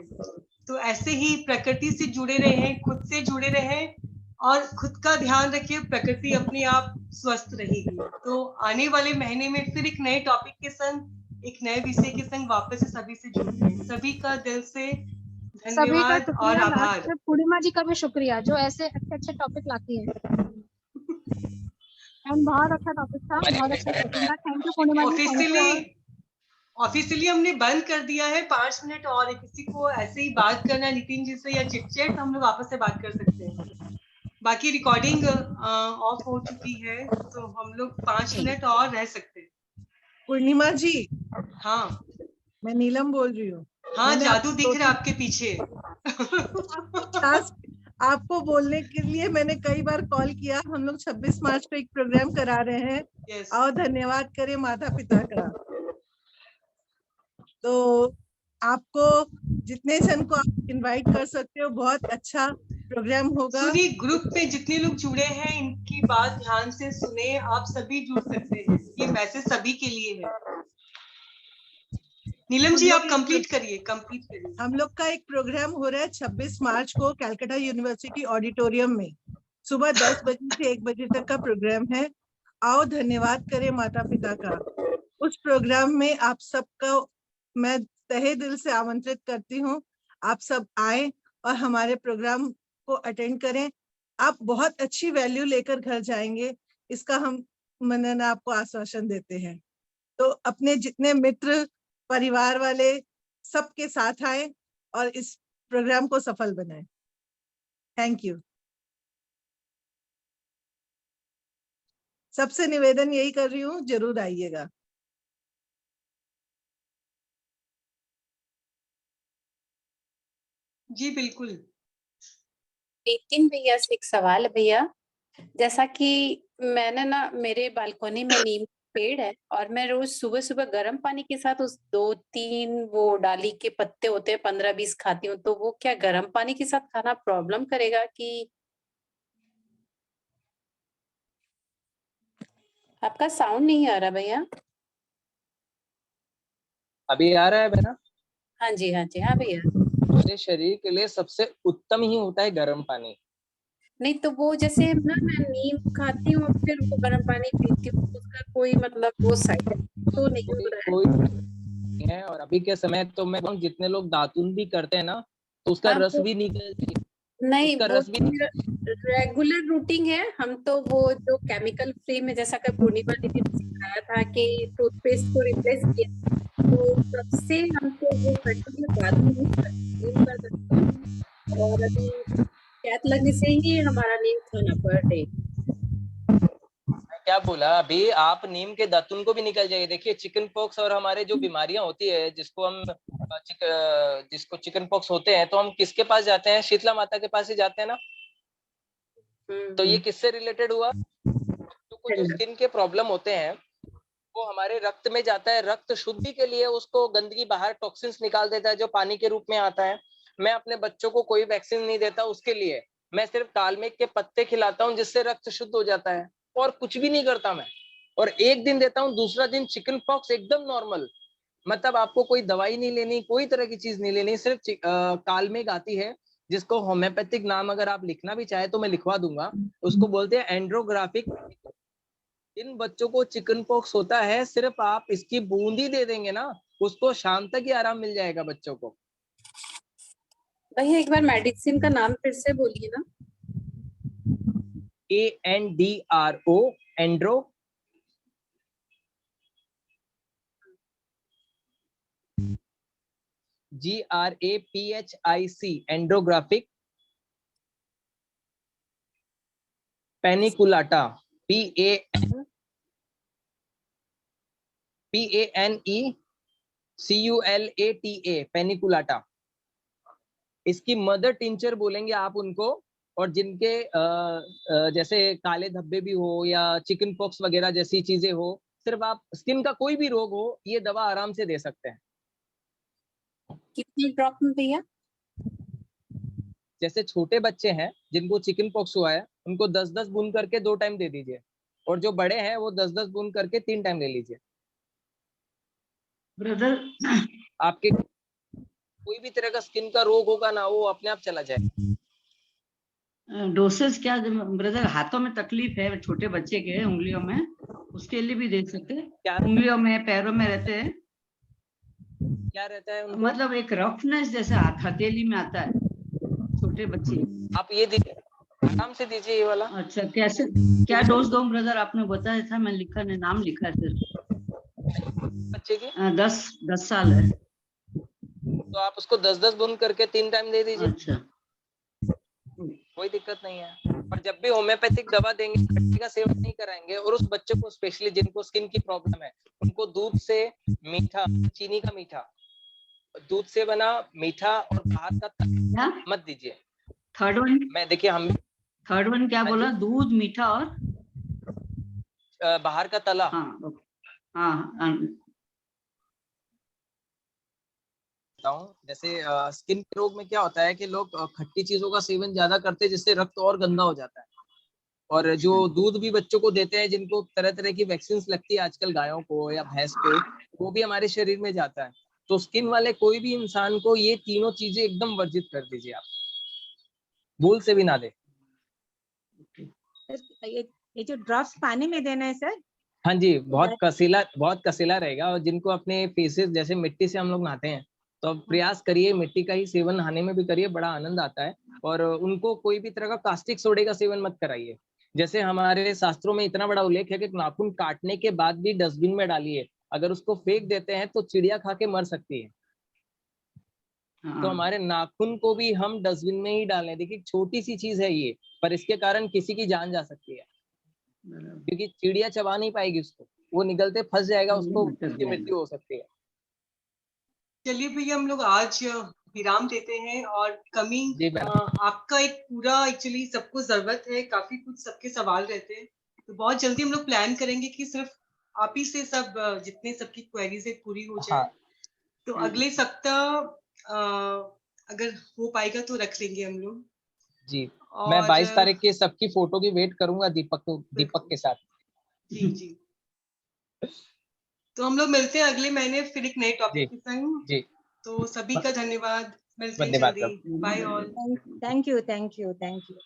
तो ऐसे ही प्रकृति से जुड़े रहें, खुद से जुड़े रहें और खुद का ध्यान रखिए, प्रकृति अपने आप स्वस्थ रहेगी। तो आने वाले महीने में फिर एक नए टॉपिक के संग, एक नए विषय के संग वापस से सभी से जुड़ते हैं। सभी का दिल से धन्यवाद और आभार।
पूर्णिमा जी का भी शुक्रिया जो ऐसे अच्छे अच्छे टॉपिक लाती है। एंड बहुत अच्छा टॉपिक था, बहुत अच्छा सेशन था। Thank you Purnima ji.
Officially हमने बंद कर दिया है 5 मिनट और, किसी को ऐसे ही बात करना है नितिन जी से या चिट-चैट, हम लोग आपस से बात कर सकते हैं। बाकी रिकॉर्डिंग ऑफ हो चुकी है, तो हम लोग 5 मिनट और रह सकते हैं।
पूर्णिमा जी,
हाँ
मैं नीलम बोल रही हूँ।
हाँ, जादू दिख रहा है आपके पीछे।
आपको बोलने के लिए मैंने कई बार कॉल किया। हम लोग 26 मार्च को एक प्रोग्राम करा रहे हैं।
yes.
और धन्यवाद करें माता पिता का। तो आपको जितने जन को आप इनवाइट कर सकते हो, बहुत अच्छा प्रोग्राम होगा।
सुनिए, ग्रुप में जितने लोग जुड़े हैं इनकी बात ध्यान से सुने, आप सभी जुड़ सकते हैं, ये मैसेज सभी के लिए है। नीलम जी आप कंप्लीट करिए।
हम लोग का एक प्रोग्राम हो रहा है 26 मार्च को कलकत्ता यूनिवर्सिटी ऑडिटोरियम में, सुबह 10 बजे से 1 बजे तक का प्रोग्राम है। आओ, धन्यवाद करें माता पिता का। उस प्रोग्राम में आप सबका मैं तहे दिल से आमंत्रित करती हूँ। आप सब आए और हमारे प्रोग्राम को अटेंड करें। आप बहुत अच्छी वैल्यू लेकर घर जाएंगे, इसका हम मनन आपको आश्वासन देते हैं। तो अपने जितने मित्र परिवार वाले सबके साथ आए और इस प्रोग्राम को सफल बनाएं। Thank you. सबसे निवेदन यही कर रही हूँ, जरूर आइएगा।
जी बिल्कुल।
नितिन भैया से एक सवाल है भैया, जैसा कि मैंने ना, मेरे बालकनी में नीम पेड़ है और मैं रोज सुबह सुबह गर्म पानी के साथ उस 2-3 वो डाली के पत्ते होते हैं 15-20 खाती हूँ। तो वो क्या गर्म पानी के साथ खाना प्रॉब्लम करेगा कि? आपका साउंड नहीं आ रहा भैया।
अभी आ रहा है बहना?
हाँ जी हाँ जी हाँ भैया।
हमारे शरीर के लिए सबसे उत्तम ही होता है गर्म पानी।
नहीं तो वो जैसे ना, मैं नीम खाती हूँ फिर वो गर्म पानी पीती हूँ, उसका कोई मतलब वो साइड तो नहीं हो रहा है?
कोई है। और अभी के समय तो मैं जितने लोग दातुन भी करते हैं ना, तो उसका रस भी निकल,
नहीं
उसका
वो
रस भी
रेगुलर रूटीन है। हम तो वो जो केमिकल फ्री में, जैसा कि पूर्णिमा दीदी ने सिखाया था कि टूथपेस्ट को रिप्लेस किया, तो तब से हमको वो रेगुलर बाद में नहीं कर सकते हैं। और अभी कैद लगने से ही हमारा नीम खाना पड़ रही।
क्या बोला अभी? आप नीम के दातुन को भी निकल जाएगी। देखिए चिकन पॉक्स और हमारे जो बीमारियां होती है, जिसको चिकन पॉक्स होते हैं, तो हम किसके पास जाते हैं? शीतला माता के पास ही जाते हैं ना। तो ये किससे रिलेटेड हुआ? तो कुछ जो स्किन के प्रॉब्लम होते हैं वो हमारे रक्त में जाता है, रक्त शुद्धि के लिए उसको गंदगी बाहर, टॉक्सिन्स निकाल देता है जो पानी के रूप में आता है। मैं अपने बच्चों को कोई वैक्सीन नहीं देता उसके लिए, मैं सिर्फ कालमेघ के पत्ते खिलाता हूँ जिससे रक्त शुद्ध हो जाता है, और कुछ भी नहीं करता मैं। और एक दिन देता हूँ, दूसरा दिन चिकन पॉक्स एकदम नॉर्मल। मतलब आपको कोई दवाई नहीं लेनी, कोई तरह की चीज नहीं लेनी, सिर्फ कालमेघ आती है, जिसको होम्योपैथिक नाम अगर आप लिखना भी चाहे तो मैं लिखवा दूंगा। उसको बोलते हैं एंड्रोग्राफिक। इन बच्चों को चिकन पॉक्स होता है, सिर्फ आप इसकी बूंदी दे देंगे ना, उसको शाम तक ही आराम मिल जाएगा बच्चों को।
भैया एक बार मेडिसिन का नाम फिर से बोलिए ना।
ANDRO, andro, GRAPHIC, andrographic, paniculata, PANECULATA, paniculata. इसकी मदर टिंचर बोलेंगे आप उनको। और जिनके जैसे काले धब्बे भी हो या चिकन पॉक्स वगैरह जैसी चीजें हो, सिर्फ आप स्किन का कोई भी रोग हो, ये दवा आराम से दे सकते हैं।
कितने ड्रॉप में भैया?
जैसे छोटे बच्चे हैं जिनको चिकन पॉक्स हुआ है, उनको 10-10 बूंद करके 2 टाइम दे दीजिए, और जो बड़े हैं वो 10-10 बूंद करके 3 टाइम ले लीजिए।
ब्रदर,
आपके कोई भी तरह का स्किन का रोग होगा ना, वो अपने आप चला जाएगा।
डोसेस क्या ब्रदर? हाथों में तकलीफ है छोटे बच्चे के, उंगलियों में, उसके लिए भी दे सकते हैं?
क्या
उंगलियों में, पैरों में रहते हैं,
क्या रहता है उनको?
मतलब एक रफनेस जैसे हथेली में आता है छोटे बच्चे।
आप ये दीजिए, आराम से दीजिए ये वाला।
अच्छा, कैसे, क्या डोज दूं ब्रदर? आपने बताया था, मैं लिखा नहीं, नाम लिखा है सिर्फ।
बच्चे की
10 साल है।
तो आप उसको 10-10 बूंद करके 3 टाइम दे दीजिए।
अच्छा,
कोई दिक्कत नहीं है। और जब भी होम्योपैथिक दवा देंगे, खट्टे का सेवन नहीं कराएंगे। और उस बच्चे को स्पेशली जिनको स्किन की प्रॉब्लम है, उनको दूध से मीठा, चीनी का मीठा, दूध से बना मीठा और बाहर का तला मत दीजिए।
Third one?
मैं देखिए, हम
थर्ड वन क्या बोला? दूध, मीठा और
बाहर का तला।
हाँ हाँ।
जैसे स्किन के रोग में क्या होता है कि लोग खट्टी चीजों का सेवन ज्यादा करते हैं, जिससे रक्त और गंदा हो जाता है। और जो दूध भी बच्चों को देते हैं, जिनको तरह तरह की वैक्सीन लगती है आजकल गायों को या भैंस को, वो भी हमारे शरीर में जाता है। तो स्किन वाले कोई भी इंसान को ये तीनों चीजें एकदम वर्जित कर दीजिए आप, भूल से भी ना दे।
ये जो ड्रॉप्स पानी में देना है सर?
हाँ जी, बहुत कसीला रहेगा। और जिनको अपने फेसेस, जैसे मिट्टी से हम लोग नहाते हैं, तो प्रयास करिए मिट्टी का ही सेवन नहाने में भी करिए, बड़ा आनंद आता है। और उनको कोई भी तरह का कास्टिक सोडे का सेवन मत कराइए। जैसे हमारे शास्त्रों में इतना बड़ा उल्लेख है कि नाखून काटने के बाद भी डस्टबिन में डालिए। अगर उसको फेंक देते हैं तो चिड़िया खा के मर सकती है। तो हमारे नाखून को भी हम डस्टबिन में ही डालें। देखिए, छोटी सी चीज है ये, पर इसके कारण किसी की जान जा सकती है, क्योंकि चिड़िया चबा नहीं पाएगी उसको, वो निगलते फंस जाएगा, उसको उसकी मृत्यु हो सकती है।
चलिए भैया, हम लोग आज विराम देते हैं। और कमिंग आपका एक पूरा एक्चुअली सबको जरूरत है, काफी कुछ सबके सवाल रहते हैं, तो बहुत जल्दी हम लोग प्लान करेंगे कि सिर्फ आप ही से सब जितने सबकी क्वेरीज है पूरी हो जाए।
हाँ।
तो अगले सप्ताह अगर हो पाएगा तो रख लेंगे हम लोग।
जी, मैं 22 तारीख की सबकी फोटो की वेट करूंगा दीपक के साथ।
जी जी। तो हम लोग मिलते हैं अगले महीने फिर एक नए टॉपिक के संग।
जी,
तो सभी का धन्यवाद, मिलते हैं
धन्यवाद।
जल्दी। Bye all.
Thank you.